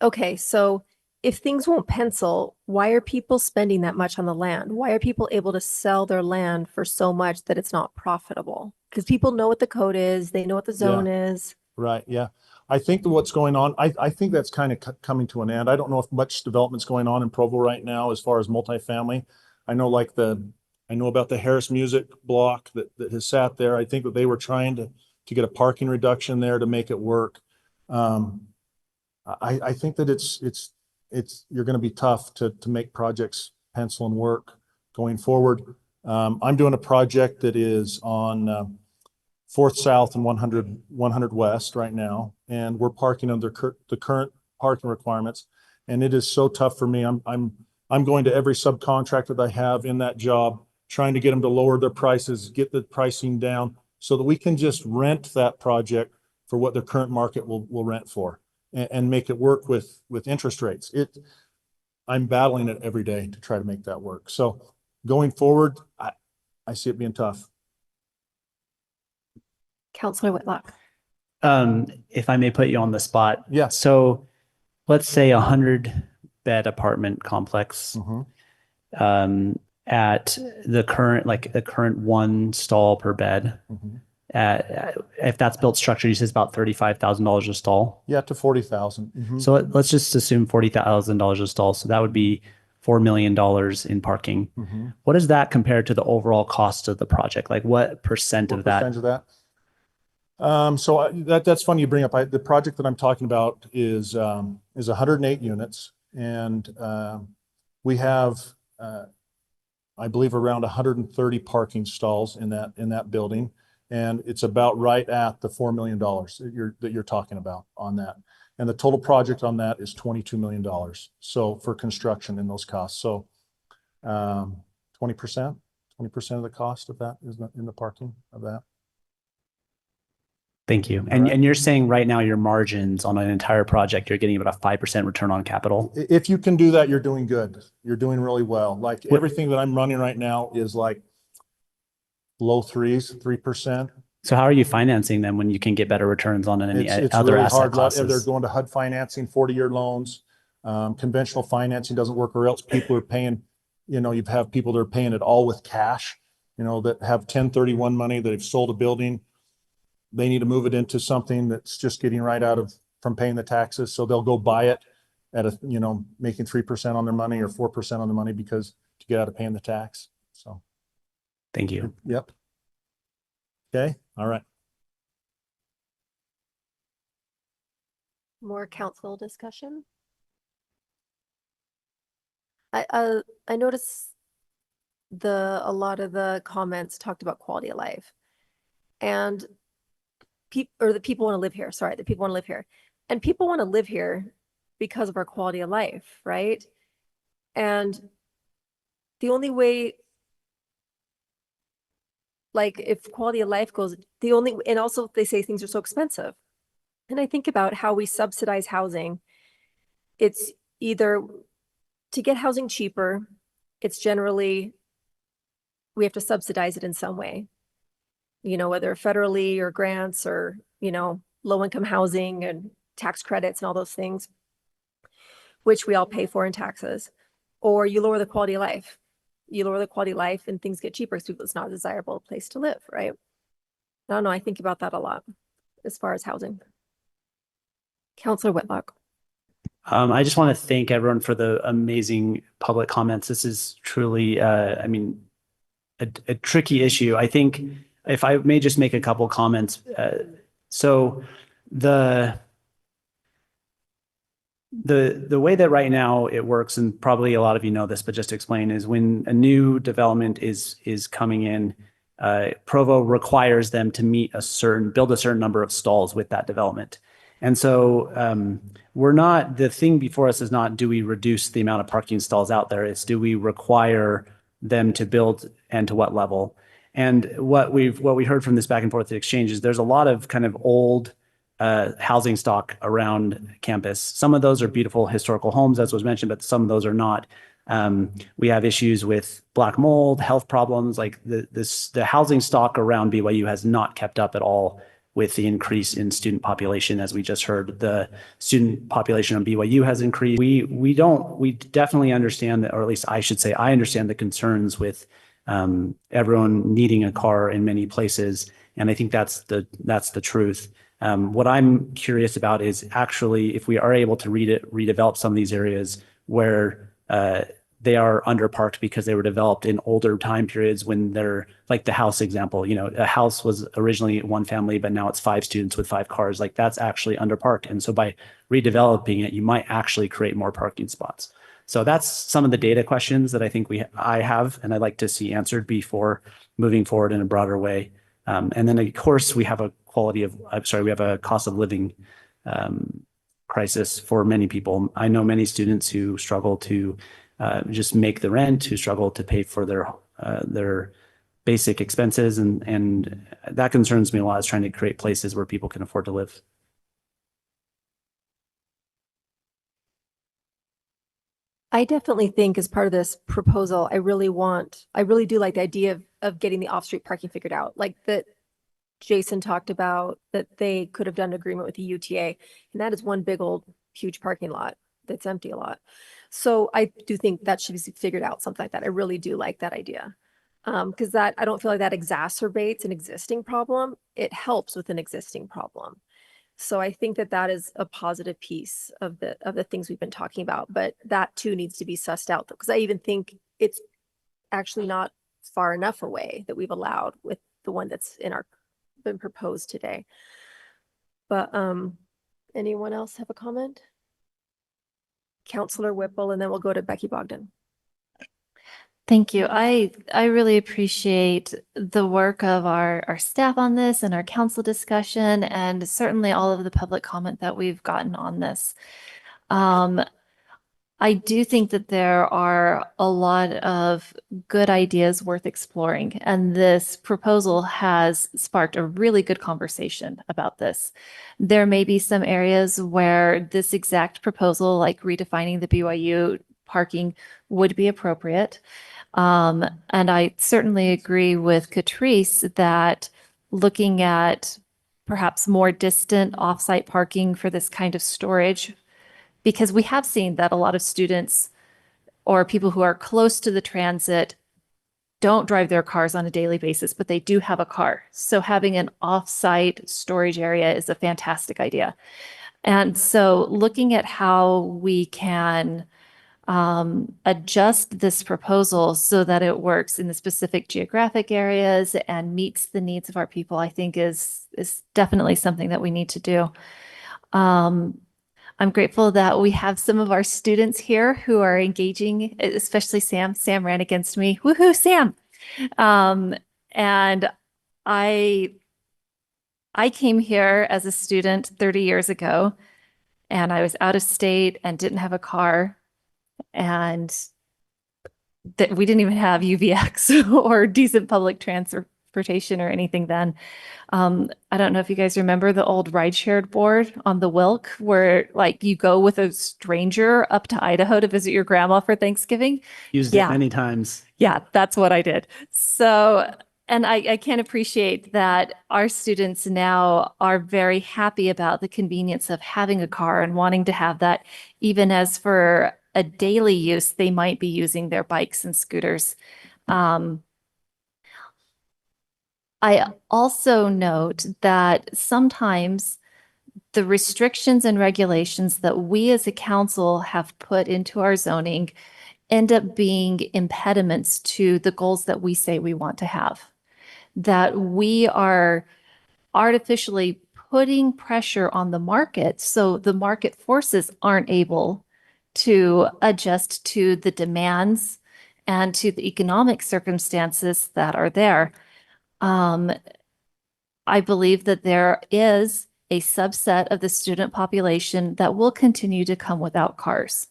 Okay, so if things won't pencil, why are people spending that much on the land? Why are people able to sell their land for so much that it's not profitable? Because people know what the code is, they know what the zone is. Right. Yeah. I think that what's going on, I think that's kind of coming to an end. I don't know if much development's going on in Provo right now as far as multifamily. I know about the Harris Music block that has sat there. I think that they were trying to get a parking reduction there to make it work. I think that you're going to be tough to make projects pencil and work going forward. I'm doing a project that is on 4th South and 100 West right now, and we're parking under the current parking requirements, and it is so tough for me. I'm going to every subcontractor that I have in that job, trying to get them to lower their prices, get the pricing down, so that we can just rent that project for what the current market will rent for, and make it work with interest rates. I'm battling it every day to try to make that work. So going forward, I see it being tough. Counselor Whitlock. If I may put you on the spot. Yeah. So let's say 100-bed apartment complex. At the current one stall per bed. If that's built structure, you said it's about $35,000 a stall. Yeah, to 40,000. So let's just assume $40,000 a stall. So that would be $4 million in parking. What does that compare to the overall cost of the project? Like what percent of that? Percentage of that? So that's funny you bring up. The project that I'm talking about is 108 units, and we have, I believe, around 130 parking stalls in that building, and it's about right at the $4 million that you're talking about on that. And the total project on that is $22 million. So for construction and those costs, so 20% of the cost of that is in the parking of that. Thank you. And you're saying right now your margins on an entire project, you're getting about a 5% return on capital? If you can do that, you're doing good. You're doing really well. Like everything that I'm running right now is like low 3%. So how are you financing them when you can get better returns on any It's other really asset hard. classes? They're going to HUD financing, 40-year loans. Conventional financing doesn't work, or else people are paying, you have people that are paying it all with cash, that have 1031 money, that have sold a building. They need to move it into something that's just getting right from paying the taxes. So they'll go buy it at making 3% on their money or 4% on the money to get out of paying the tax. So. Thank you. Yep. Okay. All right. More council discussion? I noticed a lot of the comments talked about quality of life, and the people want to live here. Sorry, the people want to live here, and people want to live here because of our quality of life, right? And the only way, like, if quality of life goes, and also they say things are so expensive. And I think about how we subsidize housing. It's either to get housing cheaper, it's generally, we have to subsidize it in some way, whether federally or grants or, low income housing and tax credits and all those things, which we all pay for in taxes, or you lower the quality of life. You lower the quality of life and things get cheaper, so it's not a desirable place to live, right? I don't know. I think about that a lot as far as housing. Counselor Whitlock. I just want to thank everyone for the amazing public comments. This is truly, a tricky issue. I think if I may just make a couple comments. So the way that right now it works, and probably a lot of you know this, but just to explain, is when a new development is coming in, Provo requires them to build a certain number of stalls with that development. And so the thing before us is not, do we reduce the amount of parking stalls out there? It's, do we require them to build and to what level? And what we heard from this back and forth exchange is there's a lot of kind of old housing stock around campus. Some of those are beautiful historical homes, as was mentioned, but some of those are not. We have issues with black mold, health problems. Like the housing stock around BYU has not kept up at all with the increase in student population. As we just heard, the student population on BYU has increased. We definitely understand that, or at least I should say, I understand the concerns with everyone needing a car in many places. And I think that's the truth. What I'm curious about is actually if we are able to redevelop some of these areas where they are underparked because they were developed in older time periods, when they're like the house example, a house was originally one family, but now it's 5 students with 5 cars. Like that's actually underparked. And so by redeveloping it, you might actually create more parking spots. So that's some of the data questions that I think I have, and I'd like to see answered before moving forward in a broader way. And then of course we have a cost of living crisis for many people. I know many students who struggle to just make the rent, who struggle to pay for their basic expenses, and that concerns me a lot, is trying to create places where people can afford to live. I definitely think as part of this proposal, I really do like the idea of getting the off-street parking figured out, like that Jason talked about, that they could have done an agreement with the UTA, and that is one big old huge parking lot that's empty a lot. So I do think that should be figured out, something like that. I really do like that idea. Because that, I don't feel like that exacerbates an existing problem. It helps with an existing problem. So I think that that is a positive piece of the things we've been talking about, but that too needs to be sussed out, because I even think it's actually not far enough away that we've allowed with the one that's been proposed today. But anyone else have a comment? Counselor Whipple, and then we'll go to Becky Bogdan. Thank you. I really appreciate the work of our staff on this and our council discussion, and certainly all of the public comment that we've gotten on this. I do think that there are a lot of good ideas worth exploring, and this proposal has sparked a really good conversation about this. There may be some areas where this exact proposal, like redefining the BYU parking, would be appropriate. And I certainly agree with Catrice that looking at perhaps more distant offsite parking for this kind of storage, because we have seen that a lot of students or people who are close to the transit don't drive their cars on a daily basis, but they do have a car. So having an offsite storage area is a fantastic idea. And so looking at how we can adjust this proposal so that it works in the specific geographic areas and meets the needs of our people, I think is definitely something that we need to do. I'm grateful that we have some of our students here who are engaging, especially Sam. Sam ran against me. Woohoo, Sam! And I came here as a student 30 years ago, and I was out of state and didn't have a car, and that we didn't even have UVX or decent public transportation or anything then. I don't know if you guys remember the old ride-shared board on the Wilk, where like you go with a stranger up to Idaho to visit your grandma for Thanksgiving. Used it many times. Yeah, that's what I did. So, and I can appreciate that our students now are very happy about the convenience of having a car and wanting to have that, even as for a daily use, they might be using their bikes and scooters. I also note that sometimes the restrictions and regulations that we as a council have put into our zoning end up being impediments to the goals that we say we want to have. That we are artificially putting pressure on the market, so the market forces aren't able to adjust to the demands and to the economic circumstances that are there. I believe that there is a subset of the student population that will continue to come without cars.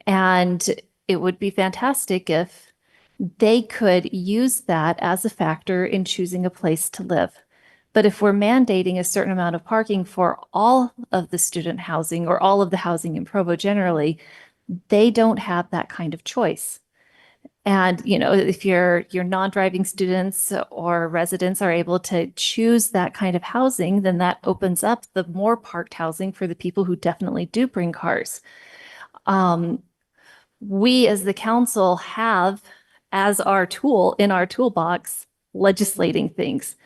And it would be fantastic if they could use that as a factor in choosing a place to live. But if we're mandating a certain amount of parking for all of the student housing or all of the housing in Provo generally, they don't have that kind of choice. And, you know, if your non-driving students or residents are able to choose that kind of housing, then that opens up the more parked housing for the people who definitely do bring cars. We as the council have as our tool in our toolbox legislating things,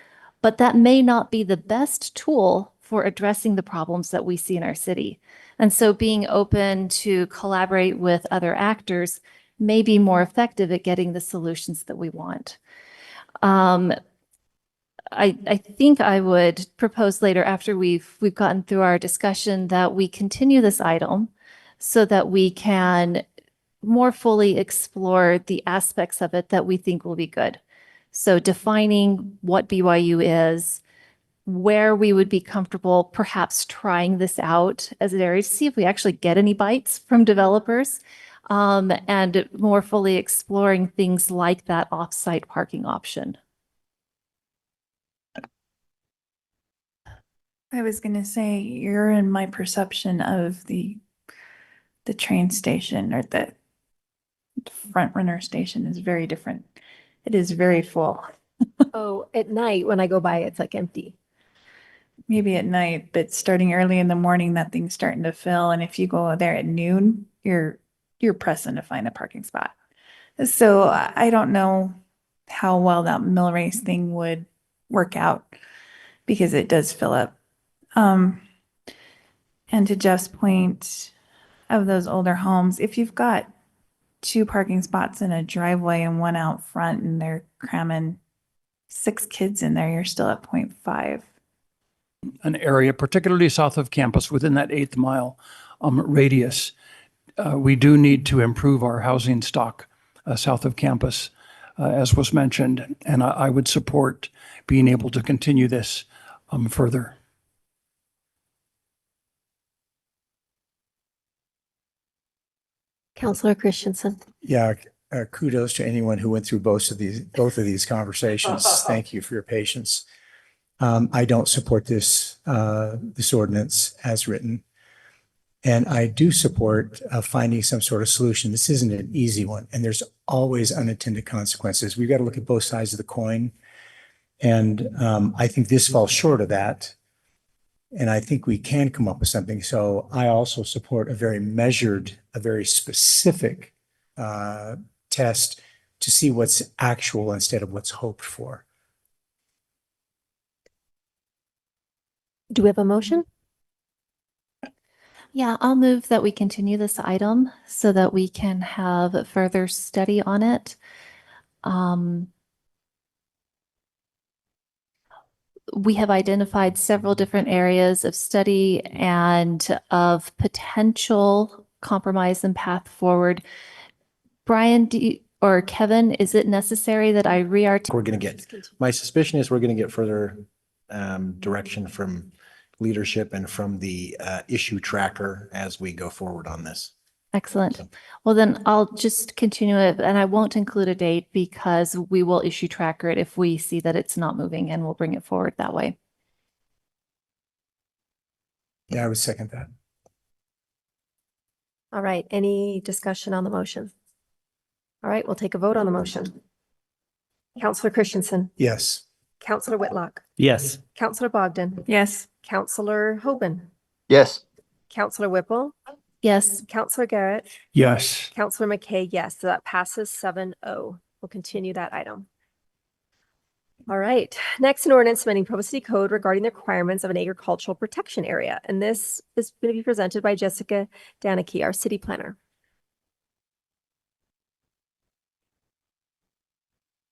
but that may not be the best tool for addressing the problems that we see in our city. And so being open to collaborate with other actors may be more effective at getting the solutions that we want. I think I would propose later, after we've gotten through our discussion, that we continue this item so that we can more fully explore the aspects of it that we think will be good. So defining what BYU is, where we would be comfortable perhaps trying this out as an area to see if we actually get any bites from developers, and more fully exploring things like that off-site parking option. I was going to say, you're in my perception of the train station or the front runner station is very different. It is very full. Oh, at night when I go by, it's like empty. Maybe at night, but starting early in the morning, that thing's starting to fill. And if you go there at noon, you're pressing to find a parking spot. So I don't know how well that mill race thing would work out because it does fill up. And to Jeff's point of those older homes, if you've got 2 parking spots in a driveway and 1 out front and they're cramming 6 kids in there, you're still at 0.5. An area, particularly south of campus, within that 8th mile radius. We do need to improve our housing stock south of campus, as was mentioned, and I would support being able to continue this further. Councilor Christensen. Yeah, kudos to anyone who went through both of these conversations. Thank you for your patience. I don't support this ordinance as written. And I do support finding some sort of solution. This isn't an easy one, and there's always unintended consequences. We've got to look at both sides of the coin. And I think this falls short of that. And I think we can come up with something. So I also support a very measured, a very specific test to see what's actual instead of what's hoped for. Do we have a motion? Yeah, I'll move that we continue this item so that we can have further study on it. We have identified several different areas of study and of potential compromise and path forward. Brian, or Kevin, is it necessary that I re-articulate? We're going to get, my suspicion is we're going to get further direction from leadership and from the issue tracker as we go forward on this. Excellent. Well, then I'll just continue it, and I won't include a date because we will issue tracker it if we see that it's not moving, and we'll bring it forward that way. Yeah, I would second that. All right, any discussion on the motion? All right, we'll take a vote on the motion. Councilor Christensen. Yes. Councilor Whitlock. Yes. Councilor Bogdan. Yes. Councilor Hoban. Yes. Councilor Whipple. Yes. Councilor Garrett. Yes. Councilor McKay, yes. So that passes 7-0. We'll continue that item. All right. Next, an ordinance amending Provo City Code regarding the requirements of an agricultural protection area. And this is going to be presented by Jessica Danicki, our city planner.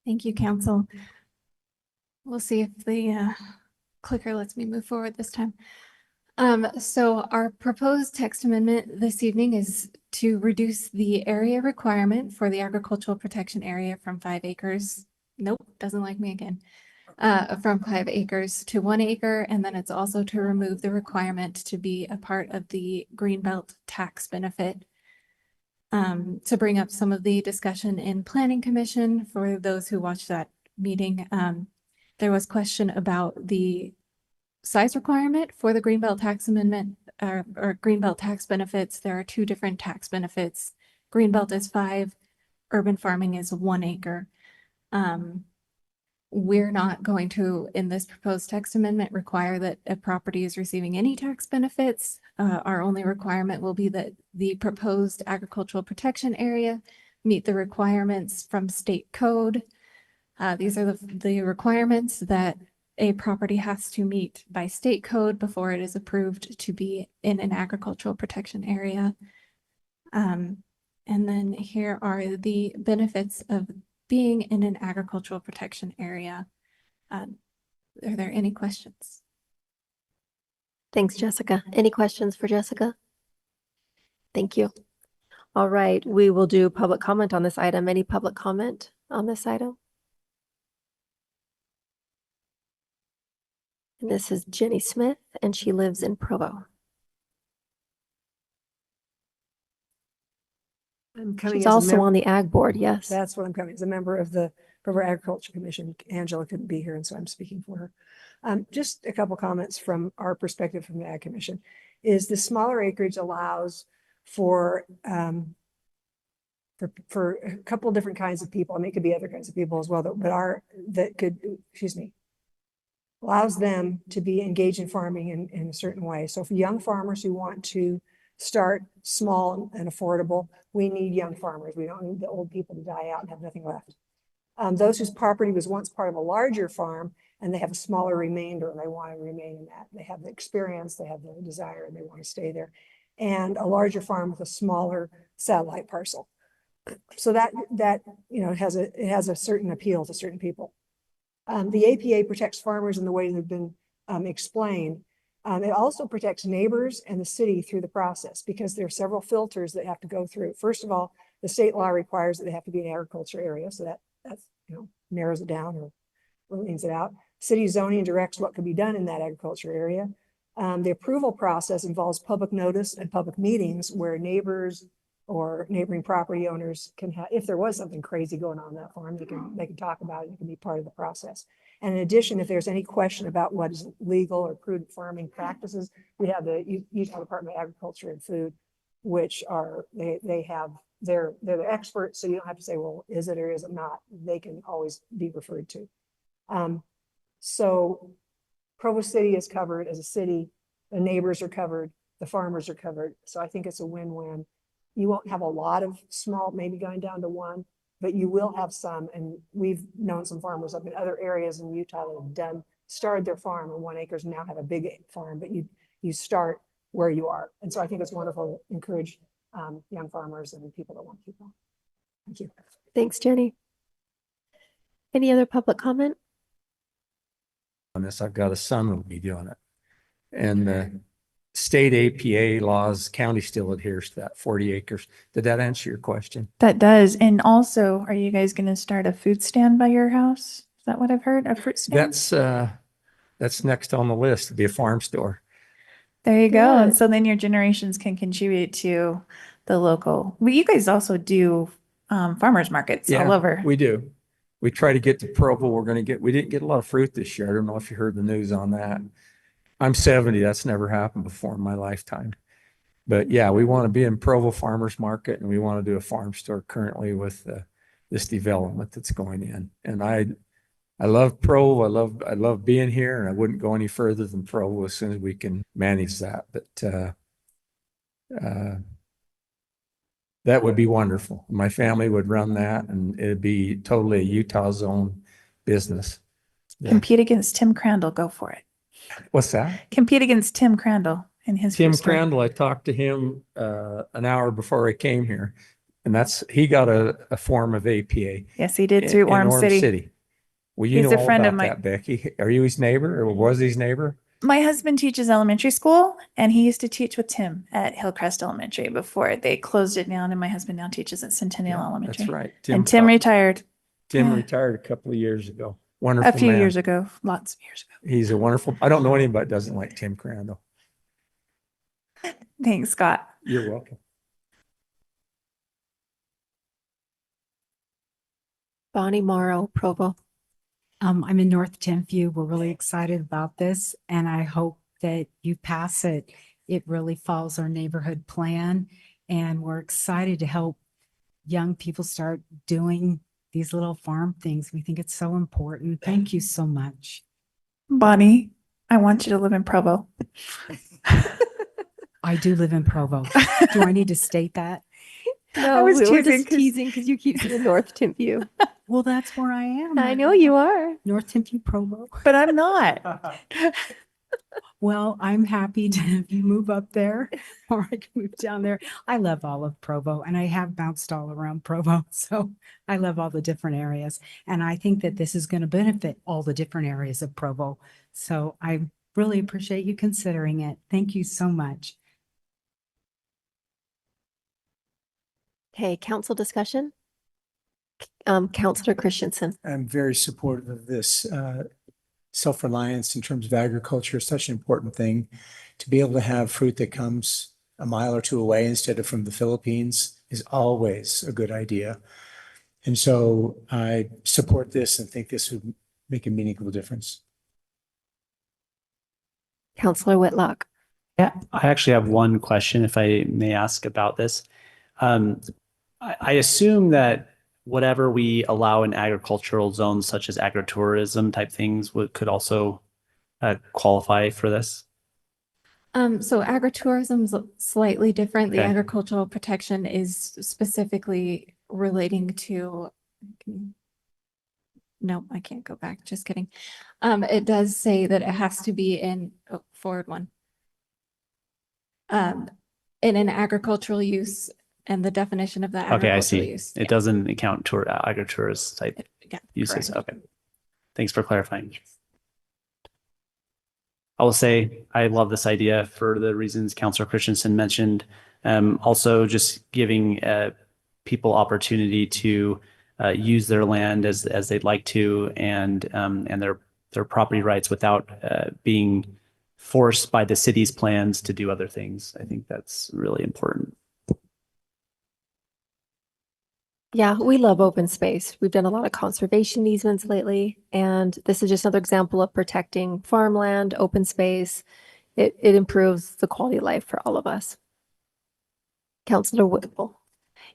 Thank you, Council. We'll see if the clicker lets me move forward this time. So our proposed text amendment this evening is to reduce the area requirement for the agricultural protection area from 5 acres. Nope, doesn't like me again. From 5 acres to 1 acre. And then it's also to remove the requirement to be a part of the Greenbelt tax benefit. To bring up some of the discussion in Planning Commission for those who watched that meeting. There was question about the size requirement for the Greenbelt tax amendment or Greenbelt tax benefits. There are 2 different tax benefits. Greenbelt is 5, urban farming is 1 acre. We're not going to, in this proposed text amendment, require that a property is receiving any tax benefits. Our only requirement will be that the proposed agricultural protection area meet the requirements from state code. These are the requirements that a property has to meet by state code before it is approved to be in an agricultural protection area. And then here are the benefits of being in an agricultural protection area. Are there any questions? Thanks, Jessica. Any questions for Jessica? Thank you. All right, we will do public comment on this item. Any public comment on this item? And this is Jenny Smith, and she lives in Provo. I'm coming She's as a also mem- on the Ag Board, yes. That's what I'm coming as a member of the Provo Agriculture Commission. Angela couldn't be here, and so I'm speaking for her. Just a couple comments from our perspective from the Ag Commission is the smaller acreage allows for for a couple of different kinds of people. I mean, it could be other kinds of people as well, that could, excuse me, allows them to be engaged in farming in a certain way. So for young farmers who want to start small and affordable, we need young farmers. We don't need the old people to die out and have nothing left. Those whose property was once part of a larger farm and they have a smaller remainder and they want to remain in that. They have the experience, they have the desire, and they want to stay there. And a larger farm with a smaller satellite parcel. So that you know, it has a certain appeal to certain people. The APA protects farmers in the way they've been explained. It also protects neighbors and the city through the process because there are several filters that have to go through. First of all, the state law requires that they have to be an agriculture area, so that's you know, narrows it down or leans it out. City zoning directs what can be done in that agriculture area. The approval process involves public notice and public meetings where neighbors or neighboring property owners can have, if there was something crazy going on that farm, they can talk about it. It can be part of the process. And in addition, if there's any question about what is legal or prudent farming practices, we have the Utah Department of Agriculture and Food, which are, they're the experts. So you don't have to say, well, is it or is it not? They can always be referred to. So Provo City is covered as a city, the neighbors are covered, the farmers are covered. So I think it's a win-win. You won't have a lot of small, maybe going down to one, but you will have some. And we've known some farmers up in other areas in Utah that have started their farm on 1 acre and now have a big farm, but you start where you are. And so I think it's wonderful to encourage young farmers and people that want to keep on. Thank you. Thanks, Jenny. Any other public comment? On this, I've got a son who'll be doing it. And the state APA laws, county still adheres to that 40 acres. Did that answer your question? That does. And also, are you guys going to start a food stand by your house? Is that what I've heard? A fruit stand? That's next on the list, to be a farm store. There you go. Good. And so then your generations can contribute to the local. Well, you guys also do farmers markets all over. We do. We try to get to Provo. We didn't get a lot of fruit this year. I don't know if you heard the news on that. I'm 70. That's never happened before in my lifetime. But yeah, we want to be in Provo Farmers Market and we want to do a farm store currently with this development that's going in. And I love Provo. I love being here, and I wouldn't go any further than Provo as soon as we can manage that. But that would be wonderful. My family would run that, and it'd be totally a Utah zone business. Yeah. Compete against Tim Crandall. Go for it. What's that? Compete against Tim Crandall and his Tim fruit store. Crandall. I talked to him an hour before I came here, and he got a form of APA. Yes, he did through in Orem City. Well, you He's know a all friend about of mine. that, Becky. Are you his neighbor, or was he his neighbor? My husband teaches elementary school, and he used to teach with Tim at Hillcrest Elementary before they closed it down. And my husband now teaches at Centennial Elementary. That's right. And Tim retired. Tim Yeah. retired a couple of years ago. Wonderful A few man. years ago, lots of years ago. He's a wonderful. I don't know anybody that doesn't like Tim Crandall. Thanks, Scott. You're welcome. Bonnie Morrow, Provo. I'm in North Timpview. We're really excited about this, and I hope that you pass it. It really follows our neighborhood plan, and we're excited to help young people start doing these little farm things. We think it's so important. Thank you so much. Bonnie, I want you to live in Provo. I do live in Provo. Do I need to state that? No, I was we were teasing just teasing because you keep saying North Timpview. Well, that's where I am. I know you are. North Timpview, Provo. But I'm not. Well, I'm happy to have you move up there or I can move down there. I love all of Provo, and I have bounced all around Provo. So I love all the different areas. And I think that this is going to benefit all the different areas of Provo. So I really appreciate you considering it. Thank you so much. Okay, council discussion. Councilor Christensen. I'm very supportive of this. Self-reliance in terms of agriculture is such an important thing. To be able to have fruit that comes a mile or two away instead of from the Philippines is always a good idea. And so I support this and think this would make a meaningful difference. Councilor Whitlock. Yeah, I actually have one question, if I may ask about this. I assume that whatever we allow in agricultural zones, such as agritourism type things, could also qualify for this. So agritourism's slightly different. The Okay. agricultural protection is specifically relating to, no, I can't go back, just kidding. It does say that it has to be in, forward one. In an agricultural use and the definition of that Okay, I agricultural see. use. It doesn't account toward agritourist type Yeah, uses. correct. Okay. Thanks for clarifying. I will say I love this idea for the reasons Councilor Christensen mentioned. Also, just giving people opportunity to use their land as they'd like to, and their property rights without being forced by the city's plans to do other things. I think that's really important. Yeah, we love open space. We've done a lot of conservation easements lately, and this is just another example of protecting farmland, open space. It improves the quality of life for all of us. Councilor Whipple.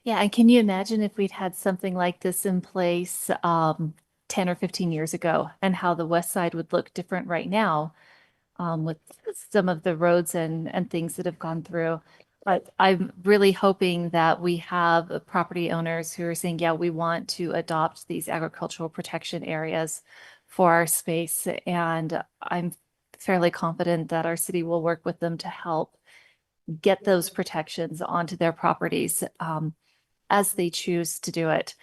Yeah, and can you imagine if we'd had something like this in place 10 or 15 years ago, and how the west side would look different right now with some of the roads and things that have gone through. But I'm really hoping that we have property owners who are saying, yeah, we want to adopt these agricultural protection areas for our space. And I'm fairly confident that our city will work with them to help get those protections onto their properties as they choose to do it.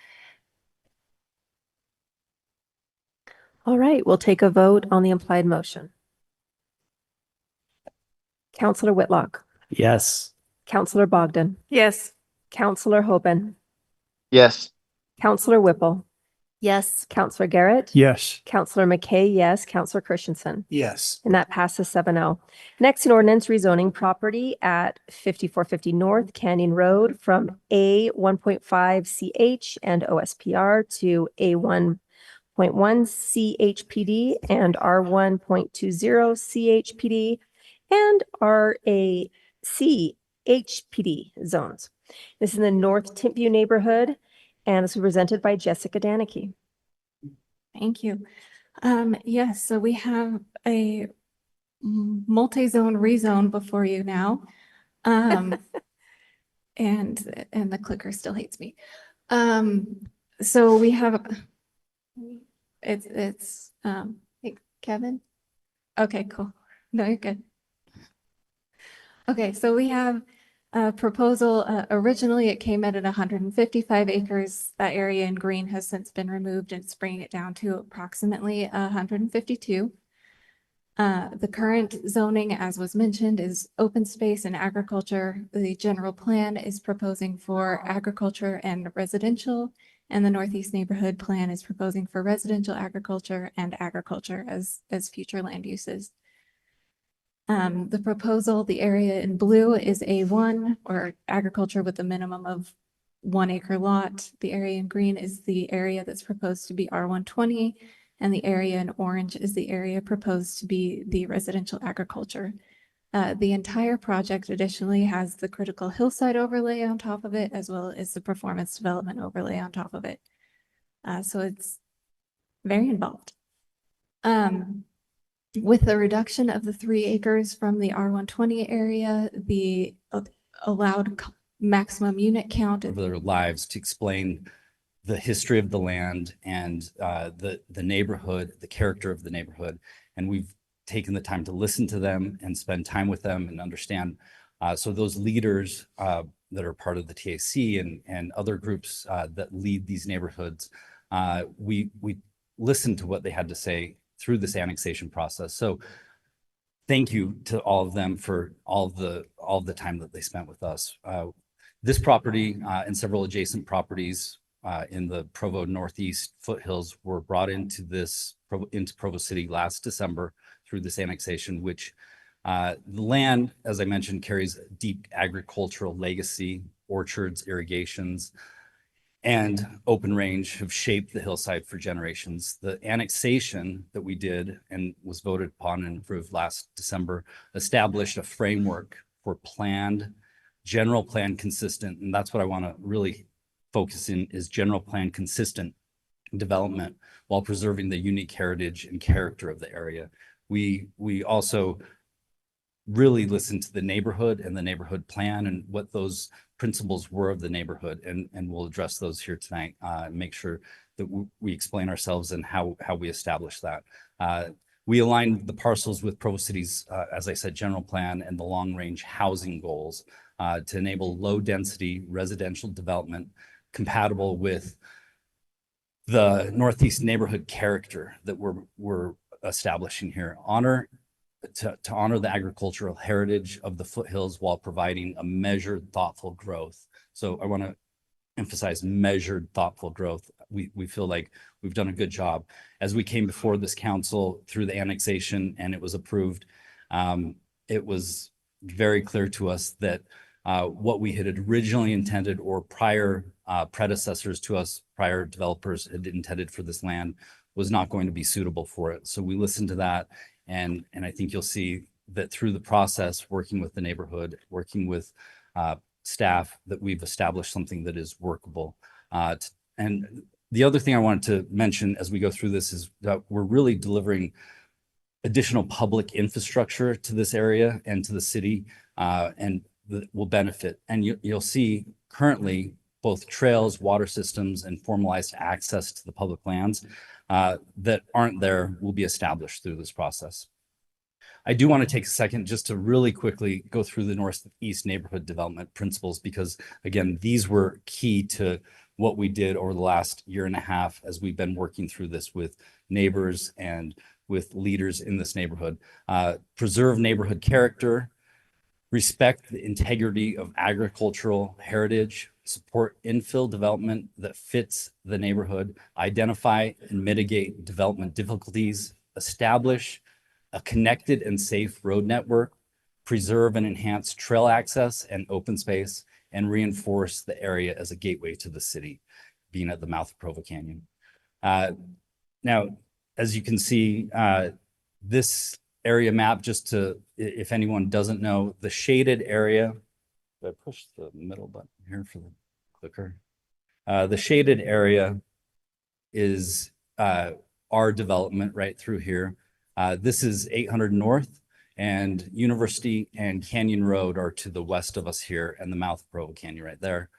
All right, we'll take a vote on the implied motion. Councilor Whitlock. Yes. Councilor Bogdan. Yes. Councilor Hoban. Yes. Councilor Whipple. Yes. Councilor Garrett. Yes. Councilor McKay, yes. Councilor Christensen. Yes. And that passes 7-0. Next, an ordinance rezoning property at 5450 North Canyon Road from A1.5CH and OSPR to A1.1CHPD and R1.20CHPD and RACHPD zones. This is in the North Timpview Neighborhood, and this was presented by Jessica Danicky. Thank you. Yes, so we have a multi-zone rezone before you now. And the clicker still hates me. So we have, hey, Kevin? Okay, cool. No, you're good. Okay, so we have a proposal. Originally, it came in at 155 acres. That area in green has since been removed, and it's bringing it down to approximately 152. The current zoning, as was mentioned, is open space and agriculture. The general plan is proposing for agriculture and residential, and the Northeast Neighborhood Plan is proposing for residential agriculture and agriculture as future land uses. The proposal, the area in blue is A1 or agriculture with a minimum of 1 acre lot. The area in green is the area that's proposed to be R120, and the area in orange is the area proposed to be the residential agriculture. The entire project additionally has the critical hillside overlay on top of it, as well as the performance development overlay on top of it. So it's very involved. With the reduction of the 3 acres from the R120 area, the allowed maximum unit count of their lives to explain the history of the land and the neighborhood, the character of the neighborhood. And we've taken the time to listen to them and spend time with them and understand. So those leaders that are part of the TAC and other groups that lead these neighborhoods, we listened to what they had to say through this annexation process. So thank you to all of them for all the time that they spent with us. This property and several adjacent properties in the Provo Northeast foothills were brought into Provo City last December through this annexation, which the land, as I mentioned, carries a deep agricultural legacy. Orchards, irrigations, and open range have shaped the hillside for generations. The annexation that we did and was voted upon and approved last December established a framework for planned, general plan consistent, and that's what I want to really focusing is general plan consistent development while preserving the unique heritage and character of the area. We also really listen to the neighborhood and the neighborhood plan and what those principles were of the neighborhood. And we'll address those here tonight, make sure that we explain ourselves and how we establish that. We aligned the parcels with Provo City's, as I said, general plan and the long-range housing goals to enable low-density residential development compatible with the Northeast neighborhood character that we're establishing here. To honor the agricultural heritage of the foothills while providing a measured, thoughtful growth. So I want to emphasize measured, thoughtful growth. We feel like we've done a good job. As we came before this council through the annexation and it was approved, it was very clear to us that what we had originally intended or prior predecessors to us, prior developers had intended for this land was not going to be suitable for it. So we listened to that. And I think you'll see that through the process, working with the neighborhood, working with staff, that we've established something that is workable. And the other thing I wanted to mention as we go through this is that we're really delivering additional public infrastructure to this area and to the city, and that will benefit. And you'll see currently both trails, water systems, and formalized access to the public lands that aren't there will be established through this process. I do want to take a second just to really quickly go through the Northeast neighborhood development principles, because again, these were key to what we did over the last year and a half as we've been working through this with neighbors and with leaders in this neighborhood. Preserve neighborhood character, respect the integrity of agricultural heritage, support infill development that fits the neighborhood, identify and mitigate development difficulties, establish a connected and safe road network, preserve and enhance trail access and open space, and reinforce the area as a gateway to the city, being at the mouth of Provo Canyon. Now, as you can see, this area map, just to, if anyone doesn't know, the shaded area, I push the middle button here for the clicker. The shaded area is our development right through here. This is 800 North, and University and Canyon Road are to the west of us here, and the mouth of Provo Canyon right there.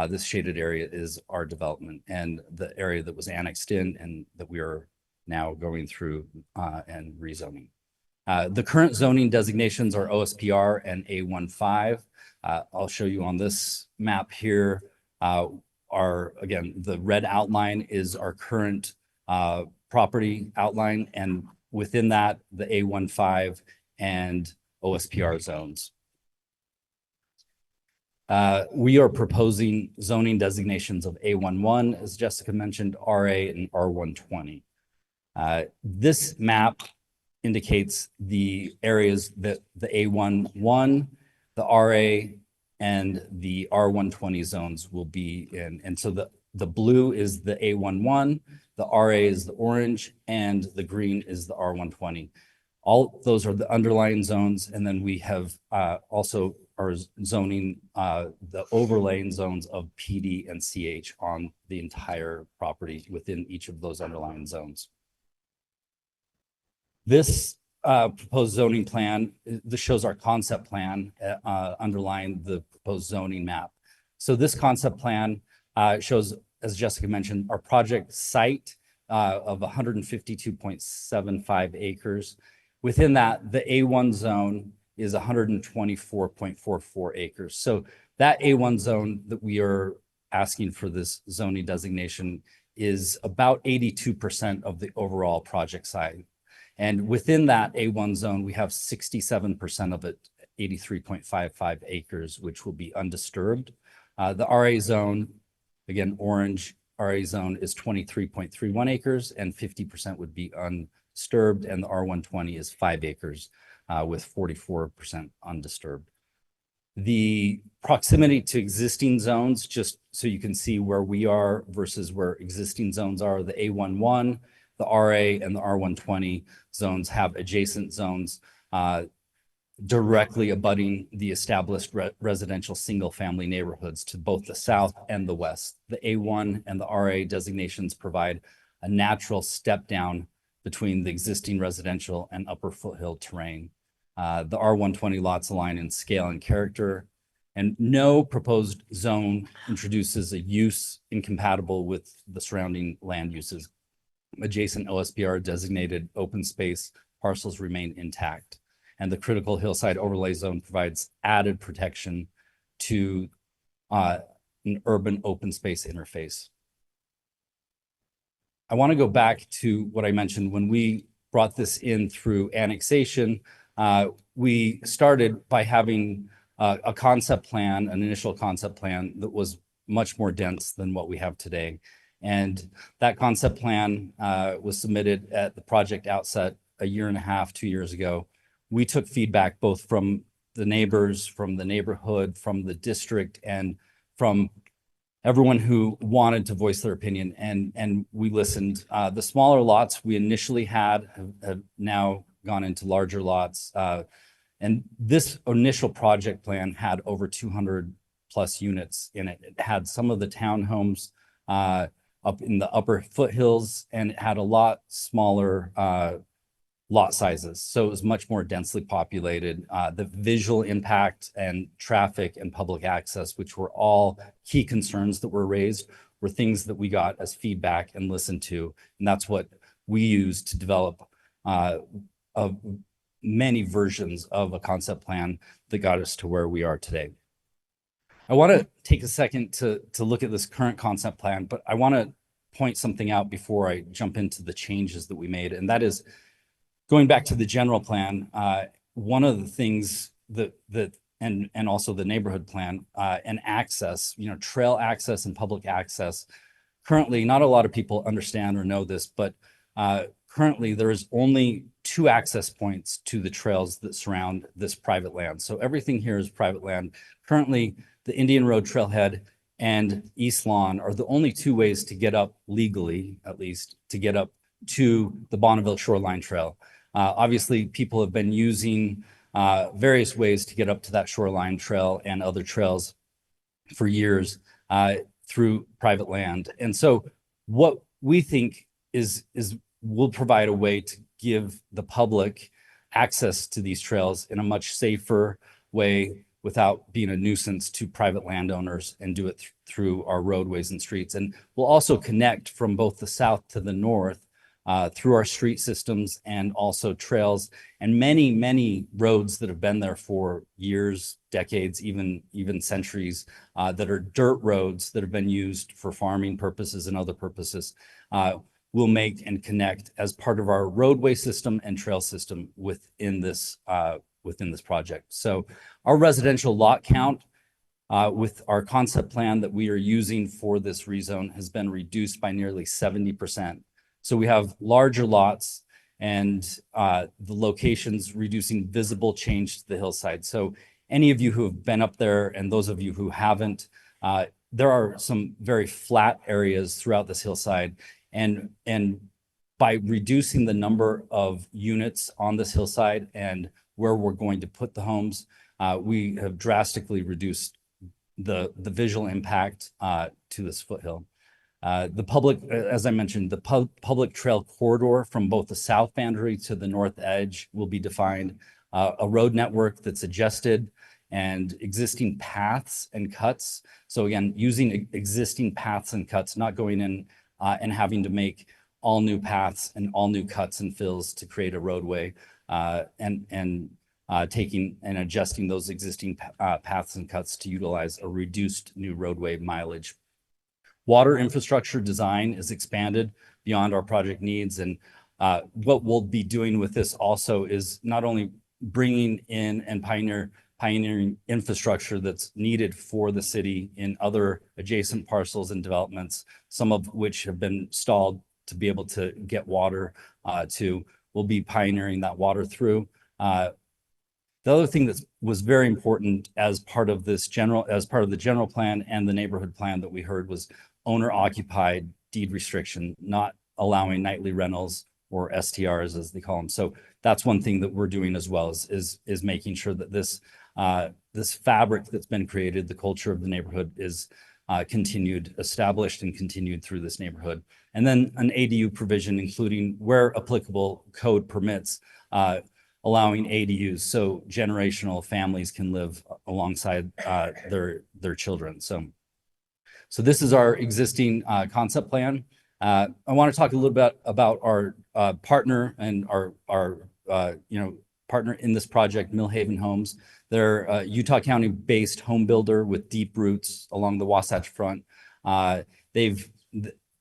This shaded area is our development and the area that was annexed in and that we are now going through and rezoning. The current zoning designations are OSPR and A1.5. I'll show you on this map here. Again, the red outline is our current property outline, and within that, the A1.5 and OSPR zones. We are proposing zoning designations of A11, as Jessica mentioned, RA and R120. This map indicates the areas that the A11, the RA, and the R120 zones will be in. And so the blue is the A11, the RA is the orange, and the green is the R120. All those are the underlying zones. And then we have also our zoning, the overlaying zones of PD and CH on the entire property within each of those underlying zones. This proposed zoning plan, this shows our concept plan underlying the proposed zoning map. So this concept plan shows, as Jessica mentioned, our project site of 152.75 acres. Within that, the A1 zone is 124.44 acres. So that A1 zone that we are asking for this zoning designation is about 82% of the overall project site. And within that A1 zone, we have 67% of it, 83.55 acres, which will be undisturbed. The RA zone, again, orange RA zone is 23.31 acres and 50% would be undisturbed. And the R120 is 5 acres with 44% undisturbed. The proximity to existing zones, just so you can see where we are versus where existing zones are, the A11, the RA and the R120 zones have adjacent zones directly abutting the established residential single-family neighborhoods to both the south and the west. The A1 and the RA designations provide a natural step down between the existing residential and upper foothill terrain. The R120 lots align in scale and character, and no proposed zone introduces a use incompatible with the surrounding land uses. Adjacent OSPR designated open space parcels remain intact, and the critical hillside overlay zone provides added protection to an urban open space interface. I want to go back to what I mentioned when we brought this in through annexation. We started by having a concept plan, an initial concept plan that was much more dense than what we have today. And that concept plan was submitted at the project outset a year and a half, 2 years ago. We took feedback both from the neighbors, from the neighborhood, from the district, and from everyone who wanted to voice their opinion, and we listened. The smaller lots we initially had have now gone into larger lots. And this initial project plan had over 200 plus units in it. It had some of the townhomes up in the upper foothills, and it had a lot smaller lot sizes. So it was much more densely populated. The visual impact and traffic and public access, which were all key concerns that were raised, were things that we got as feedback and listened to. And that's what we used to develop many versions of a concept plan that got us to where we are today. I want to take a second to look at this current concept plan, but I want to point something out before I jump into the changes that we made. And that is, going back to the general plan, one of the things and also the neighborhood plan and access, trail access and public access. Currently, not a lot of people understand or know this, but currently there is only 2 access points to the trails that surround this private land. So everything here is private land. Currently, the Indian Road Trailhead and East Lawn are the only 2 ways to get up legally, at least, to get up to the Bonneville Shoreline Trail. Obviously, people have been using various ways to get up to that shoreline trail and other trails for years through private land. And so what we think is we'll provide a way to give the public access to these trails in a much safer way without being a nuisance to private landowners, and do it through our roadways and streets. And we'll also connect from both the south to the north through our street systems and also trails and many, many roads that have been there for years, decades, even centuries, that are dirt roads that have been used for farming purposes and other purposes. We'll make and connect as part of our roadway system and trail system within this project. So our residential lot count with our concept plan that we are using for this rezone has been reduced by nearly 70%. So we have larger lots and the locations reducing visible change to the hillside. So any of you who have been up there and those of you who haven't, there are some very flat areas throughout this hillside. And by reducing the number of units on this hillside and where we're going to put the homes, we have drastically reduced the visual impact to this foothill. The public, as I mentioned, the public trail corridor from both the south boundary to the north edge will be defined. A road network that's adjusted and existing paths and cuts. So again, using existing paths and cuts, not going in and having to make all new paths and all new cuts and fills to create a roadway, and taking and adjusting those existing paths and cuts to utilize a reduced new roadway mileage. Water infrastructure design is expanded beyond our project needs. And what we'll be doing with this also is not only bringing in and pioneering infrastructure that's needed for the city in other adjacent parcels and developments, some of which have been stalled to be able to get water to. We'll be pioneering that water through. The other thing that was very important as part of the general plan and the neighborhood plan that we heard was owner occupied deed restriction, not allowing nightly rentals or STRs as they call them. So that's one thing that we're doing as well is making sure that this fabric that's been created, the culture of the neighborhood is continued, established and continued through this neighborhood. And then an ADU provision, including where applicable code permits, allowing ADUs so generational families can live alongside their children. So this is our existing concept plan. I want to talk a little bit about our partner and our partner in this project, Millhaven Homes. They're a Utah County based home builder with deep roots along the Wasatch Front. They've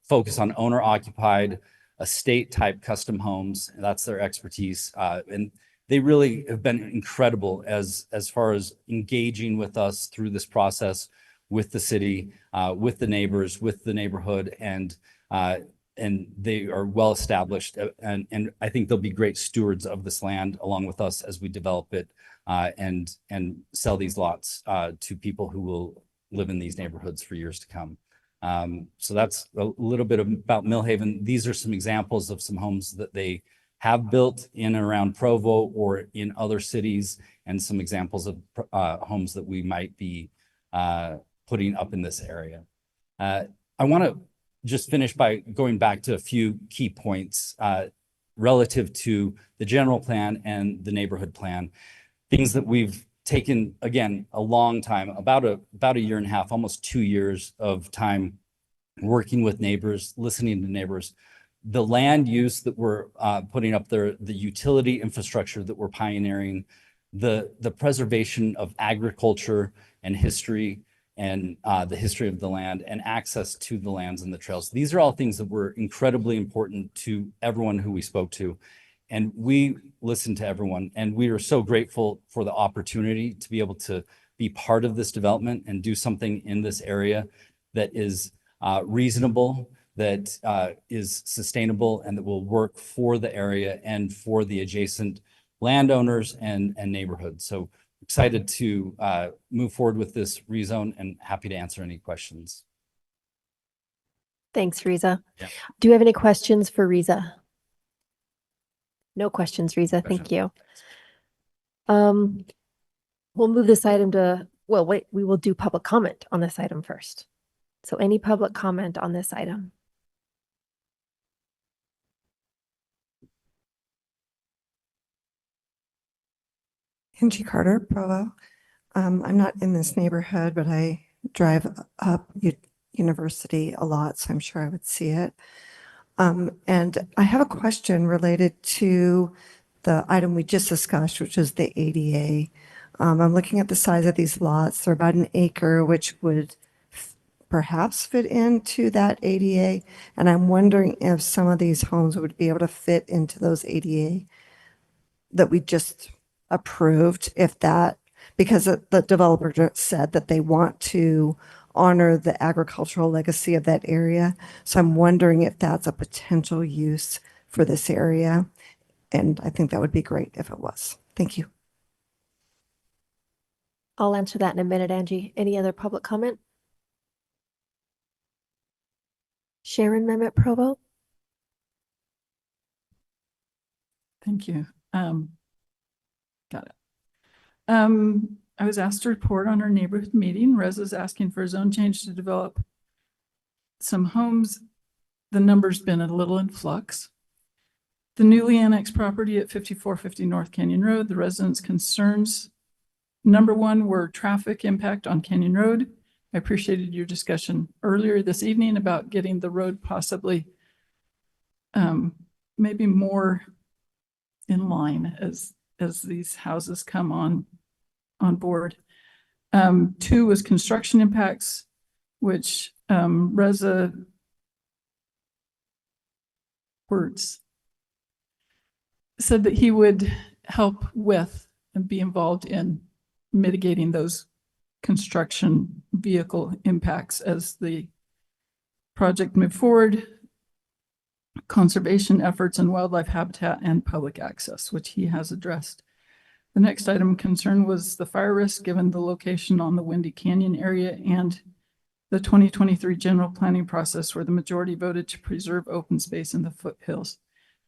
focused on owner occupied estate type custom homes. That's their expertise. And they really have been incredible as far as engaging with us through this process, with the city, with the neighbors, with the neighborhood, and they are well established. And I think they'll be great stewards of this land along with us as we develop it and sell these lots to people who will live in these neighborhoods for years to come. So that's a little bit about Millhaven. These are some examples of some homes that they have built in and around Provo or in other cities, and some examples of homes that we might be putting up in this area. I want to just finish by going back to a few key points relative to the general plan and the neighborhood plan. Things that we've taken, again, a long time, about a year and a half, almost 2 years of time working with neighbors, listening to neighbors. The land use that we're putting up there, the utility infrastructure that we're pioneering, the preservation of agriculture and history, and the history of the land and access to the lands and the trails. These are all things that were incredibly important to everyone who we spoke to. And we listened to everyone, and we are so grateful for the opportunity to be able to be part of this development and do something in this area that is reasonable, that is sustainable, and that will work for the area and for the adjacent landowners and neighborhoods. So excited to move forward with this rezone and happy to answer any questions. Thanks, Riza. Yeah. Do you have any questions for Riza? No questions, Riza. Thank you. We'll move this item to, well, wait, we will do public comment on this item first. So any public comment on this item? Angie Carter, Provo. I'm not in this neighborhood, but I drive up University a lot, so I'm sure I would see it. And I have a question related to the item we just discussed, which is the ADA. I'm looking at the size of these lots. They're about an acre, which would perhaps fit into that ADA. And I'm wondering if some of these homes would be able to fit into those ADA that we just approved, if that, because the developer just said that they want to honor the agricultural legacy of that area. So I'm wondering if that's a potential use for this area. And I think that would be great if it was. Thank you. I'll answer that in a minute, Angie. Any other public comment? Sharon Mehmet Provo. Thank you. Got it. I was asked to report on our neighborhood meeting. Reza's asking for a zone change to develop some homes. The number's been a little in flux. The newly annexed property at 5450 North Canyon Road, the residents' concerns, number one, were traffic impact on Canyon Road. I appreciated your discussion earlier this evening about getting the road possibly maybe more in line as these houses come on board. Two was construction impacts, which Reza Wertz said that he would help with and be involved in mitigating those construction vehicle impacts as the project moved forward. Conservation efforts and wildlife habitat and public access, which he has addressed. The next item of concern was the fire risk given the location on the Windy Canyon area and the 2023 general planning process where the majority voted to preserve open space in the foothills.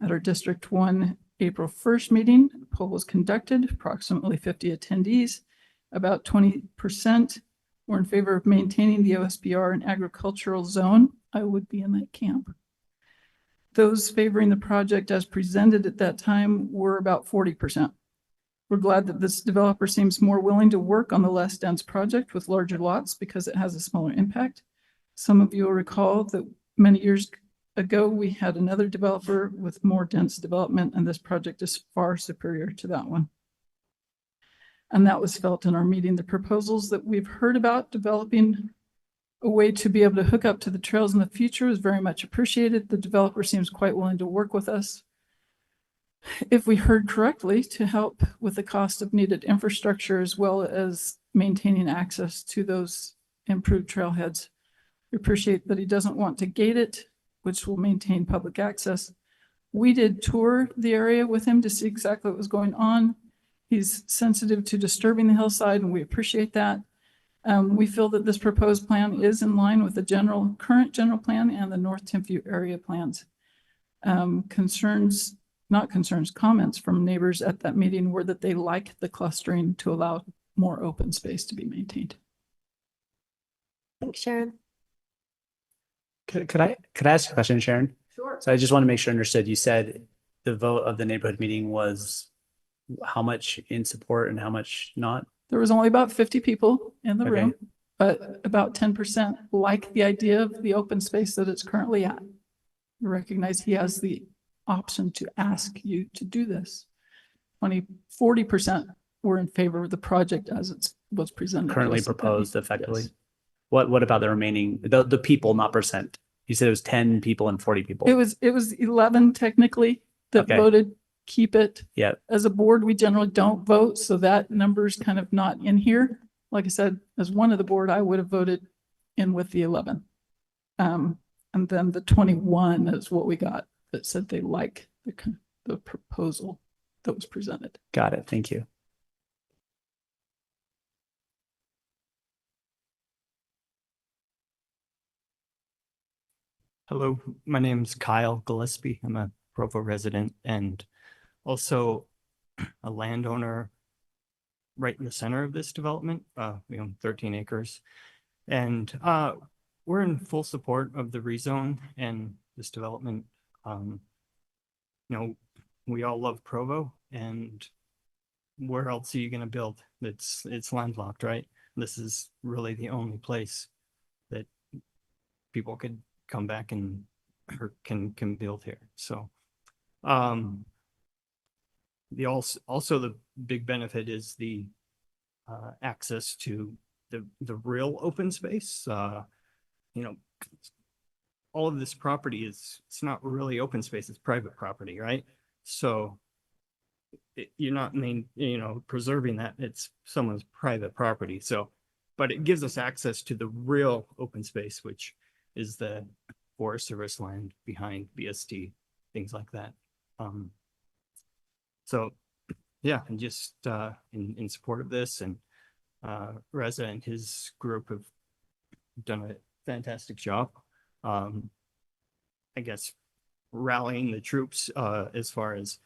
At our District 1 April 1st meeting, a poll was conducted, approximately 50 attendees. About 20% were in favor of maintaining the OSPR and agricultural zone. I would be in that camp. Those favoring the project as presented at that time were about 40%. We're glad that this developer seems more willing to work on the less dense project with larger lots because it has a smaller impact. Some of you will recall that many years ago, we had another developer with more dense development, and this project is far superior to that one. And that was felt in our meeting. The proposals that we've heard about developing a way to be able to hook up to the trails in the future is very much appreciated. The developer seems quite willing to work with us, if we heard correctly, to help with the cost of needed infrastructure as well as maintaining access to those improved trailheads. We appreciate that he doesn't want to gate it, which will maintain public access. We did tour the area with him to see exactly what was going on. He's sensitive to disturbing the hillside, and we appreciate that. We feel that this proposed plan is in line with the current general plan and the North Timpview area plans. Comments from neighbors at that meeting were that they like the clustering to allow more open space to be maintained. Thanks, Sharon. Could I ask a question, Sharon? Sure. So I just want to make sure I understood. You said the vote of the neighborhood meeting was how much in support and how much not? There was only about 50 people in the room, but about 10% like the idea of the open space that it's currently at. You recognize he has the option to ask you to do this. 40% were in favor of the project as it was presented. Currently proposed effectively. Yes. What about the remaining, the people, not percent? You said it was 10 people and 40 people. It was 11 technically that voted keep it. Yeah. As a board, we generally don't vote, so that number's kind of not in here. Like I said, as one of the board, I would have voted in with the 11. And then the 21 is what we got that said they like the proposal that was presented. Got it. Thank you. Hello, my name's Kyle Gillespie. I'm a Provo resident and also a landowner right in the center of this development. We own 13 acres and we're in full support of the rezone and this development. We all love Provo, and where else are you going to build? It's landlocked, right? This is really the only place that people could come back and or can build here. So also the big benefit is the access to the real open space. All of this property it's not really open space, it's private property, right? So you're not preserving that, it's someone's private property. So, but it gives us access to the real open space, which is the Forest Service land behind BST, things like that. So yeah, and just in support of this, and Reza and his group have done a fantastic job. I guess rallying the troops as far as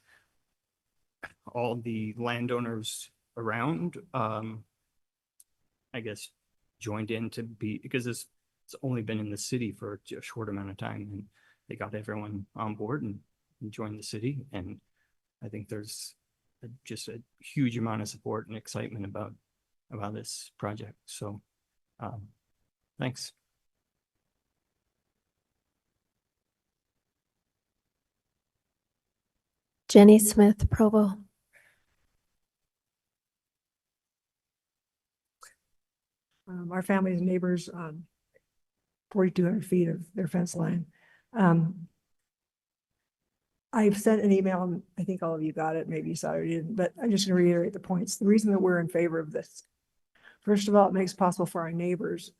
all the landowners around, I guess joined in to be, because it's only been in the city for a short amount of time, and they got everyone on board and joined the city. And I think there's just a huge amount of support and excitement about this project. So thanks. Jenny Smith, Provo. Our family's neighbors on 4,200 feet of their fence line. I've sent an email, and I think all of you got it, maybe you saw it or didn't, but I'm just going to reiterate the points. The reason that we're in favor of this, first of all, it makes it possible for our neighbors,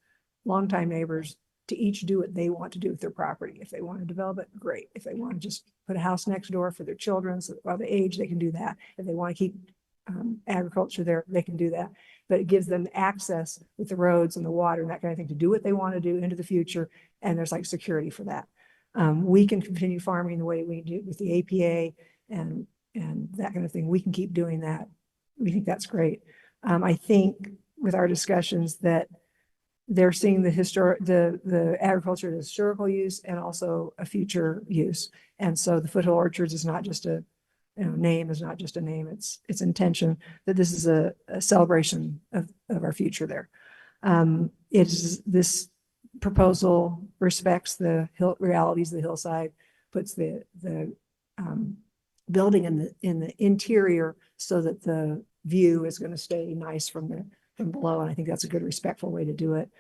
longtime neighbors, to each do what they want to do with their property. If they want to develop it, great. If they want to just put a house next door for their children, so while they age, they can do that. If they want to keep agriculture there, they can do that. But it gives them access with the roads and the water and that kind of thing to do what they want to do into the future. And there's like security for that. We can continue farming the way we do with the APA and that kind of thing. We can keep doing that. We think that's great. I think with our discussions that they're seeing the agriculture as historical use and also a future use. And so the Foothill Orchards is not just a name, is not just a name, it's intention that this is a celebration of our future there. This proposal respects the realities of the hillside, puts the building in the interior so that the view is going to stay nice from below. And I think that's a good, respectful way to do it.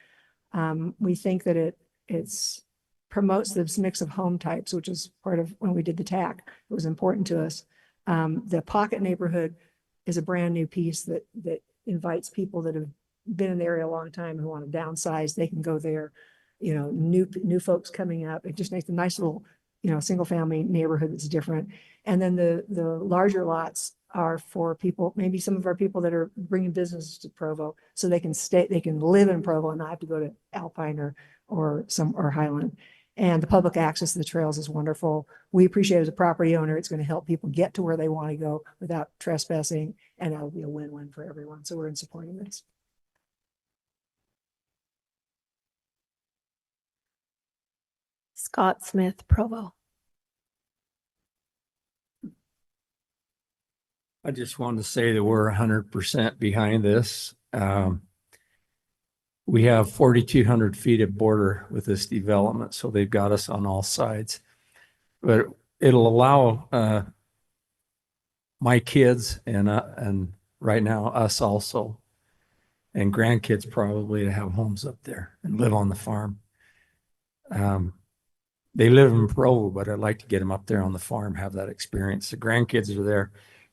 We think that it promotes this mix of home types, which is part of when we did the TAC. It was important to us. The pocket neighborhood is a brand new piece that invites people that have been in the area a long time who want to downsize. They can go there. New folks coming up. It just makes a nice little, single family neighborhood that's different. And then the larger lots are for people, maybe some of our people that are bringing business to Provo, so they can live in Provo and not have to go to Alpine or Highland. And the public access to the trails is wonderful. We appreciate as a property owner, it's going to help people get to where they want to go without trespassing, and that'll be a win-win for everyone. So we're in supporting this. Scott Smith, Provo. I just wanted to say that we're 100% behind this. We have 4,200 feet of border with this development, so they've got us on all sides. But it'll allow my kids and right now us also, and grandkids probably, to have homes up there and live on the farm. They live in Provo, but I'd like to get them up there on the farm, have that experience. The grandkids are there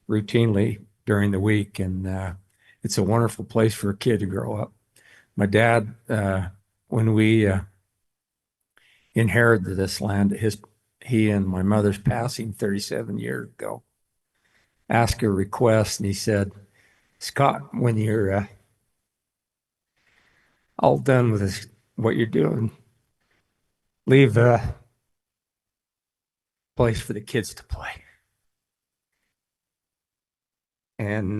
routinely during the week, and it's a wonderful place for a kid to grow up. My dad, when we inherited this land, he and my mother's passing 37 years ago, asked a request, and he said, Scott, when you're all done with this, what you're doing, leave a place for the kids to play. And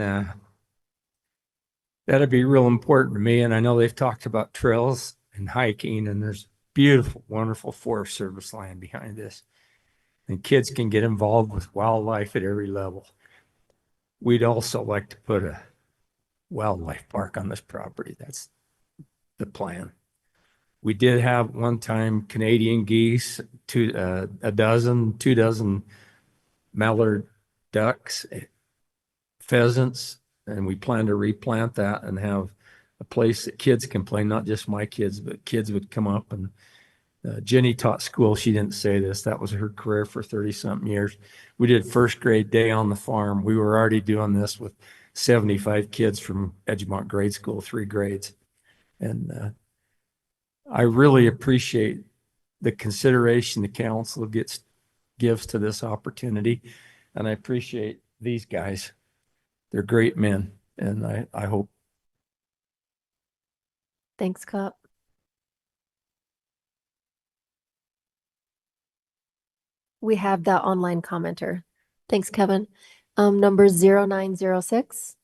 that'd be real important to me. And I know they've talked about trails and hiking, and there's beautiful, wonderful Forest Service land behind this. And kids can get involved with wildlife at every level. We'd also like to put a wildlife park on this property. That's the plan. We did have one time Canadian geese, 2 dozen mallard ducks, pheasants, and we plan to replant that and have a place that kids can play, not just my kids, but kids would come up. And Jenny taught school. She didn't say this. That was her career for 30-something years. We did first grade day on the farm. We were already doing this with 75 kids from Edgemont grade school, 3 grades. And I really appreciate the consideration the council gives to this opportunity. And I appreciate these guys. They're great men, and I hope. Thanks, Scott. We have that online commenter. Thanks, Kevin. Number 0906.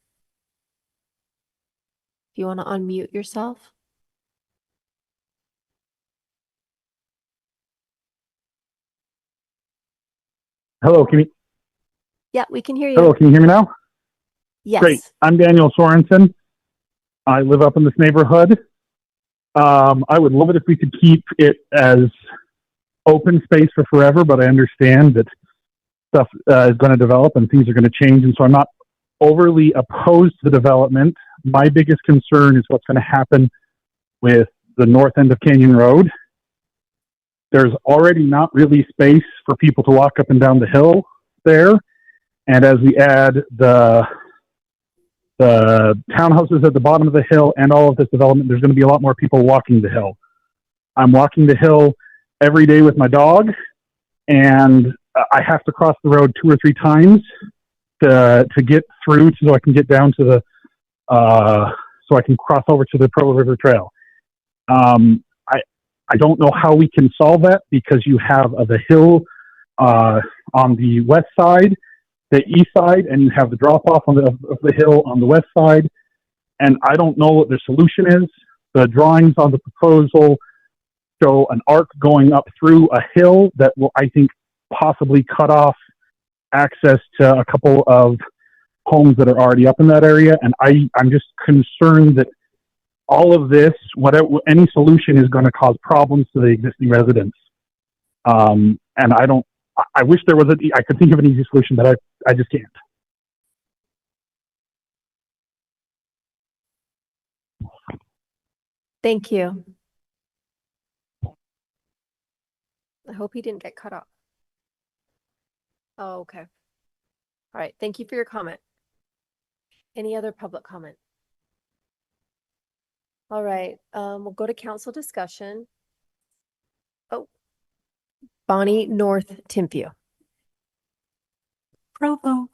If you want to unmute yourself. Hello, can you? Yeah, we can hear you. Hello, can you hear me now? Yes. Great. I'm Daniel Sorensen. I live up in this neighborhood. I would love it if we could keep it as open space for forever, but I understand that stuff is going to develop and things are going to change. And so I'm not overly opposed to the development. My biggest concern is what's going to happen with the north end of Canyon Road. There's already not really space for people to walk up and down the hill there. And as we add the townhouses at the bottom of the hill and all of this development, there's going to be a lot more people walking the hill. I'm walking the hill every day with my dog, and I have to cross the road 2 or 3 times to get through so I can get down to the so I can cross over to the Provo River Trail. I don't know how we can solve that because you have the hill on the west side, the east side, and you have the drop off of the hill on the west side. And I don't know what the solution is. The drawings on the proposal show an arc going up through a hill that will, I think, possibly cut off access to a couple of homes that are already up in that area. And I'm just concerned that all of this, whatever, any solution is going to cause problems to the existing residents. And I wish there was I could think of an easy solution, but I just can't. Thank you. I hope he didn't get cut off. Oh, okay. All right. Thank you for your comment. Any other public comment? All right. We'll go to council discussion. Oh, Bonnie North Timpview. Provo.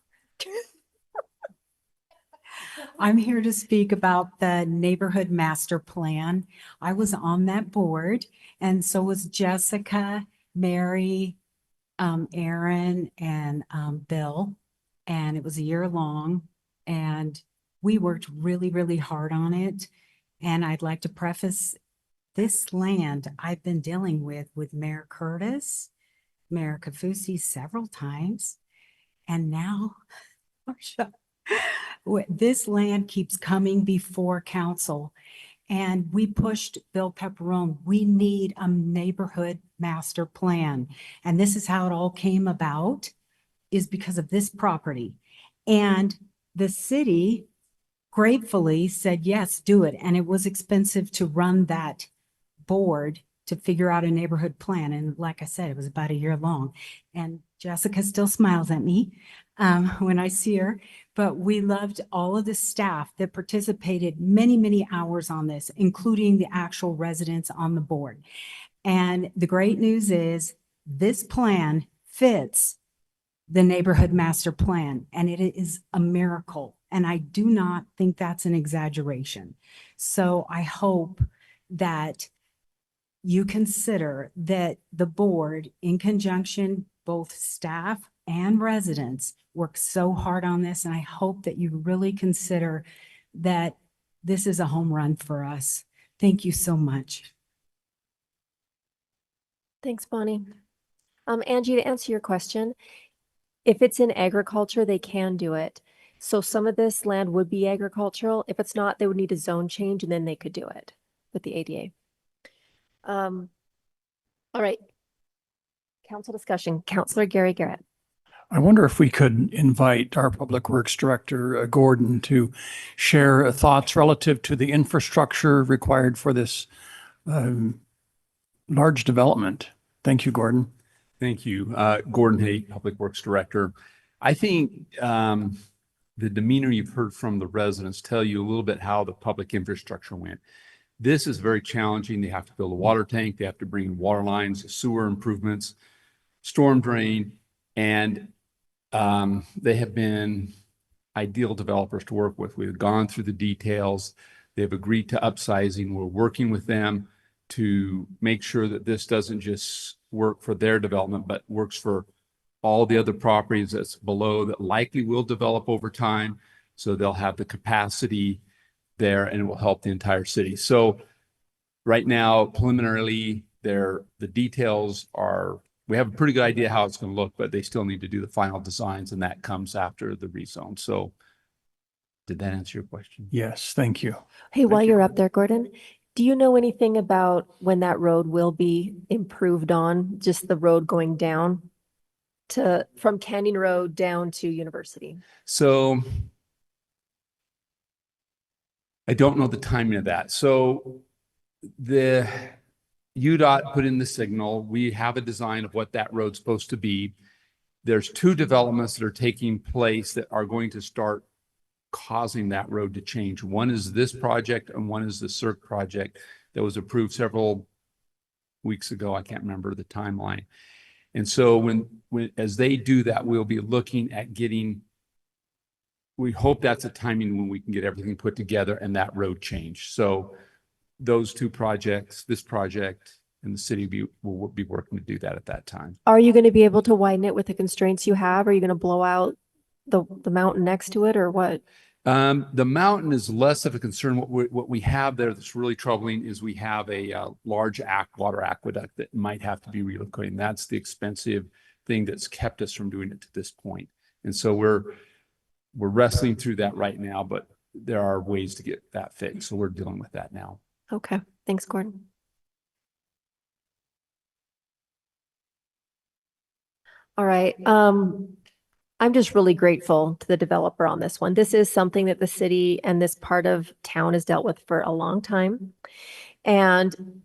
I'm here to speak about the neighborhood master plan. I was on that board, and so was Jessica, Mary, Aaron, and Bill. And it was a year long, and we worked really, really hard on it. And I'd like to preface this land I've been dealing with Mayor Curtis, Mayor Kafusi several times, and now this land keeps coming before council. And we pushed Bill Pepperone. We need a neighborhood master plan. And this is how it all came about, is because of this property. And the city gratefully said, yes, do it. And it was expensive to run that board to figure out a neighborhood plan. And like I said, it was about a year long. And Jessica still smiles at me when I see her. But we loved all of the staff that participated many, many hours on this, including the actual residents on the board. And the great news is this plan fits the neighborhood master plan, and it is a miracle. And I do not think that's an exaggeration. So I hope that you consider that the board, in conjunction, both staff and residents, work so hard on this. And I hope that you really consider that this is a home run for us. Thank you so much. Thanks, Bonnie. Angie, to answer your question, if it's in agriculture, they can do it. So some of this land would be agricultural. If it's not, they would need a zone change, and then they could do it with the ADA. All right. Council discussion. Councilor Gary Garrett. I wonder if we could invite our Public Works Director, Gordon, to share thoughts relative to the infrastructure required for this large development. Thank you, Gordon. Thank you. Gordon Haight, Public Works Director. I think the demeanor you've heard from the residents tell you a little bit how the public infrastructure went. This is very challenging. They have to build a water tank. They have to bring in water lines, sewer improvements, storm drain, and they have been ideal developers to work with. We've gone through the details. They've agreed to upsizing. We're working with them to make sure that this doesn't just work for their development, but works for all the other properties that's below that likely will develop over time. So they'll have the capacity there and it will help the entire city. So right now, preliminarily, the details are, we have a pretty good idea how it's going to look, but they still need to do the final designs, and that comes after the rezone. So did that answer your question? Yes, thank you. Hey, while you're up there, Gordon, do you know anything about when that road will be improved on, just the road going down from Canyon Road down to University? So I don't know the timing of that. So the UDOT put in the signal. We have a design of what that road's supposed to be. There's two developments that are taking place that are going to start causing that road to change. One is this project and one is the CERC project that was approved several weeks ago. I can't remember the timeline. And so when as they do that, we'll be looking at we hope that's a timing when we can get everything put together and that road change. So those two projects, this project And the city will be working to do that at that time. Are you going to be able to widen it with the constraints you have? Are you going to blow out the mountain next to it or what? The mountain is less of a concern. What we have there that's really troubling is we have a large water aqueduct that might have to be relocated. And that's the expensive thing that's kept us from doing it to this point. And so we're wrestling through that right now, but there are ways to get that fixed. So we're dealing with that now. Okay. Thanks, Gordon. All right. I'm just really grateful to the developer on this one. This is something that the city and this part of town has dealt with for a long time. And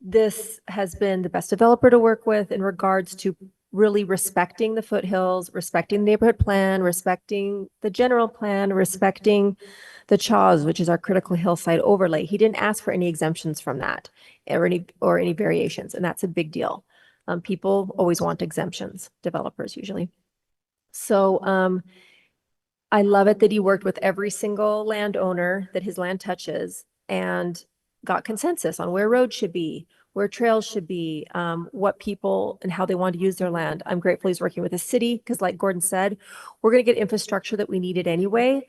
this has been the best developer to work with in regards to really respecting the foothills, respecting the neighborhood plan, respecting the general plan, respecting the CHAWS, which is our critical hillside overlay. He didn't ask for any exemptions from that or any variations, and that's a big deal. People always want exemptions, developers usually. So I love it that he worked with every single landowner that his land touches and got consensus on where roads should be, where trails should be, what people and how they want to use their land. I'm grateful he's working with the city because like Gordon said, we're going to get infrastructure that we needed anyway.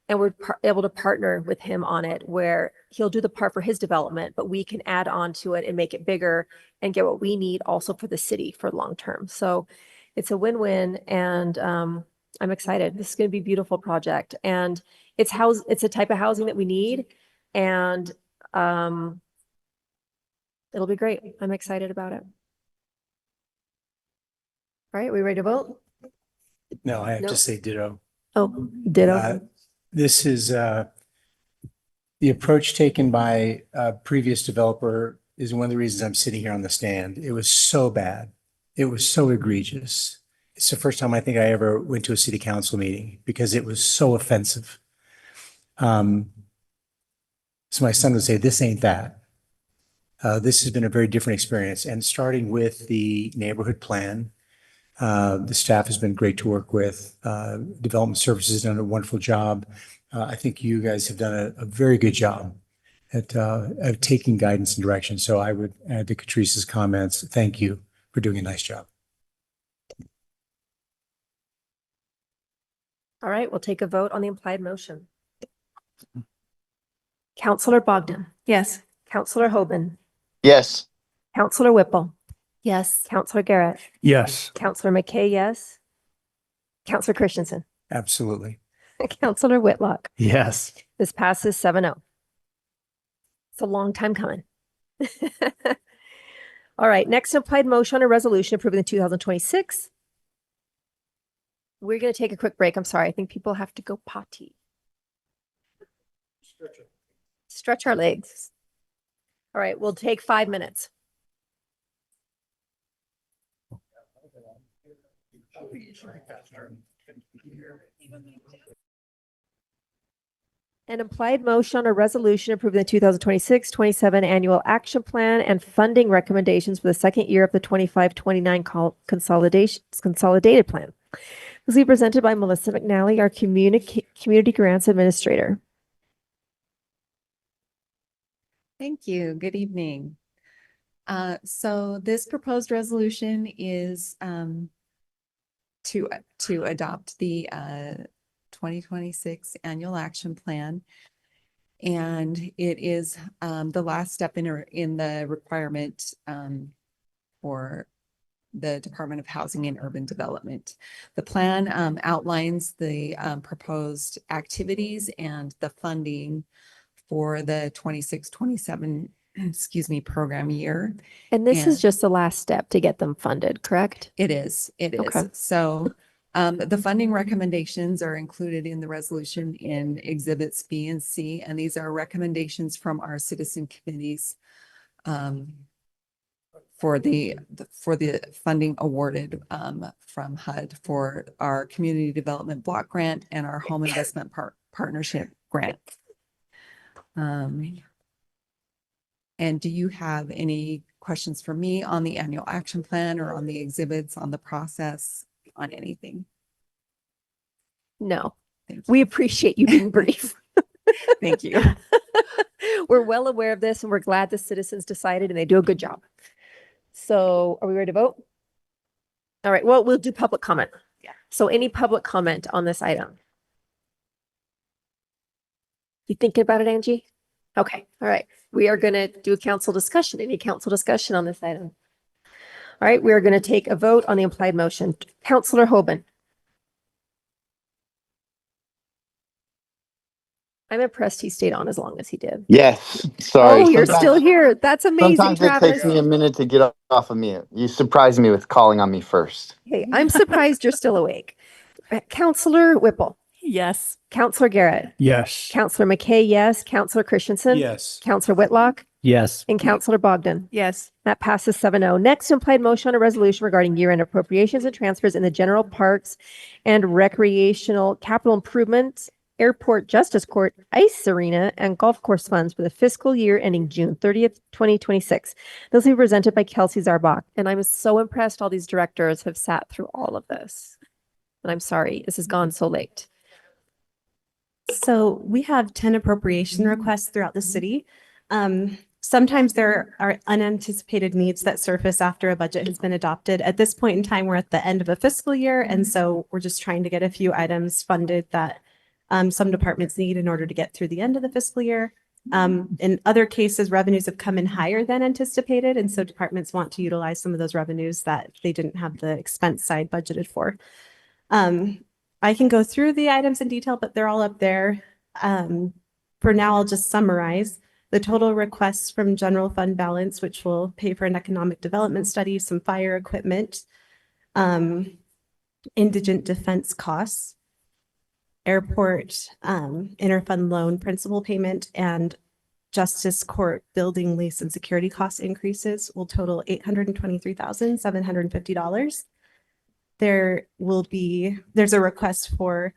And we're able to partner with him on it where he'll do the part for his development, but we can add on to it and make it bigger and get what we need also for the city for long term. So it's a win-win and I'm excited. This is going to be a beautiful project and it's a type of housing that we need and it'll be great. I'm excited about it. All right, we ready to vote? No, I have No. to say ditto. Oh, ditto. This is the approach taken by a previous developer is one of the reasons I'm sitting here on the stand. It was so bad. It was so egregious. It's the first time I think I ever went to a city council meeting because it was so offensive. So my son would say, this ain't that. This has been a very different experience. And starting with the neighborhood plan, the staff has been great to work with. Development Services has done a wonderful job. I think you guys have done a very good job at taking guidance and direction. So I would add to Catrice's comments. Thank you for doing a nice job. All right, we'll take a vote on the implied motion. Counselor Bogdan. Yes. Counselor Hoban. Yes. Counselor Whipple. Yes. Counselor Garrett. Yes. Counselor McKay, yes. Counselor Christensen. Absolutely. Counselor Whitlock. Yes. This passes 7-0. It's a long time coming. All right, next implied motion on a resolution approving the 2026. We're going to take a quick break. I'm sorry. I think people have to go potty. Stretch our legs. All right, we'll take 5 minutes. An implied motion on a resolution approving the 2026-27 annual action plan and funding recommendations for the second year of the 25-29 consolidated plan. This will be presented by Melissa McNally, our community grants administrator. Thank you. Good evening. So this proposed resolution is to adopt the 2026 annual action plan. And it is the last step in the requirement for the Department of Housing and Urban Development. The plan outlines the proposed activities and the funding for the 26-27 program year. And this is just the last step to get them funded, correct? It is. It is. Okay. So the funding recommendations are included in the resolution in exhibits B and C, and these are recommendations from our citizen committees for the funding awarded from HUD for our community development block grant and our home investment partnership grant. And do you have any questions for me on the annual action plan or on the exhibits, on the process, on anything? No. We appreciate you being brief. Thank you. We're well aware of this and we're glad the citizens decided and they do a good job. So are we ready to vote? All right, well, we'll do public comment. Yeah. So any public comment on this item? You thinking about it, Angie? Okay, all right. We are going to do a council discussion. Any council discussion on this item? All right, we are going to take a vote on the implied motion. Councillor Hoban. I'm impressed he stayed on as long as he did. Yes, sorry. Oh, you're Sometimes- still here. That's amazing, Sometimes it takes Travis. me a minute to get off of mute. You surprised me with calling on me first. Hey, I'm surprised you're still awake. Councillor Whipple. Yes. Councillor Garrett. Yes. Councillor McKay, yes. Councillor Christensen. Yes. Councillor Whitlock. Yes. And Councillor Bogdan. Yes. That passes 7-0. Next, implied motion on a resolution regarding year-end appropriations and transfers in the general parks and recreational capital improvements, airport justice court, ice arena, and golf course funds for the fiscal year ending June 30th, 2026. This will be presented by Kelsey Zarbach. And I'm so impressed all these directors have sat through all of this. And I'm sorry, this has gone so late. So we have 10 appropriation requests throughout the city. Sometimes there are unanticipated needs that surface after a budget has been adopted. At this point in time, we're at the end of a fiscal year. And so we're just trying to get a few items funded that some departments need in order to get through the end of the fiscal year. In other cases, revenues have come in higher than anticipated. And so departments want to utilize some of those revenues that they didn't have the expense side budgeted for. I can go through the items in detail, but they're all up there. For now, I'll just summarize. The total requests from general fund balance, which will pay for an economic development study, some fire equipment, indigent defense costs, airport interfund loan principal payment, and justice court building lease and security cost increases will total $823,750. There's a request for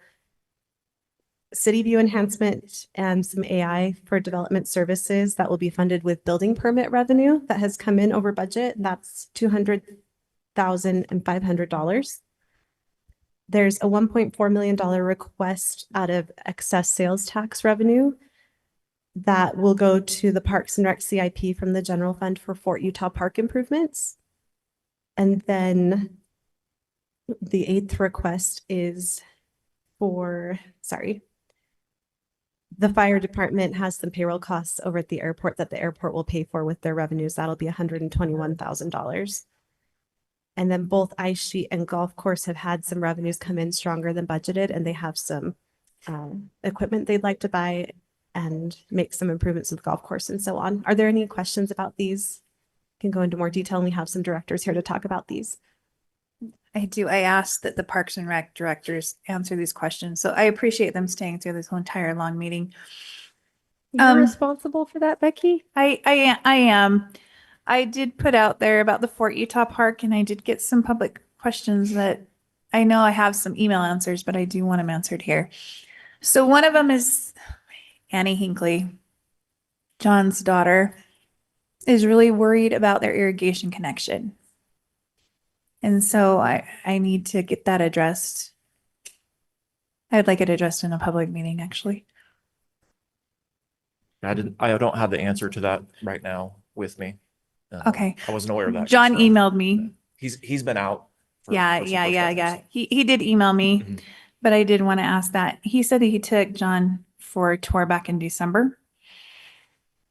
city view enhancement and some AI for development services that will be funded with building permit revenue that has come in over budget. That's $200,500. There's a $1.4 million request out of excess sales tax revenue that will go to the Parks and Rec CIP from the general fund for Fort Utah Park improvements. And then the 8th request is the fire department has some payroll costs over at the airport that the airport will pay for with their revenues. That'll be $121,000. And then both ice sheet and golf course have had some revenues come in stronger than budgeted, and they have some equipment they'd like to buy and make some improvements to the golf course and so on. Are there any questions about these? Can go into more detail, and we have some directors here to talk about these. I do. I asked that the Parks and Rec directors answer these questions. So I appreciate them staying through this whole entire long meeting. You're responsible for that, Becky? I am. I did put out there about the Fort Utah Park, and I did get some public questions that I know I have some email answers, but I do want them answered here. So one of them is Annie Hinckley, John's daughter, is really worried about their irrigation connection. And so I need to get that addressed. I'd like it addressed in a public meeting, actually. I don't have the answer to that right now with me. Okay. I wasn't aware of that. John emailed me. He's been out. Yeah. He did email me, but I did want to ask that. He said that he took John for a tour back in December.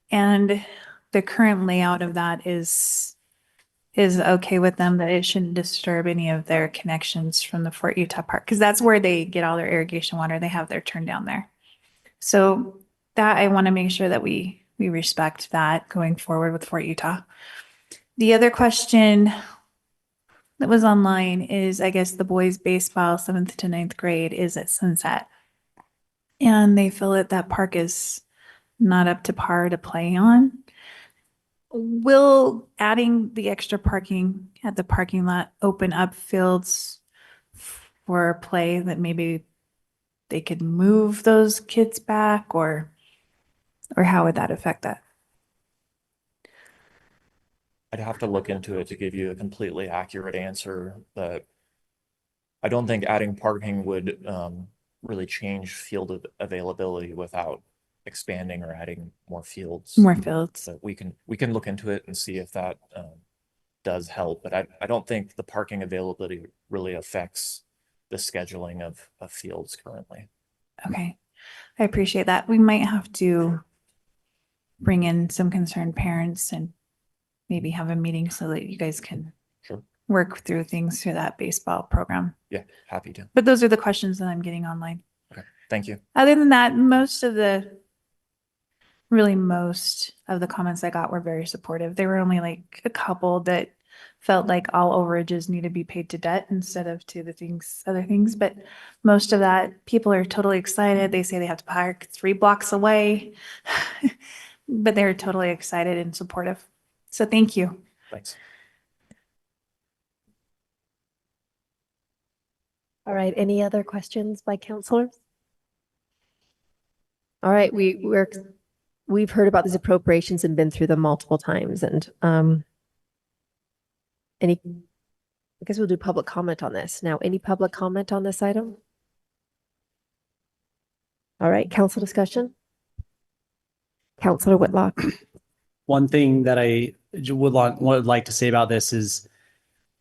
And the current layout of that is okay with them, that it shouldn't disturb any of their connections from the Fort Utah Park, because that's where they get all their irrigation water. They have their turn down there. So that I want to make sure that we respect that going forward with Fort Utah. The other question that was online is, I guess, the boys baseball 7th to 9th grade is at Sunset. And they feel that park is not up to par to play on. Will adding the extra parking at the parking lot open up fields for play that maybe they could move those kids back, or how would that affect that? I'd have to look into it to give you a completely accurate answer, but I don't think adding parking would really change field availability without expanding or adding more fields. More fields. So we can look into it and see if that does help, but I don't think the parking availability really affects the scheduling of fields currently. Okay, I appreciate that. We might have to bring in some concerned parents and maybe have a meeting so that you guys can Sure. work through things through that baseball program. Yeah, happy to. But those are the questions that I'm getting online. Okay, thank you. Other than that, most of the comments I got were very supportive. There were only like a couple that felt like all overages need to be paid to debt instead of to other things. But most of that, people are totally excited. They say they have to park 3 blocks away, but they're totally excited and supportive. So thank you. Thanks. All right, any other questions by counselors? All right, we've heard about these appropriations and been through them multiple times, and I guess we'll do public comment on this. Now, any public comment on this item? All right, council discussion. Councilor Whitlock. One thing that I would like to say about this is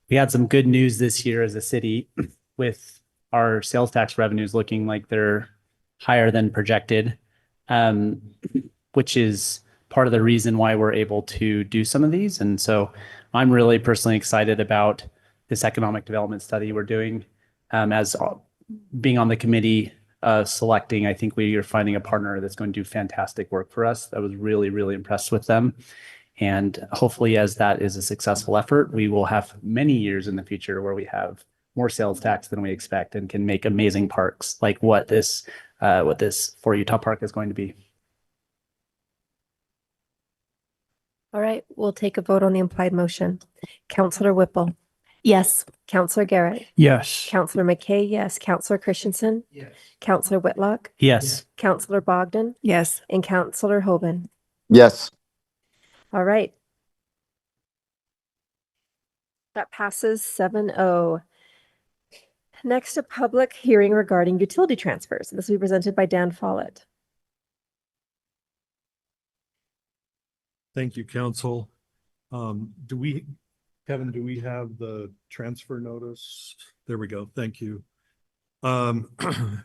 we had some good news this year as a city with our sales tax revenues looking like they're higher than projected, which is part of the reason why we're able to do some of these. And so I'm really personally excited about this economic development study we're doing. As being on the committee, selecting, I think we are finding a partner that's going to do fantastic work for us. I was really, really impressed with them. And hopefully, as that is a successful effort, we will have many years in the future where we have more sales tax than we expect and can make amazing parks like what this for Utah Park is going to be. All right, we'll take a vote on the implied motion. Councilor Whipple. Yes. Councilor Garrett. Yes. Councilor McKay, yes. Councilor Christensen. Yes. Councilor Whitlock. Yes. Councilor Bogdan. Yes. And Councilor Hoban. Yes. All right. That passes 7-0. Next, a public hearing regarding utility transfers. This will be presented by Dan Follett. Thank you, council. Kevin, do we have the transfer notice? There we go. Thank you.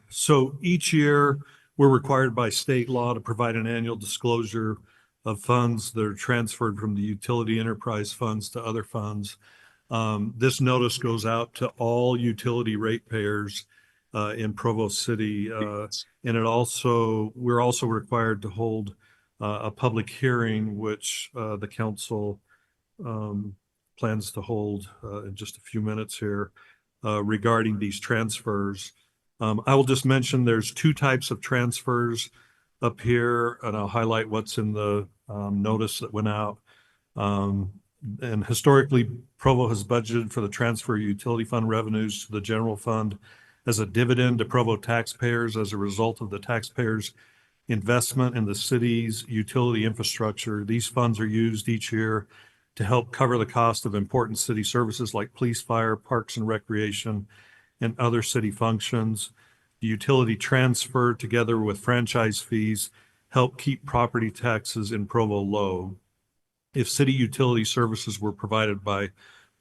So each year we're required by state law to provide an annual disclosure of funds that are transferred from the utility enterprise funds to other funds. This notice goes out to all utility ratepayers in Provo City. And we're also required to hold a public hearing, which the council plans to hold in just a few minutes here regarding these transfers. I will just mention there's 2 types of transfers up here, and I'll highlight what's in the notice that went out. And historically, Provo has budgeted for the transfer of utility fund revenues to the general fund as a dividend to Provo taxpayers as a result of the taxpayers' investment in the city's utility infrastructure. These funds are used each year to help cover the cost of important city services like police, fire, parks and recreation, and other city functions. The utility transfer, together with franchise fees, help keep property taxes in Provo low. If city utility services were provided by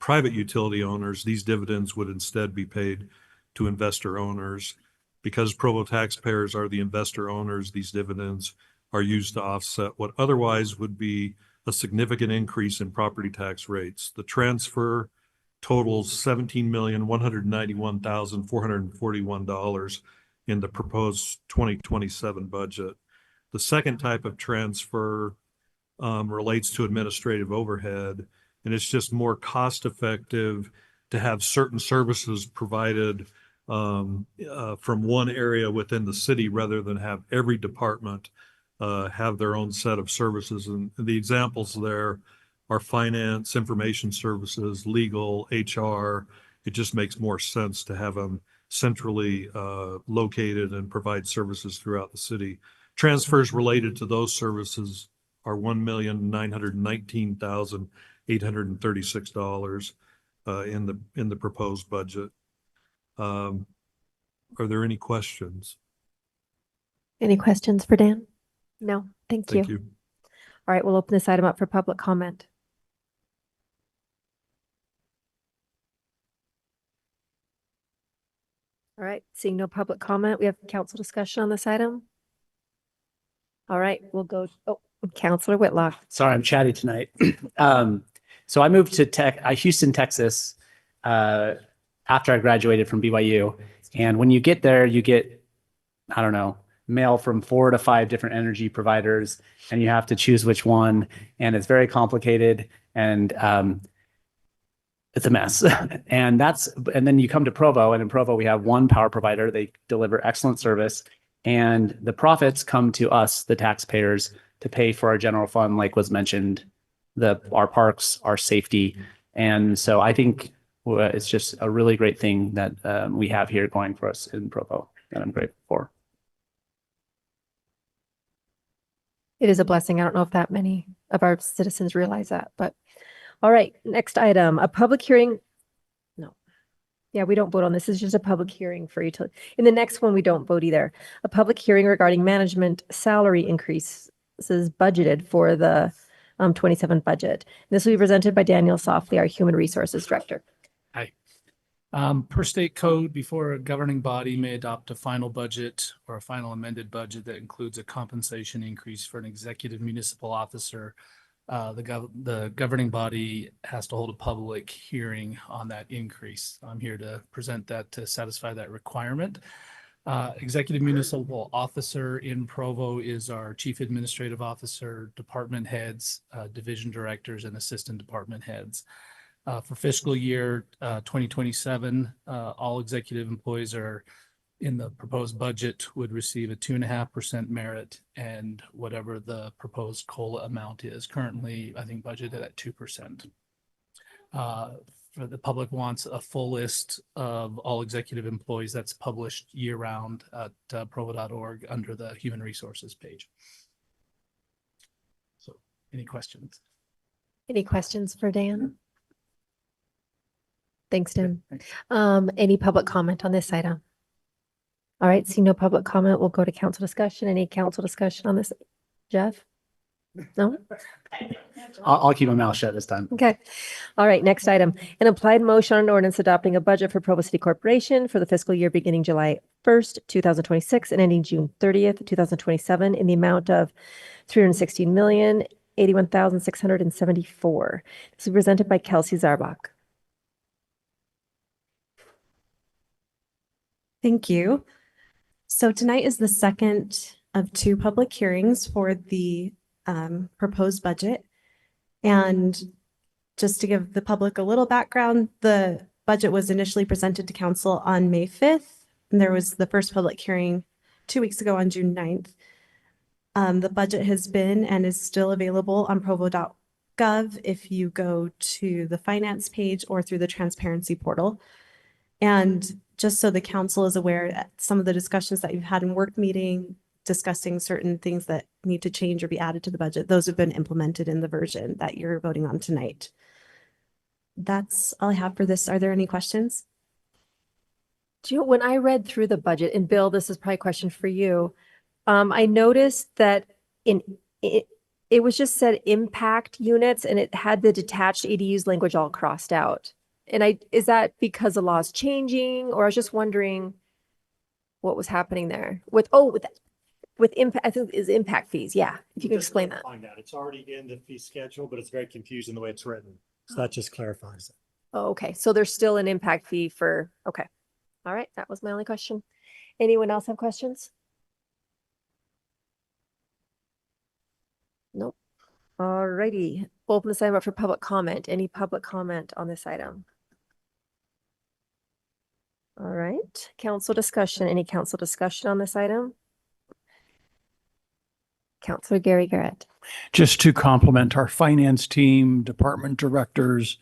private utility owners, these dividends would instead be paid to investor owners. Because Provo taxpayers are the investor owners, these dividends are used to offset what otherwise would be a significant increase in property tax rates. The transfer totals $17,191,441 in the proposed 2027 budget. The second type of transfer relates to administrative overhead, and it's just more cost effective to have certain services provided from one area within the city rather than have every department have their own set of services. And the examples there are finance, information services, legal, HR. It just makes more sense to have them centrally located and provide services throughout the city. Transfers related to those services are $1,919,836 in the proposed budget. Are there any questions? Any questions for Dan? No, thank you. Thank you. All right, we'll open this item up for public comment. All right, seeing no public comment, we have council discussion on this item. All right, we'll go, Counselor Whitlock. Sorry, I'm chatty tonight. So I moved to Houston, Texas, after I graduated from BYU. And when you get there, you get, I don't know, mail from 4 to 5 different energy providers, and you have to choose which one. And it's very complicated, and it's a mess. And then you come to Provo, and in Provo we have one power provider. They deliver excellent service, and the profits come to us, the taxpayers, to pay for our general fund, like was mentioned, our parks, our safety. And so I think it's just a really great thing that we have here going for us in Provo, that I'm grateful for. It is a blessing. I don't know if that many of our citizens realize that, but all right, next item, a public hearing. No. Yeah, we don't vote on this. This is just a public hearing for utility. In the next one, we don't vote either. A public hearing regarding management salary increases budgeted for the 27 budget. This will be presented by Daniel Softly, our Human Resources Director. Hi. Per state code, before a governing body may adopt a final budget or a final amended budget that includes a compensation increase for an executive municipal officer, the governing body has to hold a public hearing on that increase. I'm here to present that to satisfy that requirement. Executive municipal officer in Provo is our chief administrative officer, department heads, division directors, and assistant department heads. For fiscal year 2027, all executive employees are in the proposed budget would receive a 2.5% merit, and whatever the proposed COLA amount is. Currently, I think budgeted at 2%. For the public wants a full list of all executive employees that's published year round at provo.org under the human resources page. So any questions? Any questions for Dan? Thanks, Dan. Any public comment on this item? All right, see no public comment. We'll go to council discussion. Any council discussion on this? Jeff? No? I'll keep my mouth shut this time. Okay. All right, next item. An applied motion on an ordinance adopting a budget for Provo City Corporation for the fiscal year beginning July 1st, 2026 and ending June 30th, 2027 in the amount of $316,081,674. This is presented by Kelsey Zarbach. Thank you. So tonight is the second of 2 public hearings for the proposed budget. And just to give the public a little background, the budget was initially presented to council on May 5th. And there was the first public hearing 2 weeks ago on June 9th. The budget has been and is still available on provo.gov if you go to the finance page or through the transparency portal. And just so the council is aware that some of the discussions that you've had in work meeting, discussing certain things that need to change or be added to the budget, those have been implemented in the version that you're voting on tonight. That's all I have for this. Are there any questions? Do you know, when I read through the budget, and Bill, this is probably a question for you. I noticed that it was just said impact units and it had the detached ADUs language all crossed out. And is that because the law is changing, or I was just wondering what was happening there with impact, I think is impact fees. Yeah. If you can explain that. Find out. It's already in the fee schedule, but it's very confusing the way it's written. So that just clarifies it. Oh, okay. So there's still an impact fee for, okay. All right. That was my only question. Anyone else have questions? Nope. All righty. Open this item up for public comment. Any public comment on this item? All right. Council discussion. Any council discussion on this item? Councilor Gary Garrett. Just to compliment our finance team, department directors,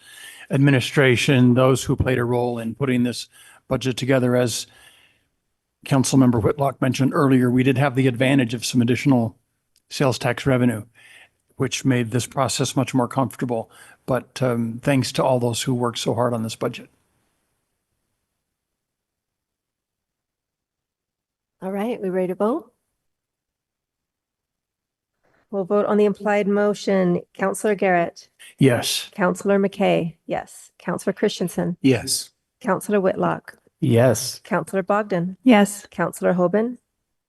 administration, those who played a role in putting this budget together. As Councilmember Whitlock mentioned earlier, we did have the advantage of some additional sales tax revenue, which made this process much more comfortable. But thanks to all those who worked so hard on this budget. All right, we ready to vote? We'll vote on the implied motion. Councilor Garrett. Yes. Councilor McKay. Yes. Councilor Christensen. Yes. Councilor Whitlock. Yes. Counselor Bogdan, Yes. Counselor Hoban,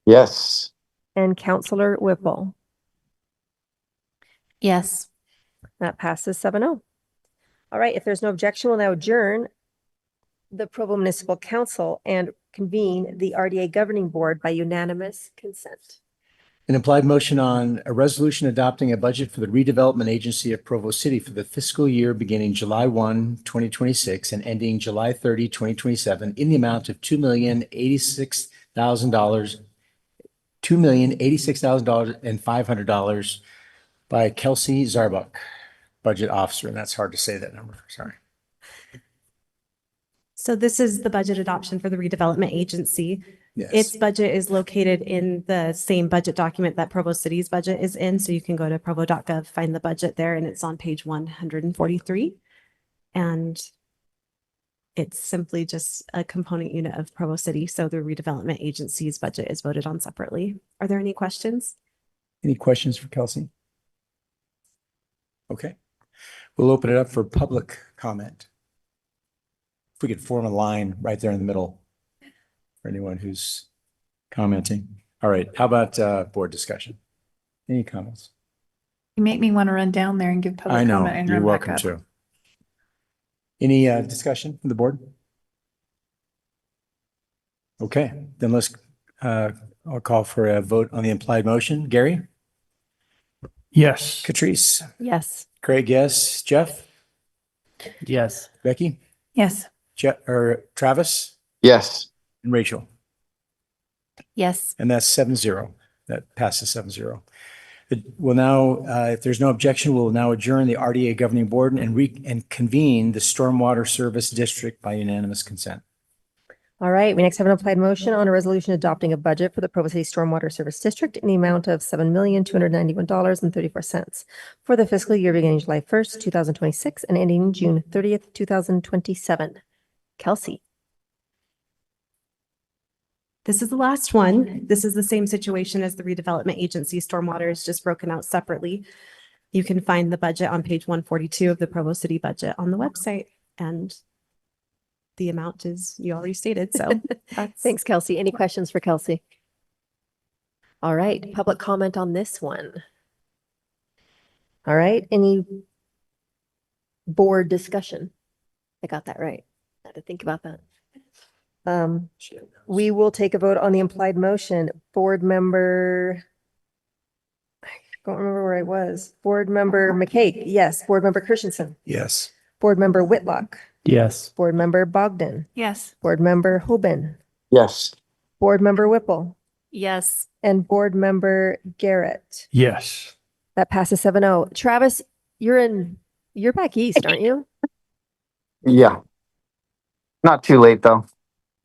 Yes. and Counselor Whipple. Yes. That passes 7-0. All right, if there's no objection, we'll now adjourn the Provo Municipal Council and convene the RDA Governing Board by unanimous consent. An implied motion on a resolution adopting a budget for the Redevelopment Agency of Provo City for the fiscal year beginning July 1, 2026 and ending July 30, 2027 in the amount of $2,086,000, $2,086,500 by Kelsey Zarbuck, budget officer. And that's hard to say that number. Sorry. So this is the budget adoption for the redevelopment agency. Yes. Its budget is located in the same budget document that Provo City's budget is in. So you can go to provo.gov, find the budget there, and it's on page 143. And it's simply just a component unit of Provo City. So the redevelopment agency's budget is voted on separately. Are there any questions? Any questions for Kelsey? Okay. We'll open it up for public comment. If we could form a line right there in the middle for anyone who's commenting. All right. How about board discussion? Any comments? You make me want to run down there and give public I know. comment and You're run back welcome up. to. Any discussion from the board? Okay, then let's, I'll call for a vote on the implied motion. Gary? Yes. Catrice? Yes. Craig, yes. Jeff? Yes. Becky? Yes. Travis? Yes. And Rachel? Yes. And that's 7-0. That passes 7-0. We'll now, if there's no objection, we'll now adjourn the RDA Governing Board and convene the Stormwater Service District by unanimous consent. All right, we next have an applied motion on a resolution adopting a budget for the Provo City Stormwater Service District in the amount of $7,291.34 for the fiscal year beginning July 1st, 2026 and ending June 30th, 2027. Kelsey. This is the last one. This is the same situation as the redevelopment agency. Stormwater is just broken out separately. You can find the budget on page 142 of the Provo City budget on the website, and the amount is, you already stated, so. Thanks, Kelsey. Any questions for Kelsey? All right, public comment on this one. All right, any board discussion? I got that right. I had to think about that. We will take a vote on the implied motion. Board member, I don't remember where I was. Board member McCaig, yes. Board member Christensen. Yes. Board member Whitlock. Yes. Board member Bogdan. Yes. Board member Hoban. Yes. Board member Whipple. Yes. And board member Garrett. Yes. That passes 7-0. Travis, you're back east, aren't you? Yeah. Not too late though.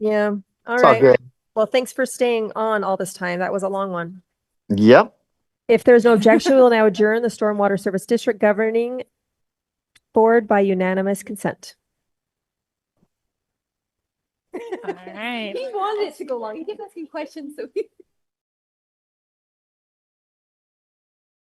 Yeah. All It's all right. good. Well, thanks for staying on all this time. That was a long one. Yep. If there's no objection, we'll now adjourn the Stormwater Service District Governing Board by unanimous consent. All right. He wanted it to go long. He kept asking questions, so